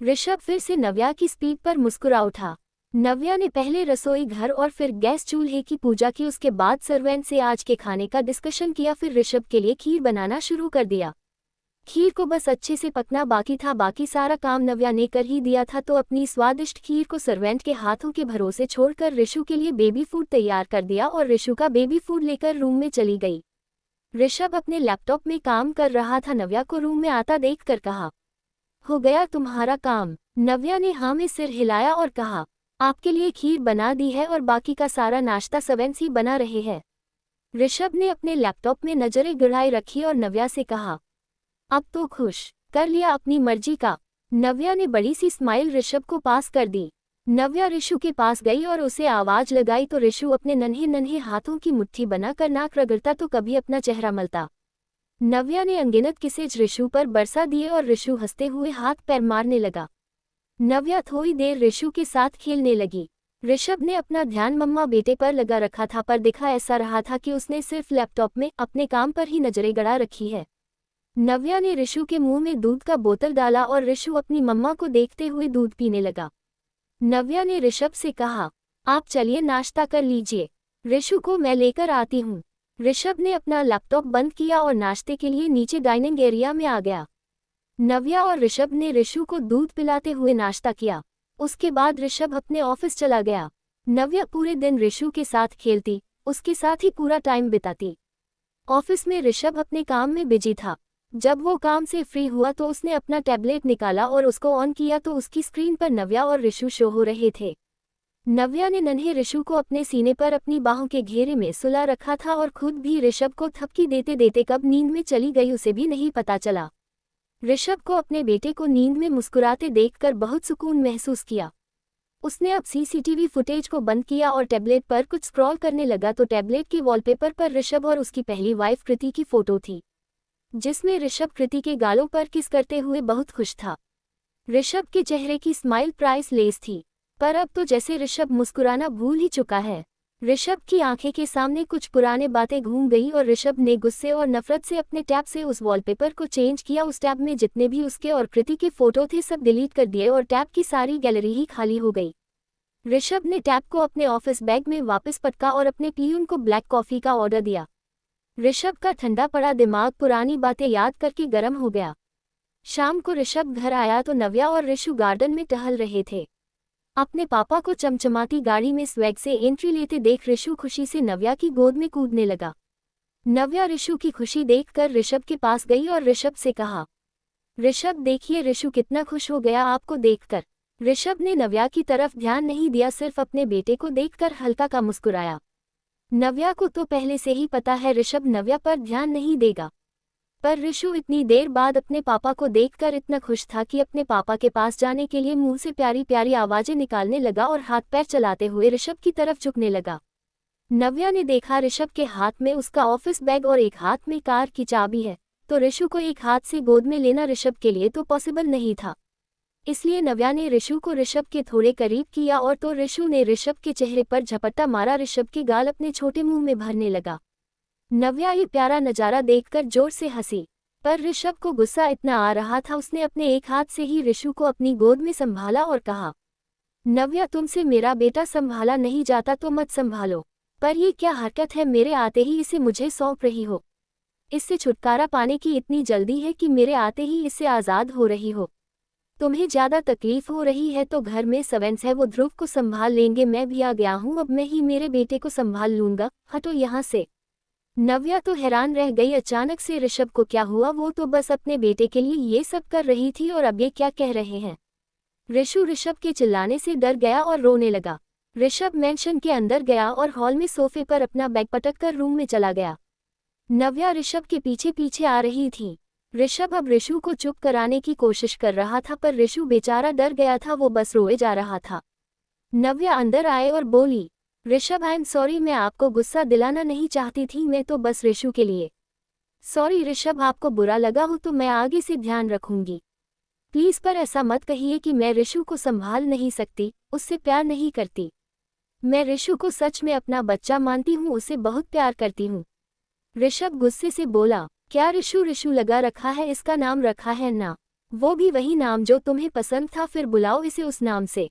ऋषभ फिर से नव्या की स्पीड पर मुस्कुरा उठा। नव्या ने पहले रसोई घर और फिर गैस चूल्हे की पूजा की, उसके बाद सर्वेंट से आज के खाने का डिस्कशन किया, फिर ऋषभ के लिए खीर बनाना शुरू कर दिया। खीर को बस अच्छे से पकना बाकी था, बाकी सारा काम नव्या ने कर ही दिया था, तो अपनी स्वादिष्ट खीर को सर्वेंट के हाथों के भरोसे छोड़कर ऋषु के लिए बेबी फूड तैयार कर दिया और ऋषु का बेबी फूड लेकर रूम में चली गई। ऋषभ अपने लैपटॉप में काम कर रहा था। नव्या को रूम में आता देखकर कहा, हो गया तुम्हारा काम। नव्या ने हाँ में सिर हिलाया और कहा, आपके लिए खीर बना दी है और बाकी का सारा नाश्ता सर्वेंट्स ही बना रहे हैं। ऋषभ ने अपने लैपटॉप में नजरें गड़ाए रखी और नव्या से कहा, अब तो खुश कर लिया अपनी मर्जी का। नव्या ने बड़ी सी स्माइल ऋषभ को पास कर दी। नव्या ऋषु के पास गई और उसे आवाज लगाई तो ऋषु अपने नन्हे नन्हे हाथों की मुट्ठी बनाकर नाक रगड़ता तो कभी अपना चेहरा मलता। नव्या ने अनगिनत किसेज ऋषु पर बरसा दिए और ऋषु हंसते हुए हाथ पैर मारने लगा। नव्या थोड़ी देर ऋषु के साथ खेलने लगी। ऋषभ ने अपना ध्यान मम्मा बेटे पर लगा रखा था, पर दिखा ऐसा रहा था कि उसने सिर्फ लैपटॉप में अपने काम पर ही नजरें गड़ा रखी है। नव्या ने ऋषु के मुंह में दूध का बोतल डाला और ऋषु अपनी मम्मा को देखते हुए दूध पीने लगा। नव्या ने ऋषभ से कहा, आप चलिए नाश्ता कर लीजिए, ऋषु को मैं लेकर आती हूँ। ऋषभ ने अपना लैपटॉप बंद किया और नाश्ते के लिए नीचे डाइनिंग एरिया में आ गया। नव्या और ऋषभ ने ऋषु को दूध पिलाते हुए नाश्ता किया। उसके बाद ऋषभ अपने ऑफिस चला गया। नव्या पूरे दिन ऋषु के साथ खेलती, उसके साथ ही पूरा टाइम बिताती। ऑफिस में ऋषभ अपने काम में बिजी था। जब वो काम से फ्री हुआ तो उसने अपना टैबलेट निकाला और उसको ऑन किया तो उसकी स्क्रीन पर नव्या और ऋषु शो हो रहे थे। नव्या ने नन्हे ऋषु को अपने सीने पर अपनी बाहों के घेरे में सुला रखा था और खुद भी ऋषभ को थपकी देते देते कब नींद में चली गई उसे भी नहीं पता चला। ऋषभ को अपने बेटे को नींद में मुस्कुराते देखकर बहुत सुकून महसूस किया। उसने अब सीसीटीवी फुटेज को बंद किया और टैबलेट पर कुछ स्क्रॉल करने लगा तो टैबलेट के वॉलपेपर पर ऋषभ और उसकी पहली वाइफ कृति की फोटो थी, जिसमें ऋषभ कृति के गालों पर किस करते हुए बहुत खुश था। ऋषभ के चेहरे की स्माइल प्राइसलेस थी, पर अब तो जैसे ऋषभ मुस्कुराना भूल ही चुका है। ऋषभ की आंखें के सामने कुछ पुराने बातें घूम गई और ऋषभ ने गुस्से और नफरत से अपने टैब से उस वॉलपेपर को चेंज किया। उस टैब में जितने भी उसके और कृति के फोटो थे सब डिलीट कर दिए और टैब की सारी गैलरी ही खाली हो गई। ऋषभ ने टैब को अपने ऑफिस बैग में वापस पटका और अपने पियून को ब्लैक कॉफी का ऑर्डर दिया। ऋषभ का ठंडा पड़ा दिमाग पुरानी बातें याद करके गर्म हो गया। शाम को ऋषभ घर आया तो नव्या और ऋषु गार्डन में टहल रहे थे। अपने पापा को चमचमाती गाड़ी में स्वैग से एंट्री लेते देख ऋषु खुशी से नव्या की गोद में कूदने लगा। नव्या ऋषु की खुशी देखकर ऋषभ के पास गई और ऋषभ से कहा, ऋषभ देखिए ऋषु कितना खुश हो गया आपको देखकर। ऋषभ ने नव्या की तरफ ध्यान नहीं दिया, सिर्फ अपने बेटे को देखकर हल्का का मुस्कुराया। नव्या को तो पहले से ही पता है ऋषभ नव्या पर ध्यान नहीं देगा, पर ऋषु इतनी देर बाद अपने पापा को देखकर इतना खुश था कि अपने पापा के पास जाने के लिए मुंह से प्यारी प्यारी आवाजें निकालने लगा और हाथ पैर चलाते हुए ऋषभ की तरफ झुकने लगा। नव्या ने देखा ऋषभ के हाथ में उसका ऑफिस बैग और एक हाथ में कार की चाबी है, तो ऋषु को एक हाथ से गोद में लेना ऋषभ के लिए तो पॉसिबल नहीं था। इसलिए नव्या ने ऋषु को ऋषभ के थोड़े करीब किया और तो ऋषु ने ऋषभ के चेहरे पर झपट्टा मारा। ऋषभ के गाल अपने छोटे मुंह में भरने लगा। नव्या ये प्यारा नजारा देखकर जोर से हंसी, पर ऋषभ को गुस्सा इतना आ रहा था उसने अपने एक हाथ से ही ऋषु को अपनी गोद में संभाला और कहा, नव्या तुमसे मेरा बेटा संभाला नहीं जाता तो मत संभालो, पर ये क्या हरकत है, मेरे आते ही इसे मुझे सौंप रही हो। इससे छुटकारा पाने की इतनी जल्दी है कि मेरे आते ही इससे आज़ाद हो रही हो। तुम्हें ज़्यादा तकलीफ हो रही है तो घर में सर्वेंट्स है, वो ध्रुव को संभाल लेंगे, मैं भी आ गया हूँ, अब मैं ही मेरे बेटे को संभाल लूँगा, हटो यहाँ से। नव्या तो हैरान रह गई, अचानक से ऋषभ को क्या हुआ, वो तो बस अपने बेटे के लिए ये सब कर रही थी और अब ये क्या कह रहे हैं। ऋषु ऋषभ के चिल्लाने से डर गया और रोने लगा। ऋषभ मेंशन के अंदर गया और हॉल में सोफे पर अपना बैग पटक कर रूम में चला गया। नव्या ऋषभ के पीछे पीछे आ रही थी। ऋषभ अब ऋषु को चुप कराने की कोशिश कर रहा था, पर ऋषु बेचारा डर गया था, वो बस रोए जा रहा था। नव्या अंदर आए और बोली, ऋषभ आई एम सॉरी, मैं आपको गुस्सा दिलाना नहीं चाहती थी, मैं तो बस ऋषु के लिए सॉरी। ऋषभ आपको बुरा लगा हो तो मैं आगे से ध्यान रखूंगी, प्लीज, पर ऐसा मत कहिए कि मैं ऋषु को संभाल नहीं सकती, उससे प्यार नहीं करती। मैं ऋषु को सच में अपना बच्चा मानती हूँ, उसे बहुत प्यार करती हूँ। ऋषभ गुस्से से बोला, क्या ऋषु ऋषु लगा रखा है, इसका नाम रखा है ना, वो भी वही नाम जो तुम्हें पसंद था, फिर बुलाओ इसे उस नाम से।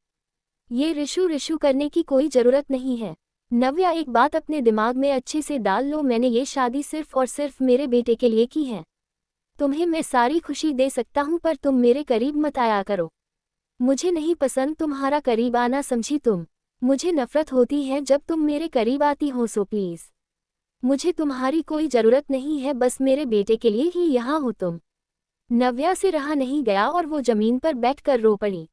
ये ऋषु ऋषु करने की कोई जरूरत नहीं है। नव्या एक बात अपने दिमाग में अच्छे से डाल लो, मैंने ये शादी सिर्फ और सिर्फ मेरे बेटे के लिए की है। तुम्हें मैं सारी खुशी दे सकता हूँ, पर तुम मेरे करीब मत आया करो। मुझे नहीं पसंद तुम्हारा करीब आना, समझी तुम। मुझे नफरत होती है जब तुम मेरे करीब आती हो, सो प्लीज मुझे तुम्हारी कोई जरूरत नहीं है, बस मेरे बेटे के लिए ही यहाँ हो तुम। नव्या से रहा नहीं गया और वो जमीन पर बैठकर रो पड़ी।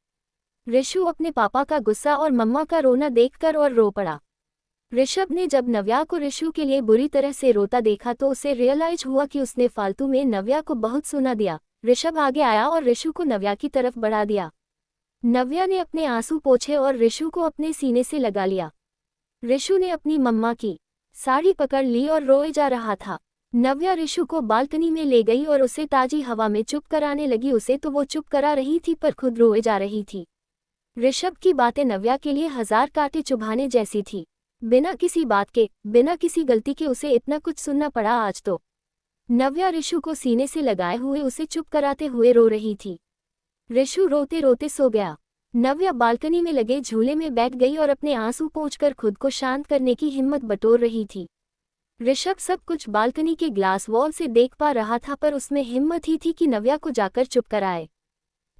ऋषु अपने पापा का गुस्सा और मम्मा का रोना देखकर और रो पड़ा। ऋषभ ने जब नव्या को ऋषु के लिए बुरी तरह से रोता देखा तो उसे रियलाइज हुआ कि उसने फालतू में नव्या को बहुत सुना दिया। ऋषभ आगे आया और ऋषु को नव्या की तरफ बढ़ा दिया। नव्या ने अपने आंसू पोंछे और ऋषु को अपने सीने से लगा लिया। ऋषु ने अपनी मम्मा की साड़ी पकड़ ली और रोए जा रहा था। नव्या ऋषु को बालकनी में ले गई और उसे ताजी हवा में चुप कराने लगी। उसे तो वो चुप करा रही थी, पर खुद रोए जा रही थी। ऋषभ की बातें नव्या के लिए 1000 कांटे चुभाने जैसी थी। बिना किसी बात के, बिना किसी गलती के उसे इतना कुछ सुनना पड़ा आज तो। नव्या ऋषु को सीने से लगाए हुए उसे चुप कराते हुए रो रही थी। ऋषु रोते रोते सो गया। नव्या बालकनी में लगे झूले में बैठ गई और अपने आंसू पोंछकर खुद को शांत करने की हिम्मत बटोर रही थी। ऋषभ सब कुछ बालकनी के ग्लास वॉल से देख पा रहा था, पर उसमें हिम्मत ही थी कि नव्या को जाकर चुप कराए।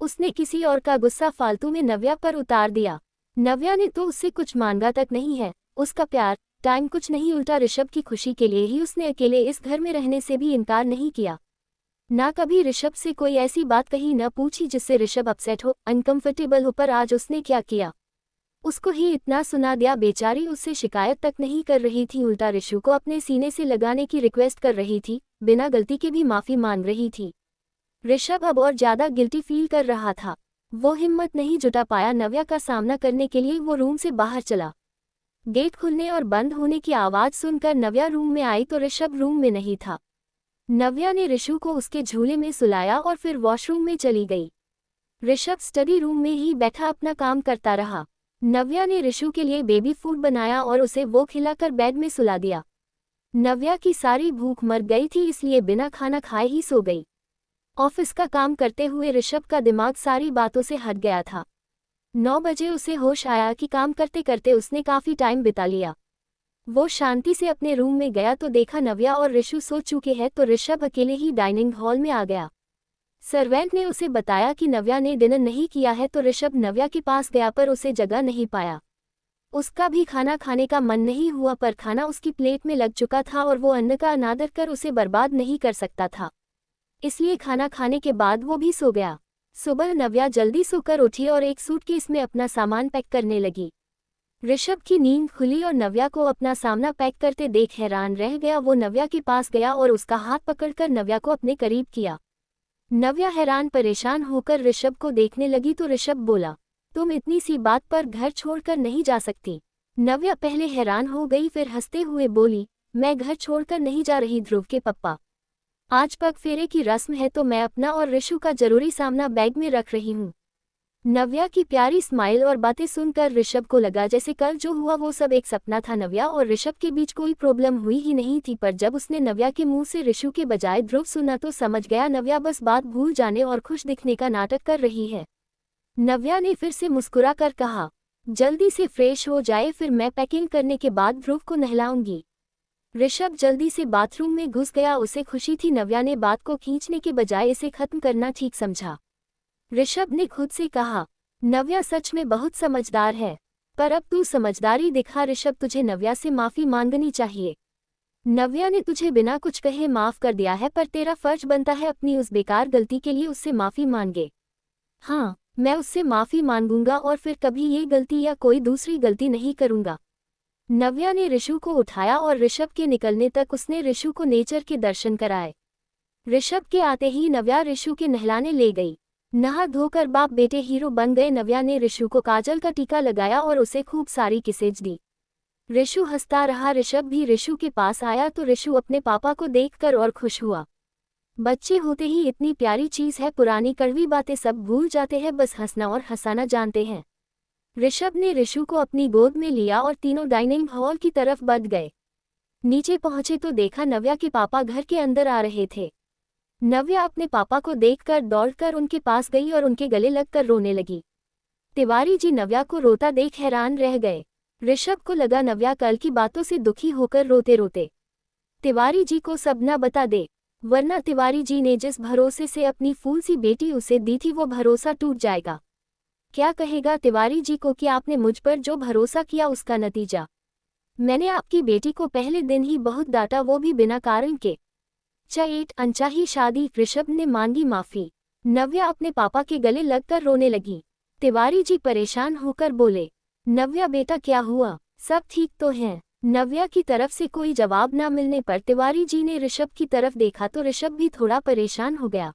उसने किसी और का गुस्सा फालतू में नव्या पर उतार दिया। नव्या ने तो उससे कुछ मांगा तक नहीं है, उसका प्यार, टाइम कुछ नहीं, उल्टा ऋषभ की खुशी के लिए ही उसने अकेले इस घर में रहने से भी इनकार नहीं किया। ना कभी ऋषभ से कोई ऐसी बात कही, न पूछी जिससे ऋषभ अपसेट हो, अनकंफर्टेबल हो, पर आज उसने क्या किया, उसको ही इतना सुना दिया। बेचारी उससे शिकायत तक नहीं कर रही थी, उल्टा ऋषु को अपने सीने से लगाने की रिक्वेस्ट कर रही थी, बिना गलती के भी माफी मांग रही थी। ऋषभ अब और ज्यादा गिल्टी फील कर रहा था। वो हिम्मत नहीं जुटा पाया नव्या का सामना करने के लिए। वो रूम से बाहर चला। गेट खुलने और बंद होने की आवाज सुनकर नव्या रूम में आई तो ऋषभ रूम में नहीं था। नव्या ने ऋषु को उसके झूले में सुलाया और फिर वॉशरूम में चली गई। ऋषभ स्टडी रूम में ही बैठा अपना काम करता रहा। नव्या ने ऋषु के लिए बेबी फूड बनाया और उसे वो खिलाकर बेड में सुला दिया। नव्या की सारी भूख मर गई थी, इसलिए बिना खाना खाए ही सो गई। ऑफिस का काम करते हुए ऋषभ का दिमाग सारी बातों से हट गया था। 9 बजे उसे होश आया कि काम करते करते उसने काफी टाइम बिता लिया। वो शांति से अपने रूम में गया तो देखा नव्या और ऋषु सो चुके हैं, तो ऋषभ अकेले ही डाइनिंग हॉल में आ गया। सर्वेंट ने उसे बताया कि नव्या ने डिनर नहीं किया है, तो ऋषभ नव्या के पास गया पर उसे जगह नहीं पाया। उसका भी खाना खाने का मन नहीं हुआ, पर खाना उसकी प्लेट में लग चुका था और वो अन्न का अनादर कर उसे बर्बाद नहीं कर सकता था। इसलिए खाना खाने के बाद वो भी सो गया। सुबह नव्या जल्दी सोकर उठी और एक सूटकेस में अपना सामान पैक करने लगी। ऋषभ की नींद खुली और नव्या को अपना सामना पैक करते देख हैरान रह गया। वो नव्या के पास गया और उसका हाथ पकड़कर नव्या को अपने करीब किया। नव्या हैरान परेशान होकर ऋषभ को देखने लगी तो ऋषभ बोला, तुम इतनी सी बात पर घर छोड़कर नहीं जा सकती। नव्या पहले हैरान हो गई, फिर हंसते हुए बोली, मैं घर छोड़कर नहीं जा रही ध्रुव के पप्पा। आज पग फेरे की रस्म है तो मैं अपना और ऋषु का जरूरी सामना बैग में रख रही हूँ। नव्या की प्यारी स्माइल और बातें सुनकर ऋषभ को लगा जैसे कल जो हुआ वो सब एक सपना था। नव्या और ऋषभ के बीच कोई प्रॉब्लम हुई ही नहीं थी, पर जब उसने नव्या के मुंह से ऋषु के बजाय ध्रुव सुना तो समझ गया नव्या बस बात भूल जाने और खुश दिखने का नाटक कर रही है। नव्या ने फिर से मुस्कुरा कर कहा, जल्दी से फ्रेश हो जाए, फिर मैं पैकिंग करने के बाद ध्रुव को नहलाऊंगी। ऋषभ जल्दी से बाथरूम में घुस गया। उसे खुशी थी नव्या ने बात को खींचने के बजाय इसे खत्म करना ठीक समझा। ऋषभ ने खुद से कहा, नव्या सच में बहुत समझदार है, पर अब तू समझदारी दिखा। ऋषभ, तुझे नव्या से माफी मांगनी चाहिए। नव्या ने तुझे बिना कुछ कहे माफ कर दिया है, पर तेरा फर्ज बनता है अपनी उस बेकार गलती के लिए उससे माफी मांगे। हाँ, मैं उससे माफी मांगूंगा और फिर कभी ये गलती या कोई दूसरी गलती नहीं करूंगा। नव्या ने ऋषु को उठाया और ऋषभ के निकलने तक उसने ऋषु को नेचर के दर्शन कराए। ऋषभ के आते ही नव्या ऋषु के नहलाने ले गई। नहा धोकर बाप बेटे हीरो बन गए। नव्या ने ऋषु को काजल का टीका लगाया और उसे खूब सारी किसेज दी। ऋषु हंसता रहा। ऋषभ भी ऋषु के पास आया तो ऋषु अपने पापा को देखकर और खुश हुआ। बच्चे होते ही इतनी प्यारी चीज है, पुरानी कड़वी बातें सब भूल जाते हैं, बस हंसना और हंसाना जानते हैं। ऋषभ ने ऋषु को अपनी गोद में लिया और तीनों डाइनिंग हॉल की तरफ बढ़ गए। नीचे पहुंचे तो देखा नव्या के पापा घर के अंदर आ रहे थे। नव्या अपने पापा को देखकर दौड़कर उनके पास गई और उनके गले लगकर रोने लगी। तिवारी जी नव्या को रोता देख हैरान रह गए। ऋषभ को लगा नव्या कल की बातों से दुखी होकर रोते रोते तिवारी जी को सब न बता दे, वरना तिवारी जी ने जिस भरोसे से अपनी फूल सी बेटी उसे दी थी वो भरोसा टूट जाएगा। क्या कहेगा तिवारी जी को कि आपने मुझ पर जो भरोसा किया उसका नतीजा। मैंने आपकी बेटी को पहले दिन ही बहुत डांटा, वो भी बिना कारण के। चेट अनचाही शादी। ऋषभ ने मांगी माफी। नव्या अपने पापा के गले लगकर रोने लगी। तिवारी जी परेशान होकर बोले, नव्या बेटा क्या हुआ, सब ठीक तो है। नव्या की तरफ से कोई जवाब न मिलने पर तिवारी जी ने ऋषभ की तरफ देखा तो ऋषभ भी थोड़ा परेशान हो गया।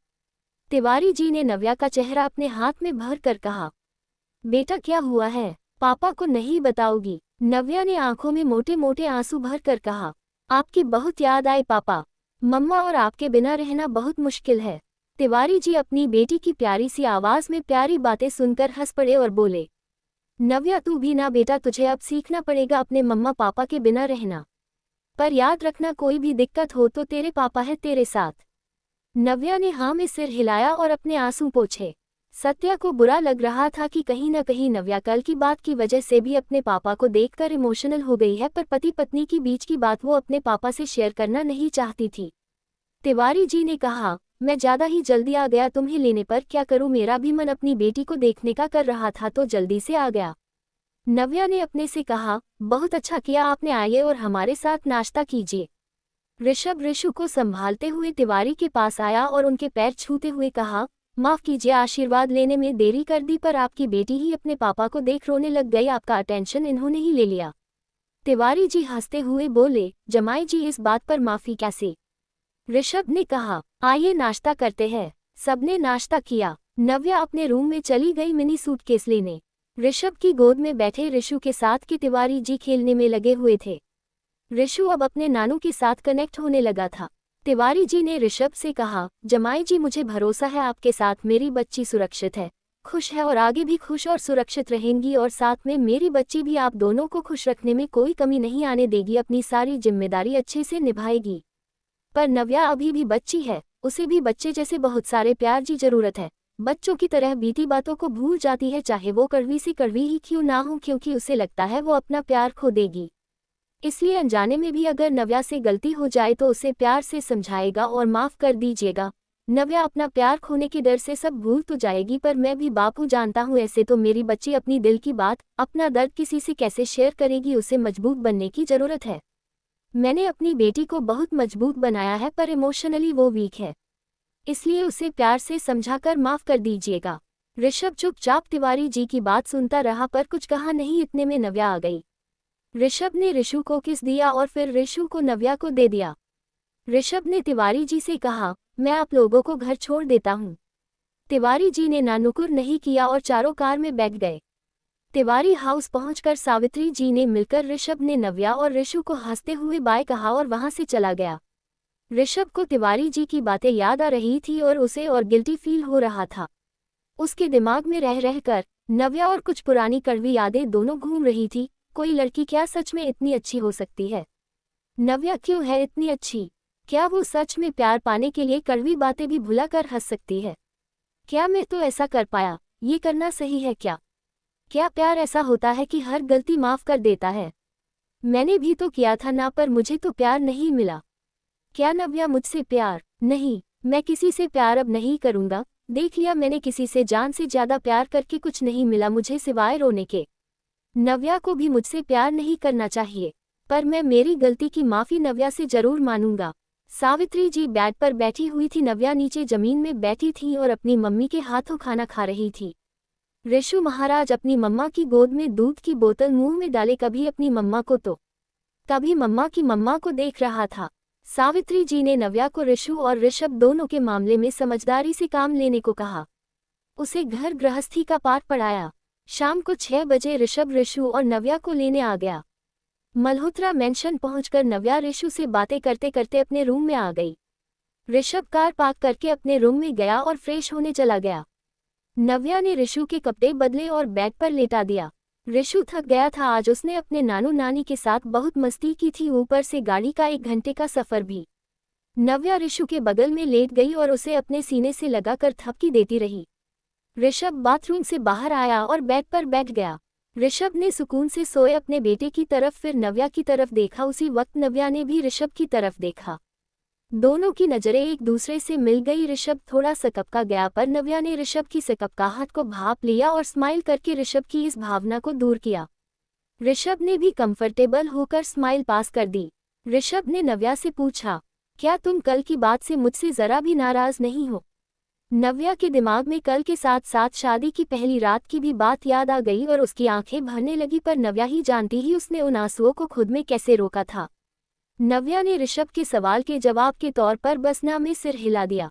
तिवारी जी ने नव्या का चेहरा अपने हाथ में भर कर कहा, बेटा क्या हुआ है, पापा को नहीं बताओगी। नव्या ने आंखों में मोटे मोटे आंसू भर कर कहा, आपकी बहुत याद आए पापा, मम्मा और आपके बिना रहना बहुत मुश्किल है। तिवारी जी अपनी बेटी की प्यारी सी आवाज में प्यारी बातें सुनकर हंस पड़े और बोले, नव्या तू भी ना बेटा, तुझे अब सीखना पड़ेगा अपने मम्मा पापा के बिना रहना, पर याद रखना कोई भी दिक्कत हो तो तेरे पापा है तेरे साथ। नव्या ने हाँ में सिर हिलाया और अपने आंसू पोंछे। सत्या को बुरा लग रहा था कि कहीं न कहीं नव्या कल की बात की वजह से भी अपने पापा को देखकर इमोशनल हो गई है, पर पति पत्नी की बीच की बात वो अपने पापा से शेयर करना नहीं चाहती थी। तिवारी जी ने कहा, मैं ज्यादा ही जल्दी आ गया तुम्हें लेने, पर क्या करूं, मेरा भी मन अपनी बेटी को देखने का कर रहा था तो जल्दी से आ गया। नव्या ने अपने से कहा, बहुत अच्छा किया आपने, आइए और हमारे साथ नाश्ता कीजिए। ऋषभ ऋषु को संभालते हुए तिवारी के पास आया और उनके पैर छूते हुए कहा, माफ कीजिए आशीर्वाद लेने में देरी कर दी, पर आपकी बेटी ही अपने पापा को देख रोने लग गई, आपका अटेंशन इन्होंने ही ले लिया। तिवारी जी हंसते हुए बोले, जमाई जी इस बात पर माफी कैसे। ऋषभ ने कहा, आइए नाश्ता करते हैं। सबने नाश्ता किया। नव्या अपने रूम में चली गई मिनी सूटकेस लेने। ऋषभ की गोद में बैठे ऋषु के साथ के तिवारी जी खेलने में लगे हुए थे। ऋषु अब अपने नानू के साथ कनेक्ट होने लगा था। तिवारी जी ने ऋषभ से कहा, जमाई जी मुझे भरोसा है आपके साथ मेरी बच्ची सुरक्षित है, खुश है और आगे भी खुश और सुरक्षित रहेंगी, और साथ में मेरी बच्ची भी आप दोनों को खुश रखने में कोई कमी नहीं आने देगी, अपनी सारी जिम्मेदारी अच्छे से निभाएगी। पर नव्या अभी भी बच्ची है, उसे भी बच्चे जैसे बहुत सारे प्यार की जरूरत है। बच्चों की तरह बीती बातों को भूल जाती है, चाहे वो कड़वी सी कड़वी ही क्यों ना हो, क्योंकि उसे लगता है वो अपना प्यार खो देगी। इसलिए अनजाने में भी अगर नव्या से गलती हो जाए तो उसे प्यार से समझाएगा और माफ कर दीजिएगा। नव्या अपना प्यार खोने के डर से सब भूल तो जाएगी, पर मैं भी बापू जानता हूँ, ऐसे तो मेरी बच्ची अपनी दिल की बात, अपना दर्द किसी से कैसे शेयर करेगी। उसे मजबूत बनने की जरूरत है। मैंने अपनी बेटी को बहुत मजबूत बनाया है, पर इमोशनली वो वीक है, इसलिए उसे प्यार से समझाकर माफ कर दीजिएगा। ऋषभ चुपचाप तिवारी जी की बात सुनता रहा, पर कुछ कहा नहीं। इतने में नव्या आ गई। ऋषभ ने ऋषु को किस दिया और फिर ऋषु को नव्या को दे दिया। ऋषभ ने तिवारी जी से कहा, मैं आप लोगों को घर छोड़ देता हूँ। तिवारी जी ने नानुकुर नहीं किया और चारों कार में बैठ गए। तिवारी हाउस पहुंचकर सावित्री जी ने मिलकर ऋषभ ने नव्या और ऋषु को हंसते हुए बाय कहा और वहां से चला गया। ऋषभ को तिवारी जी की बातें याद आ रही थी और उसे और गिल्टी फील हो रहा था। उसके दिमाग में रह रहकर नव्या और कुछ पुरानी कड़वी यादें दोनों घूम रही थी। कोई लड़की क्या सच में इतनी अच्छी हो सकती है? नव्या क्यों है इतनी अच्छी? क्या वो सच में प्यार पाने के लिए कड़वी बातें भी भुलाकर हंस सकती है? क्या मैं तो ऐसा कर पाया? ये करना सही है क्या? क्या प्यार ऐसा होता है कि हर गलती माफ कर देता है? मैंने भी तो किया था ना, पर मुझे तो प्यार नहीं मिला। क्या नव्या मुझसे प्यार? नहीं, मैं किसी से प्यार अब नहीं करूंगा। देख लिया मैंने, किसी से जान से ज्यादा प्यार करके कुछ नहीं मिला मुझे सिवाय रोने के। नव्या को भी मुझसे प्यार नहीं करना चाहिए, पर मैं मेरी गलती की माफी नव्या से जरूर मानूंगा। सावित्री जी बेड पर बैठी हुई थी, नव्या नीचे जमीन में बैठी थी और अपनी मम्मी के हाथों खाना खा रही थी। ऋषु महाराज अपनी मम्मा की गोद में दूध की बोतल मुंह में डाले कभी अपनी मम्मा को तो कभी मम्मा की मम्मा को देख रहा था। सावित्री जी ने नव्या को ऋषु और ऋषभ दोनों के मामले में समझदारी से काम लेने को कहा। उसे घर गृहस्थी का पाठ पढ़ाया। शाम को 6 बजे ऋषभ ऋषु और नव्या को लेने आ गया। मल्होत्रा मेंशन पहुंचकर नव्या ऋषु से बातें करते करते अपने रूम में आ गई। ऋषभ कार पार्क करके अपने रूम में गया और फ्रेश होने चला गया। नव्या ने ऋषु के कपड़े बदले और बेड पर लेटा दिया। ऋषु थक गया था, आज उसने अपने नानू नानी के साथ बहुत मस्ती की थी, ऊपर से गाड़ी का 1 घंटे का सफर भी। नव्या ऋषु के बगल में लेट गई और उसे अपने सीने से लगाकर थपकी देती रही। ऋषभ बाथरूम से बाहर आया और बेड पर बैठ गया। ऋषभ ने सुकून से सोए अपने बेटे की तरफ फिर नव्या की तरफ देखा। उसी वक्त नव्या ने भी ऋषभ की तरफ देखा। दोनों की नजरें एक दूसरे से मिल गई। ऋषभ थोड़ा सकपका गया, पर नव्या ने ऋषभ की सकपकाहट को भांप लिया और स्माइल करके ऋषभ की इस भावना को दूर किया। ऋषभ ने भी कंफर्टेबल होकर स्माइल पास कर दी। ऋषभ ने नव्या से पूछा, क्या तुम कल की बात से मुझसे जरा भी नाराज नहीं हो? नव्या के दिमाग में कल के साथ साथ शादी की पहली रात की भी बात याद आ गई और उसकी आंखें भरने लगी, पर नव्या ही जानती ही उसने उन आंसुओं को खुद में कैसे रोका था। नव्या ने ऋषभ के सवाल के जवाब के तौर पर बस ना में सिर हिला दिया।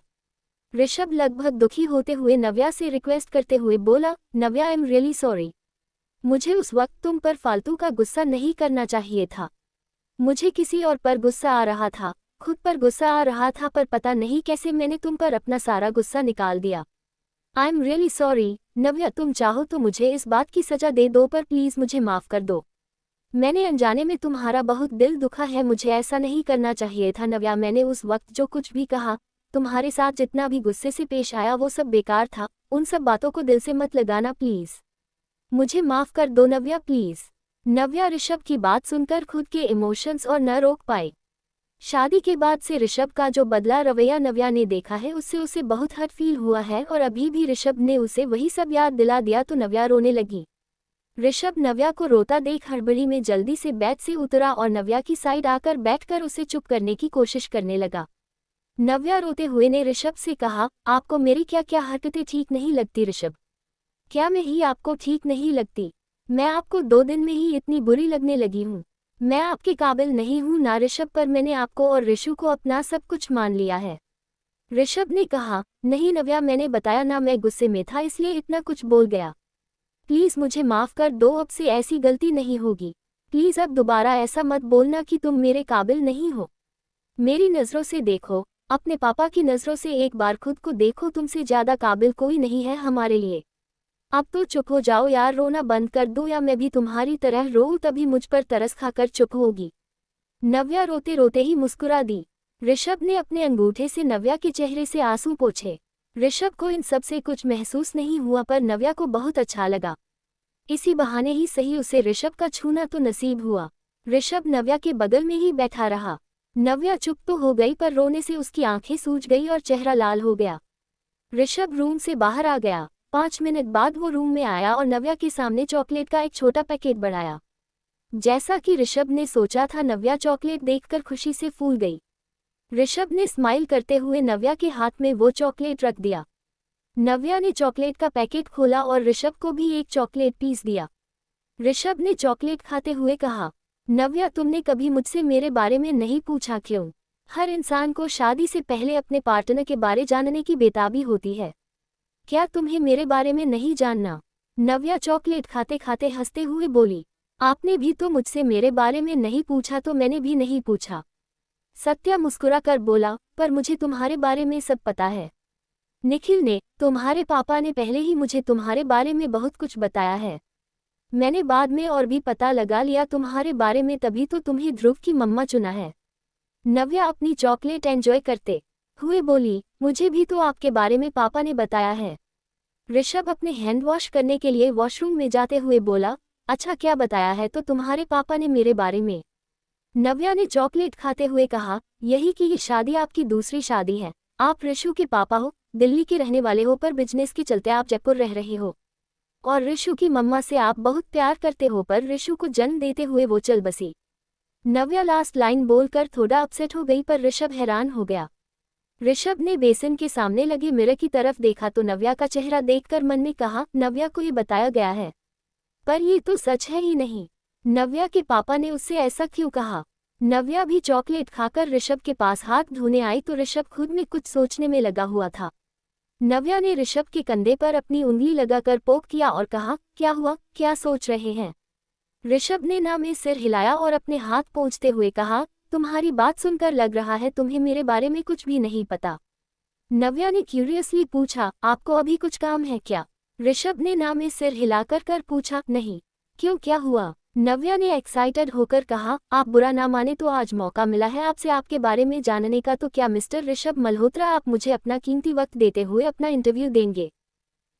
ऋषभ लगभग दुखी होते हुए नव्या से रिक्वेस्ट करते हुए बोला, नव्या आई एम रियली सॉरी। मुझे उस वक्त तुम पर फालतू का गुस्सा नहीं करना चाहिए था। मुझे किसी और पर गुस्सा आ रहा था, खुद पर गुस्सा आ रहा था, पर पता नहीं कैसे मैंने तुम पर अपना सारा गुस्सा निकाल दिया। I am really sorry. Navya, तुम चाहो तो मुझे इस बात की सजा दे दो, पर प्लीज मुझे माफ कर दो। मैंने अनजाने में तुम्हारा बहुत दिल दुखा है, मुझे ऐसा नहीं करना चाहिए था। नव्या, मैंने उस वक्त जो कुछ भी कहा, तुम्हारे साथ जितना भी गुस्से से पेश आया, वो सब बेकार था। उन सब बातों को दिल से मत लगाना प्लीज। मुझे माफ कर दो नव्या, प्लीज। नव्या ऋषभ की बात सुनकर खुद के इमोशंस और न रोक पाई। शादी के बाद से ऋषभ का जो बदला रवैया नव्या ने देखा है, उससे उसे बहुत हर्ट फील हुआ है और अभी भी ऋषभ ने उसे वही सब याद दिला दिया तो नव्या रोने लगी। ऋषभ नव्या को रोता देख हड़बड़ी में जल्दी से बेड से उतरा और नव्या की साइड आकर बैठकर उसे चुप करने की कोशिश करने लगा। नव्या रोते हुए ने ऋषभ से कहा, आपको मेरी क्या क्या हरकतें ठीक नहीं लगती ऋषभ? क्या मैं ही आपको ठीक नहीं लगती? मैं आपको 2 दिन में ही इतनी बुरी लगने लगी हूँ? मैं आपके काबिल नहीं हूँ ना ऋषभ, पर मैंने आपको और ऋषु को अपना सब कुछ मान लिया है। ऋषभ ने कहा, नहीं नव्या, मैंने बताया ना, मैं गुस्से में था इसलिए इतना कुछ बोल गया। प्लीज मुझे माफ कर दो, अब से ऐसी गलती नहीं होगी। प्लीज अब दोबारा ऐसा मत बोलना कि तुम मेरे काबिल नहीं हो। मेरी नज़रों से देखो, अपने पापा की नज़रों से एक बार खुद को देखो, तुमसे ज्यादा काबिल कोई नहीं है हमारे लिए। अब तो चुप हो जाओ यार, रोना बंद कर दो या मैं भी तुम्हारी तरह रोऊं, तभी मुझ पर तरस खाकर चुप होगी। नव्या रोते रोते ही मुस्कुरा दी। ऋषभ ने अपने अंगूठे से नव्या के चेहरे से आंसू पोंछे। ऋषभ को इन सब से कुछ महसूस नहीं हुआ, पर नव्या को बहुत अच्छा लगा। इसी बहाने ही सही उसे ऋषभ का छूना तो नसीब हुआ। ऋषभ नव्या के बगल में ही बैठा रहा। नव्या चुप तो हो गई पर रोने से उसकी आंखें सूज गई और चेहरा लाल हो गया। ऋषभ रूम से बाहर आ गया। 5 मिनट बाद वो रूम में आया और नव्या के सामने चॉकलेट का एक छोटा पैकेट बढ़ाया। जैसा कि ऋषभ ने सोचा था, नव्या चॉकलेट देखकर खुशी से फूल गई। ऋषभ ने स्माइल करते हुए नव्या के हाथ में वो चॉकलेट रख दिया। नव्या ने चॉकलेट का पैकेट खोला और ऋषभ को भी एक चॉकलेट पीस दिया। ऋषभ ने चॉकलेट खाते हुए कहा, नव्या तुमने कभी मुझसे मेरे बारे में नहीं पूछा क्यों? हर इंसान को शादी से पहले अपने पार्टनर के बारे जानने की बेताबी होती है। क्या तुम्हें मेरे बारे में नहीं जानना? नव्या चॉकलेट खाते खाते हंसते हुए बोली, आपने भी तो मुझसे मेरे बारे में नहीं पूछा तो मैंने भी नहीं पूछा। सत्या मुस्कुरा कर बोला, पर मुझे तुम्हारे बारे में सब पता है। निखिल ने, तुम्हारे पापा ने पहले ही मुझे तुम्हारे बारे में बहुत कुछ बताया है। मैंने बाद में और भी पता लगा लिया तुम्हारे बारे में, तभी तो तुम्हें ध्रुव की मम्मा चुना है। नव्या अपनी चॉकलेट एंजॉय करते हुए बोली, मुझे भी तो आपके बारे में पापा ने बताया है। ऋषभ अपने हैंड वॉश करने के लिए वॉशरूम में जाते हुए बोला, अच्छा क्या बताया है तो तुम्हारे पापा ने मेरे बारे में? नव्या ने चॉकलेट खाते हुए कहा, यही कि ये शादी आपकी दूसरी शादी है। आप ऋषु के पापा हो, दिल्ली के रहने वाले हो, पर बिजनेस के चलते आप जयपुर रह रहे हो। और ऋषु की मम्मा से आप बहुत प्यार करते हो, पर ऋषु को जन्म देते हुए वो चल बसी। नव्या लास्ट लाइन बोलकर थोड़ा अपसेट हो गई, पर ऋषभ हैरान हो गया। ऋषभ ने बेसिन के सामने लगे मिरर की तरफ देखा तो नव्या का चेहरा देखकर मन में कहा, नव्या को ये बताया गया है, पर ये तो सच है ही नहीं। नव्या के पापा ने उससे ऐसा क्यों कहा? नव्या भी चॉकलेट खाकर ऋषभ के पास हाथ धोने आई तो ऋषभ खुद में कुछ सोचने में लगा हुआ था। नव्या ने ऋषभ के कंधे पर अपनी उंगली लगाकर पोक किया और कहा, क्या हुआ, क्या सोच रहे हैं? ऋषभ ने ना में सिर हिलाया और अपने हाथ पोंछते हुए कहा, तुम्हारी बात सुनकर लग रहा है तुम्हें मेरे बारे में कुछ भी नहीं पता। नव्या ने क्यूरियसली पूछा, आपको अभी कुछ काम है क्या? ऋषभ ने ना में सिर हिलाकर कर पूछा, नहीं। क्यों, क्या हुआ? नव्या ने एक्साइटेड होकर कहा, आप बुरा ना माने तो आज मौका मिला है आपसे आपके बारे में जानने का, तो क्या मिस्टर ऋषभ मल्होत्रा आप मुझे अपना कीमती वक्त देते हुए अपना इंटरव्यू देंगे?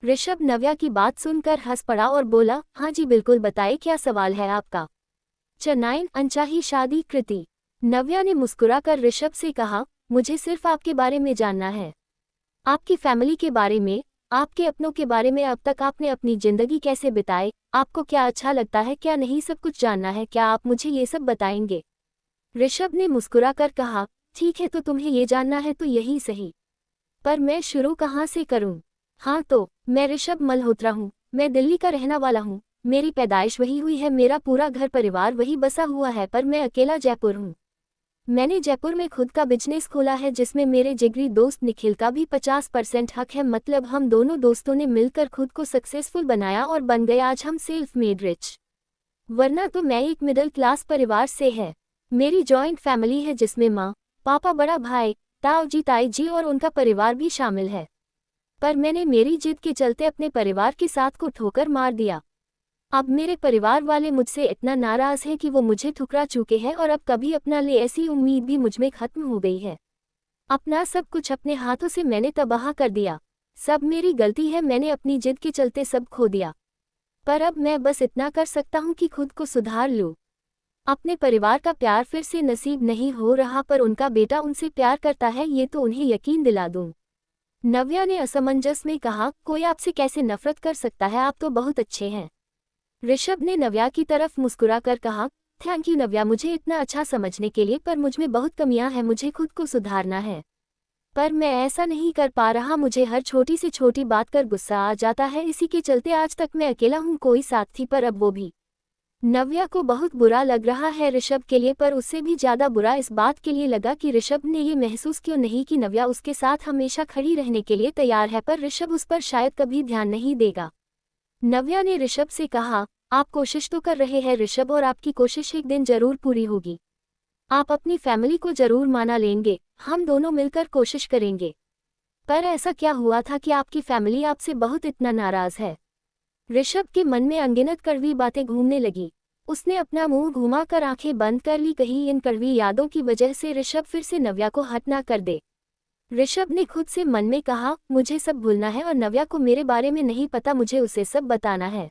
ऋषभ नव्या की बात सुनकर हंस पड़ा और बोला, हाँ जी बिल्कुल, बताइए क्या सवाल है आपका? चेन्नई अनचाही शादी कृति। नव्या ने मुस्कुराकर ऋषभ से कहा, मुझे सिर्फ आपके बारे में जानना है, आपकी फैमिली के बारे में, आपके अपनों के बारे में। अब तक आपने अपनी जिंदगी कैसे बिताई, आपको क्या अच्छा लगता है, क्या नहीं, सब कुछ जानना है। क्या आप मुझे ये सब बताएंगे? ऋषभ ने मुस्कुराकर कहा, ठीक है, तो तुम्हें ये जानना है तो यही सही, पर मैं शुरू कहाँ से करूँ? हाँ तो, मैं ऋषभ मल्होत्रा हूँ, मैं दिल्ली का रहना वाला हूँ, मेरी पैदाइश वही हुई है, मेरा पूरा घर परिवार वही बसा हुआ है, पर मैं अकेला जयपुर हूँ। मैंने जयपुर में खुद का बिजनेस खोला है जिसमें मेरे जिगरी दोस्त निखिल का भी 50% हक है। मतलब हम दोनों दोस्तों ने मिलकर खुद को सक्सेसफुल बनाया और बन गए आज हम सेल्फ मेड रिच। वरना तो मैं एक मिडिल क्लास परिवार से है। मेरी जॉइंट फैमिली है जिसमें माँ, पापा, बड़ा भाई, ताऊ जी, ताई जी और उनका परिवार भी शामिल है। पर मैंने मेरी जिद के चलते अपने परिवार के साथ को ठोकर मार दिया। अब मेरे परिवार वाले मुझसे इतना नाराज हैं कि वो मुझे ठुकरा चुके हैं और अब कभी अपना ले ऐसी उम्मीद भी मुझमें खत्म हो गई है। अपना सब कुछ अपने हाथों से मैंने तबाह कर दिया। सब मेरी गलती है, मैंने अपनी जिद के चलते सब खो दिया। पर अब मैं बस इतना कर सकता हूँ कि खुद को सुधार लूँ। अपने परिवार का प्यार फिर से नसीब नहीं हो रहा, पर उनका बेटा उनसे प्यार करता है, ये तो उन्हें यकीन दिला दूँ। नव्या ने असमंजस में कहा, कोई आपसे कैसे नफरत कर सकता है, आप तो बहुत अच्छे हैं। ऋषभ ने नव्या की तरफ मुस्कुराकर कहा, थैंक यू नव्या मुझे इतना अच्छा समझने के लिए, पर मुझमें बहुत कमियां हैं, मुझे खुद को सुधारना है। पर मैं ऐसा नहीं कर पा रहा, मुझे हर छोटी से छोटी बात कर गुस्सा आ जाता है, इसी के चलते आज तक मैं अकेला हूँ, कोई साथ थी पर अब वो भी। नव्या को बहुत बुरा लग रहा है ऋषभ के लिए, पर उससे भी ज्यादा बुरा इस बात के लिए लगा कि ऋषभ ने ये महसूस क्यों नहीं कि नव्या उसके साथ हमेशा खड़ी रहने के लिए तैयार है, पर ऋषभ उस पर शायद कभी ध्यान नहीं देगा। नव्या ने ऋषभ से कहा, आप कोशिश तो कर रहे हैं ऋषभ, और आपकी कोशिश एक दिन जरूर पूरी होगी। आप अपनी फैमिली को जरूर माना लेंगे, हम दोनों मिलकर कोशिश करेंगे। पर ऐसा क्या हुआ था कि आपकी फैमिली आपसे बहुत इतना नाराज है? ऋषभ के मन में अनगिनत कड़वी बातें घूमने लगी। उसने अपना मुंह घुमाकर आंखें बंद कर ली, कहीं इन कड़वी यादों की वजह से ऋषभ फिर से नव्या को हट ना कर दे। ऋषभ ने खुद से मन में कहा, मुझे सब भूलना है और नव्या को मेरे बारे में नहीं पता, मुझे उसे सब बताना है।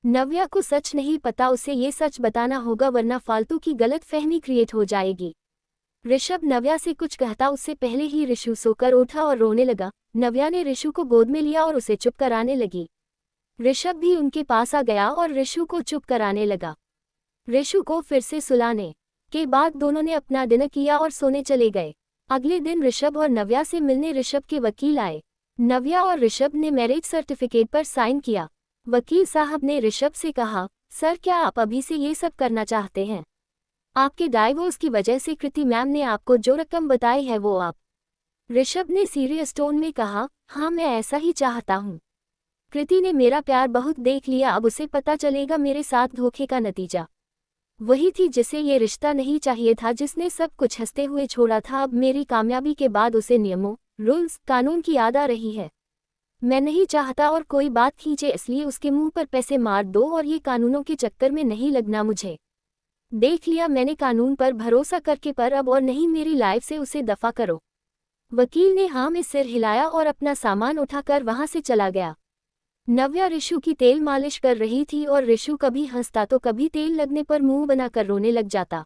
नव्या को सच नहीं पता, उसे ये सच बताना होगा, वरना फालतू की गलतफहमी क्रिएट हो जाएगी। ऋषभ नव्या से कुछ कहता उससे पहले ही ऋषु सोकर उठा और रोने लगा। नव्या ने ऋषु को गोद में लिया और उसे चुप कराने लगी। ऋषभ भी उनके पास आ गया और ऋषु को चुप कराने लगा। ऋषु को फिर से सुलाने के बाद दोनों ने अपना डिनर किया और सोने चले गए। अगले दिन ऋषभ और नव्या से मिलने ऋषभ के वकील आए। नव्या और ऋषभ ने मैरिज सर्टिफिकेट पर साइन किया। वकील साहब ने ऋषभ से कहा, सर क्या आप अभी से ये सब करना चाहते हैं? आपके डाइवोर्स की वजह से कृति मैम ने आपको जो रकम बताई है वो आप। ऋषभ ने सीरियस टोन में कहा, हाँ मैं ऐसा ही चाहता हूँ। कृति ने मेरा प्यार बहुत देख लिया, अब उसे पता चलेगा मेरे साथ धोखे का नतीजा। वही थी जिसे ये रिश्ता नहीं चाहिए था, जिसने सब कुछ हंसते हुए छोड़ा था। अब मेरी कामयाबी के बाद उसे नियमों, रूल्स, कानून की याद आ रही है। मैं नहीं चाहता और कोई बात खींचे, इसलिए उसके मुंह पर पैसे मार दो और ये कानूनों के चक्कर में नहीं लगना मुझे। देख लिया मैंने कानून पर भरोसा करके, पर अब और नहीं, मेरी लाइफ से उसे दफा करो। वकील ने हाँ में सिर हिलाया और अपना सामान उठाकर वहां से चला गया। नव्या ऋषु की तेल मालिश कर रही थी और ऋषु कभी हंसता तो कभी तेल लगने पर मुंह बनाकर रोने लग जाता।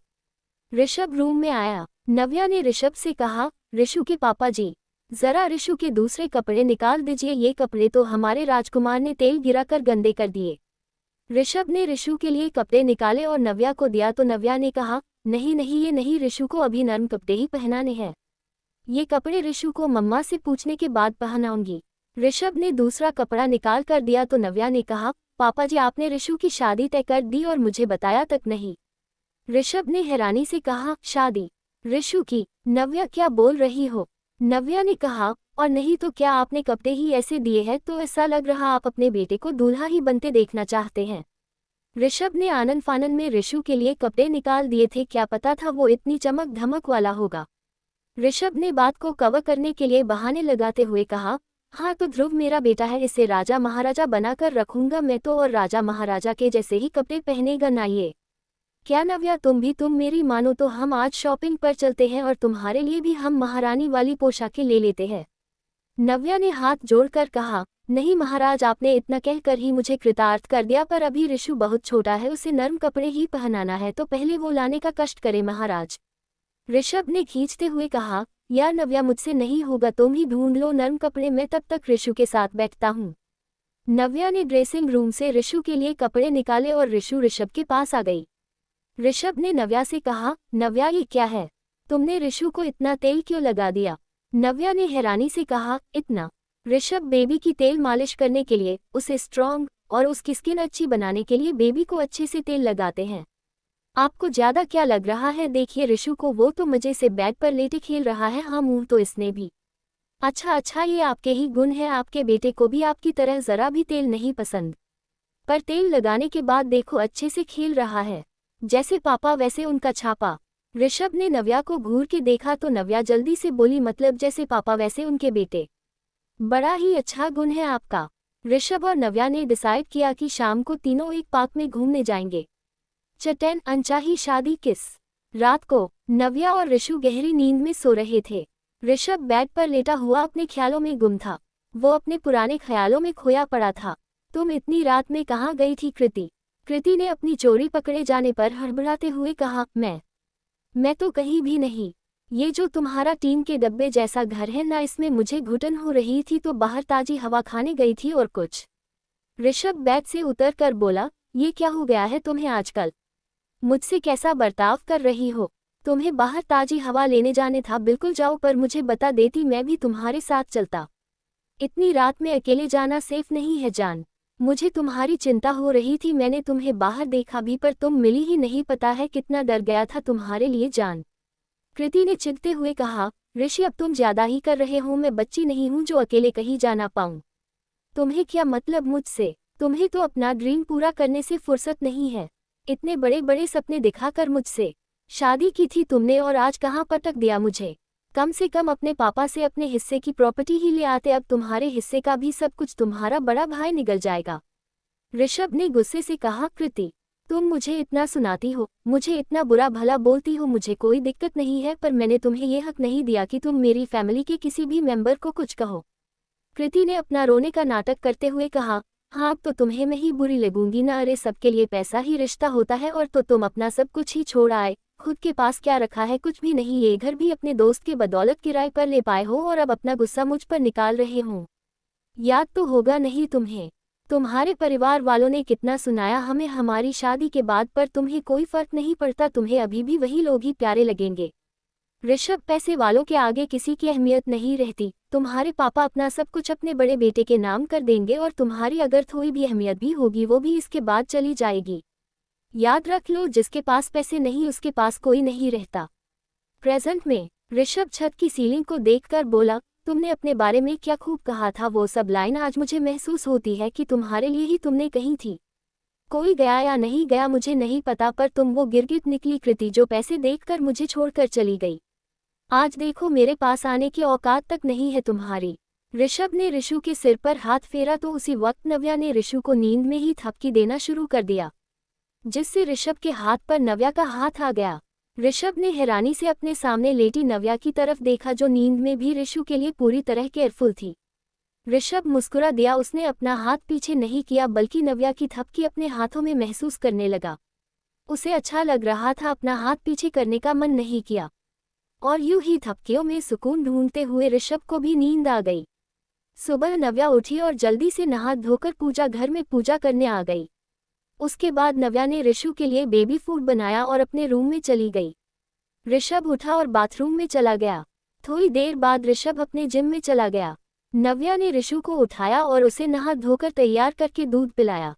ऋषभ रूम में आया। नव्या ने ऋषभ से कहा, ऋषु के पापा जी, जरा ऋषु के दूसरे कपड़े निकाल दीजिए, ये कपड़े तो हमारे राजकुमार ने तेल गिराकर गंदे कर दिए। ऋषभ ने ऋषु के लिए कपड़े निकाले और नव्या को दिया तो नव्या ने कहा, नहीं नहीं ये नहीं, ऋषु को अभी नर्म कपड़े ही पहनाने हैं। ये कपड़े ऋषु को मम्मा से पूछने के बाद पहनाऊंगी। ऋषभ ने दूसरा कपड़ा निकाल कर दिया तो नव्या ने कहा, पापा जी आपने ऋषु की शादी तय कर दी और मुझे बताया तक नहीं। ऋषभ ने हैरानी से कहा, शादी ऋषु की? नव्या क्या बोल रही हो? नव्या ने कहा, और नहीं तो क्या, आपने कपड़े ही ऐसे दिए हैं तो ऐसा लग रहा आप अपने बेटे को दूल्हा ही बनते देखना चाहते हैं। ऋषभ ने आनन फानन में ऋषु के लिए कपड़े निकाल दिए थे, क्या पता था वो इतनी चमक धमक वाला होगा। ऋषभ ने बात को कवर करने के लिए बहाने लगाते हुए कहा, हाँ तो ध्रुव मेरा बेटा है, इसे राजा महाराजा बनाकर रखूंगा मैं तो, और राजा महाराजा के जैसे ही कपड़े पहनेगा ना ये। क्या नव्या तुम मेरी मानो तो हम आज शॉपिंग पर चलते हैं और तुम्हारे लिए भी हम महारानी वाली पोशाकें ले लेते हैं। नव्या ने हाथ जोड़कर कहा, नहीं महाराज, आपने इतना कहकर ही मुझे कृतार्थ कर दिया, पर अभी ऋषु बहुत छोटा है, उसे नर्म कपड़े ही पहनाना है तो पहले वो लाने का कष्ट करे महाराज। ऋषभ ने खींचते हुए कहा, यार नव्या मुझसे नहीं होगा, तुम ही ढूंढ लो नर्म कपड़े, मैं तब तक ऋषु के साथ बैठता हूँ। नव्या ने ड्रेसिंग रूम से ऋषु के लिए कपड़े निकाले और ऋषु ऋषभ के पास आ गई। ऋषभ ने नव्या से कहा, नव्या ये क्या है, तुमने ऋषु को इतना तेल क्यों लगा दिया? नव्या ने हैरानी से कहा, इतना? ऋषभ बेबी की तेल मालिश करने के लिए, उसे स्ट्रॉन्ग और उसकी स्किन अच्छी बनाने के लिए बेबी को अच्छे से तेल लगाते हैं। आपको ज्यादा क्या लग रहा है? देखिए ऋषु को, वो तो मजे से बेड पर लेटे खेल रहा है। हाँ मुंह तो इसने भी। अच्छा ये आपके ही गुण है, आपके बेटे को भी आपकी तरह जरा भी तेल नहीं पसंद, पर तेल लगाने के बाद देखो अच्छे से खेल रहा है, जैसे पापा वैसे उनका छापा। ऋषभ ने नव्या को घूर के देखा तो नव्या जल्दी से बोली, मतलब जैसे पापा वैसे उनके बेटे। बड़ा ही अच्छा गुण है आपका। ऋषभ और नव्या ने डिसाइड किया कि शाम को तीनों एक पार्क में घूमने जाएंगे। चटैन अनचाही शादी किस? रात को नव्या और ऋषु गहरी नींद में सो रहे थे। ऋषभ बेड पर लेटा हुआ अपने ख्यालों में गुम था। वो अपने पुराने ख्यालों में खोया पड़ा था। तुम इतनी रात में कहाँ गई थी कृति? कृति ने अपनी चोरी पकड़े जाने पर हड़बड़ाते हुए कहा, मैं तो कहीं भी नहीं। ये जो तुम्हारा टीम के डब्बे जैसा घर है ना, इसमें मुझे घुटन हो रही थी तो बाहर ताजी हवा खाने गई थी और कुछ। ऋषभ बेड से उतर कर बोला, ये क्या हो गया है तुम्हें आजकल? मुझसे कैसा बर्ताव कर रही हो? तुम्हें बाहर ताजी हवा लेने जाने था, बिल्कुल जाओ, पर मुझे बता देती मैं भी तुम्हारे साथ चलता। इतनी रात में अकेले जाना सेफ नहीं है जान। मुझे तुम्हारी चिंता हो रही थी, मैंने तुम्हें बाहर देखा भी पर तुम मिली ही नहीं, पता है कितना डर गया था तुम्हारे लिए जान। कृति ने चिढ़ते हुए कहा, ऋषि अब तुम ज्यादा ही कर रहे हो, मैं बच्ची नहीं हूँ जो अकेले कहीं जाना पाऊँ। तुम्हें क्या मतलब मुझसे? तुम्हें तो अपना ड्रीम पूरा करने से फुर्सत नहीं है। इतने बड़े बड़े सपने दिखाकर मुझसे शादी की थी तुमने और आज कहाँ पटक दिया मुझे। कम से कम अपने पापा से अपने हिस्से की प्रॉपर्टी ही ले आते, अब तुम्हारे हिस्से का भी सब कुछ तुम्हारा बड़ा भाई निगल जाएगा। ऋषभ ने गुस्से से कहा, कृति तुम मुझे इतना सुनाती हो, मुझे इतना बुरा भला बोलती हो, मुझे कोई दिक्कत नहीं है, पर मैंने तुम्हें यह हक नहीं दिया कि तुम मेरी फैमिली के किसी भी मेंबर को कुछ कहो। कृति ने अपना रोने का नाटक करते हुए कहा, हाँ अब तो तुम्हें मैं ही बुरी लगूंगी ना, अरे सबके लिए पैसा ही रिश्ता होता है और तो तुम अपना सब कुछ ही छोड़ आए, खुद के पास क्या रखा है? कुछ भी नहीं। ये घर भी अपने दोस्त के बदौलत किराए पर ले पाए हो और अब अपना गुस्सा मुझ पर निकाल रहे हो। याद तो होगा नहीं तुम्हें? तुम्हारे परिवार वालों ने कितना सुनाया हमें हमारी शादी के बाद, पर तुम्हें कोई फर्क नहीं पड़ता। तुम्हें अभी भी वही लोग ही प्यारे लगेंगे। ऋषभ, पैसे वालों के आगे किसी की अहमियत नहीं रहती। तुम्हारे पापा अपना सब कुछ अपने बड़े बेटे के नाम कर देंगे और तुम्हारी अगर थोड़ी भी अहमियत भी होगी वो भी इसके बाद चली जाएगी। याद रख लो, जिसके पास पैसे नहीं उसके पास कोई नहीं रहता। प्रेजेंट में ऋषभ छत की सीलिंग को देखकर बोला, तुमने अपने बारे में क्या खूब कहा था। वो सब लाइन आज मुझे महसूस होती है कि तुम्हारे लिए ही तुमने कही थी। कोई गया या नहीं गया मुझे नहीं पता, पर तुम वो गिरगिट निकली कृति जो पैसे देखकर मुझे छोड़कर चली गई। आज देखो, मेरे पास आने की औकात तक नहीं है तुम्हारी। ऋषभ ने ऋषु के सिर पर हाथ फेरा तो उसी वक्त नव्या ने ऋषु को नींद में ही थपकी देना शुरू कर दिया, जिससे ऋषभ के हाथ पर नव्या का हाथ आ गया। ऋषभ ने हैरानी से अपने सामने लेटी नव्या की तरफ देखा, जो नींद में भी ऋषु के लिए पूरी तरह केयरफुल थी। ऋषभ मुस्कुरा दिया। उसने अपना हाथ पीछे नहीं किया बल्कि नव्या की थपकी अपने हाथों में महसूस करने लगा। उसे अच्छा लग रहा था, अपना हाथ पीछे करने का मन नहीं किया। और यूं ही थपकियों में सुकून ढूंढते हुए ऋषभ को भी नींद आ गई। सुबह नव्या उठी और जल्दी से नहा धोकर पूजा घर में पूजा करने आ गई। उसके बाद नव्या ने ऋषु के लिए बेबी फूड बनाया और अपने रूम में चली गई। ऋषभ उठा और बाथरूम में चला गया। थोड़ी देर बाद ऋषभ अपने जिम में चला गया। नव्या ने ऋषु को उठाया और उसे नहा धोकर तैयार करके दूध पिलाया।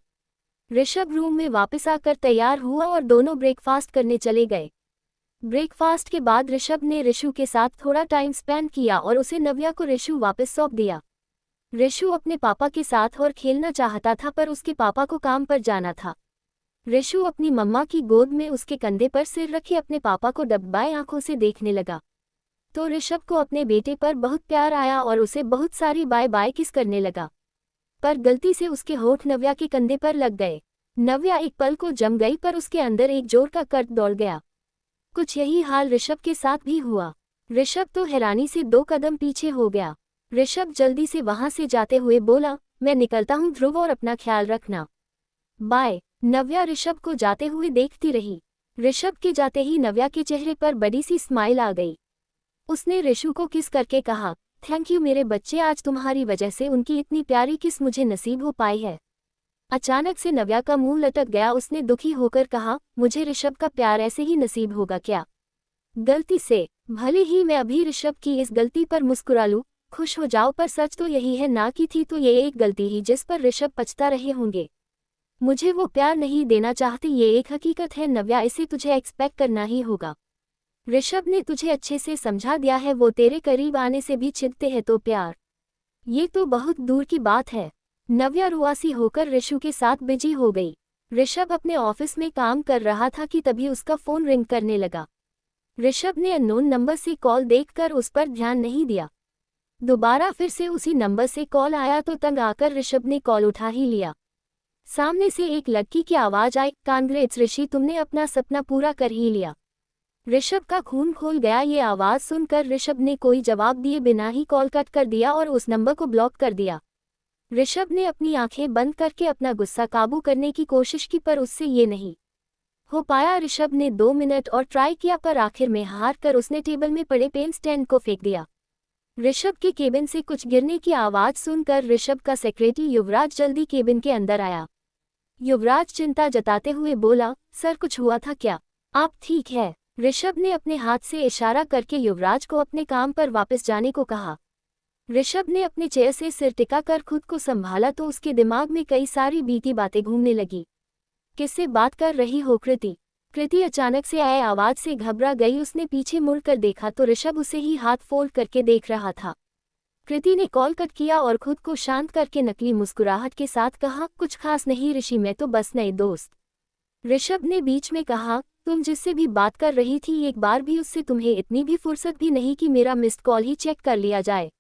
ऋषभ रूम में वापस आकर तैयार हुआ और दोनों ब्रेकफास्ट करने चले गए। ब्रेकफास्ट के बाद ऋषभ ने ऋषु के साथ थोड़ा टाइम स्पेंड किया और उसे नव्या को ऋषु वापस सौंप दिया। ऋषु अपने पापा के साथ और खेलना चाहता था, पर उसके पापा को काम पर जाना था। ऋषु अपनी मम्मा की गोद में उसके कंधे पर सिर रखे अपने पापा को दबाए आंखों से देखने लगा। तो ऋषभ को अपने बेटे पर बहुत प्यार आया और उसे बहुत सारी बाय बाय किस करने लगा, पर गलती से उसके होठ नव्या के कंधे पर लग गए। नव्या एक पल को जम गई, पर उसके अंदर एक जोर का कर्क दौड़ गया। कुछ यही हाल ऋषभ के साथ भी हुआ। ऋषभ तो हैरानी से 2 कदम पीछे हो गया। ऋषभ जल्दी से वहां से जाते हुए बोला, मैं निकलता हूँ ध्रुव, और अपना ख्याल रखना। बाय। नव्या ऋषभ को जाते हुए देखती रही। ऋषभ के जाते ही नव्या के चेहरे पर बड़ी सी स्माइल आ गई। उसने ऋषु को किस करके कहा, थैंक यू मेरे बच्चे, आज तुम्हारी वजह से उनकी इतनी प्यारी किस मुझे नसीब हो पाई है। अचानक से नव्या का मुंह लटक गया। उसने दुखी होकर कहा, मुझे ऋषभ का प्यार ऐसे ही नसीब होगा क्या? गलती से। भले ही मैं अभी ऋषभ की इस गलती पर मुस्कुरा लूं, खुश हो जाओ, पर सच तो यही है ना कि थी तो ये एक गलती ही जिस पर ऋषभ पछता रहे होंगे। मुझे वो प्यार नहीं देना चाहती, ये एक हकीकत है नव्या, इसे तुझे एक्सपेक्ट करना ही होगा। ऋषभ ने तुझे अच्छे से समझा दिया है, वो तेरे करीब आने से भी चिढ़ते हैं तो प्यार, ये तो बहुत दूर की बात है। नव्या रुआसी होकर ऋषु के साथ बिजी हो गई। ऋषभ अपने ऑफिस में काम कर रहा था कि तभी उसका फोन रिंग करने लगा। ऋषभ ने अननोन नंबर से कॉल देखकर उस पर ध्यान नहीं दिया। दोबारा फिर से उसी नंबर से कॉल आया तो तंग आकर ऋषभ ने कॉल उठा ही लिया। सामने से एक लड़की की आवाज आई, कांग्रेट्स ऋषि, तुमने अपना सपना पूरा कर ही लिया। ऋषभ का खून खोल गया। ये आवाज सुनकर ऋषभ ने कोई जवाब दिए बिना ही कॉल कट कर दिया और उस नंबर को ब्लॉक कर दिया। ऋषभ ने अपनी आंखें बंद करके अपना गुस्सा काबू करने की कोशिश की, पर उससे ये नहीं हो पाया। ऋषभ ने 2 मिनट और ट्राई किया, पर आखिर में हार कर उसने टेबल में पड़े पेन स्टैंड को फेंक दिया। ऋषभ के केबिन से कुछ गिरने की आवाज सुनकर ऋषभ का सेक्रेटरी युवराज जल्दी केबिन के अंदर आया। युवराज चिंता जताते हुए बोला, सर कुछ हुआ था क्या? आप ठीक है? ऋषभ ने अपने हाथ से इशारा करके युवराज को अपने काम पर वापस जाने को कहा। ऋषभ ने अपने चेयर से सिर टिकाकर खुद को संभाला तो उसके दिमाग में कई सारी बीती बातें घूमने लगी। किससे बात कर रही हो कृति? कृति अचानक से आए आवाज से घबरा गई। उसने पीछे मुड़कर देखा तो ऋषभ उसे ही हाथ फोल्ड करके देख रहा था। कृति ने कॉल कट किया और खुद को शांत करके नकली मुस्कुराहट के साथ कहा, कुछ खास नहीं ऋषि, मैं तो बस नए दोस्त। ऋषभ ने बीच में कहा, तुम जिससे भी बात कर रही थी एक बार भी उससे तुम्हें इतनी भी फुर्सत भी नहीं कि मेरा मिस्ड कॉल ही चेक कर लिया जाए।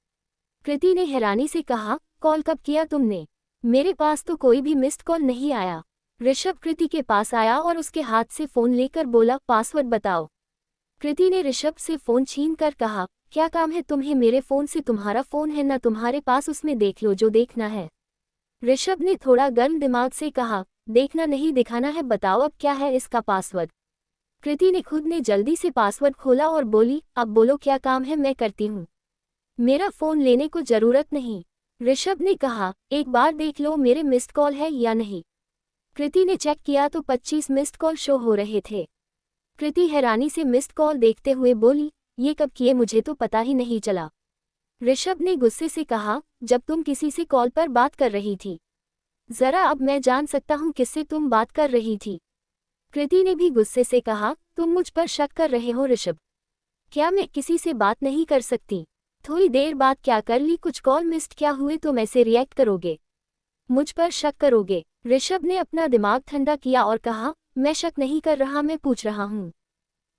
कृति ने हैरानी से कहा, कॉल कब किया तुमने? मेरे पास तो कोई भी मिस्ड कॉल नहीं आया। ऋषभ कृति के पास आया और उसके हाथ से फोन लेकर बोला, पासवर्ड बताओ। कृति ने ऋषभ से फोन छीन कर कहा, क्या काम है तुम्हें मेरे फोन से? तुम्हारा फोन है ना तुम्हारे पास, उसमें देख लो जो देखना है। ऋषभ ने थोड़ा गर्म दिमाग से कहा, देखना नहीं दिखाना है, बताओ अब क्या है इसका पासवर्ड। कृति ने खुद ने जल्दी से पासवर्ड खोला और बोली, अब बोलो क्या काम है, मैं करती हूँ। मेरा फ़ोन लेने को ज़रूरत नहीं। ऋषभ ने कहा, एक बार देख लो मेरे मिस्ड कॉल है या नहीं। कृति ने चेक किया तो 25 मिस्ड कॉल शो हो रहे थे। कृति हैरानी से मिस्ड कॉल देखते हुए बोली, ये कब किए, मुझे तो पता ही नहीं चला। ऋषभ ने गुस्से से कहा, जब तुम किसी से कॉल पर बात कर रही थी। जरा अब मैं जान सकता हूँ किससे तुम बात कर रही थी। कृति ने भी गुस्से से कहा, तुम मुझ पर शक कर रहे हो ऋषभ। क्या मैं किसी से बात नहीं कर सकती? थोड़ी देर बाद क्या कर ली, कुछ कॉल मिस्ड क्या हुए तो ऐसे रिएक्ट करोगे, मुझ पर शक करोगे? ऋषभ ने अपना दिमाग ठंडा किया और कहा, मैं शक नहीं कर रहा, मैं पूछ रहा हूँ।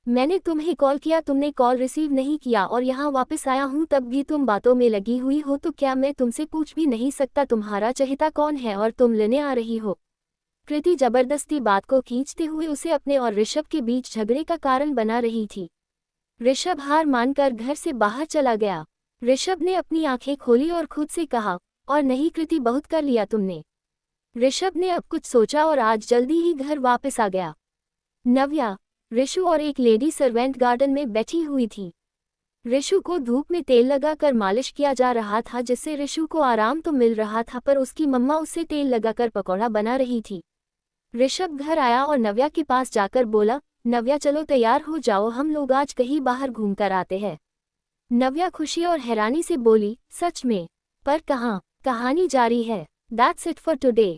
मैंने तुम्हें कॉल किया, तुमने कॉल रिसीव नहीं किया और यहाँ वापस आया हूँ, तब भी तुम बातों में लगी हुई हो, तो क्या मैं तुमसे पूछ भी नहीं सकता तुम्हारा चहेता कौन है और तुम लेने आ रही हो? कृति जबरदस्ती बात को खींचते हुए उसे अपने और ऋषभ के बीच झगड़े का कारण बना रही थी। ऋषभ हार मानकर घर से बाहर चला गया। ऋषभ ने अपनी आंखें खोली और खुद से कहा, और नहीं कृति, बहुत कर लिया तुमने। ऋषभ ने अब कुछ सोचा और आज जल्दी ही घर वापस आ गया। नव्या, ऋषु और एक लेडी सर्वेंट गार्डन में बैठी हुई थी। ऋषु को धूप में तेल लगाकर मालिश किया जा रहा था, जिससे ऋषु को आराम तो मिल रहा था, पर उसकी मम्मा उससे तेल लगाकर पकौड़ा बना रही थी। ऋषभ घर आया और नव्या के पास जाकर बोला, नव्या चलो तैयार हो जाओ, हम लोग आज कहीं बाहर घूम कर आते हैं। नव्या खुशी और हैरानी से बोली, सच में? पर कहाँ? कहानी जारी है। That's it for today.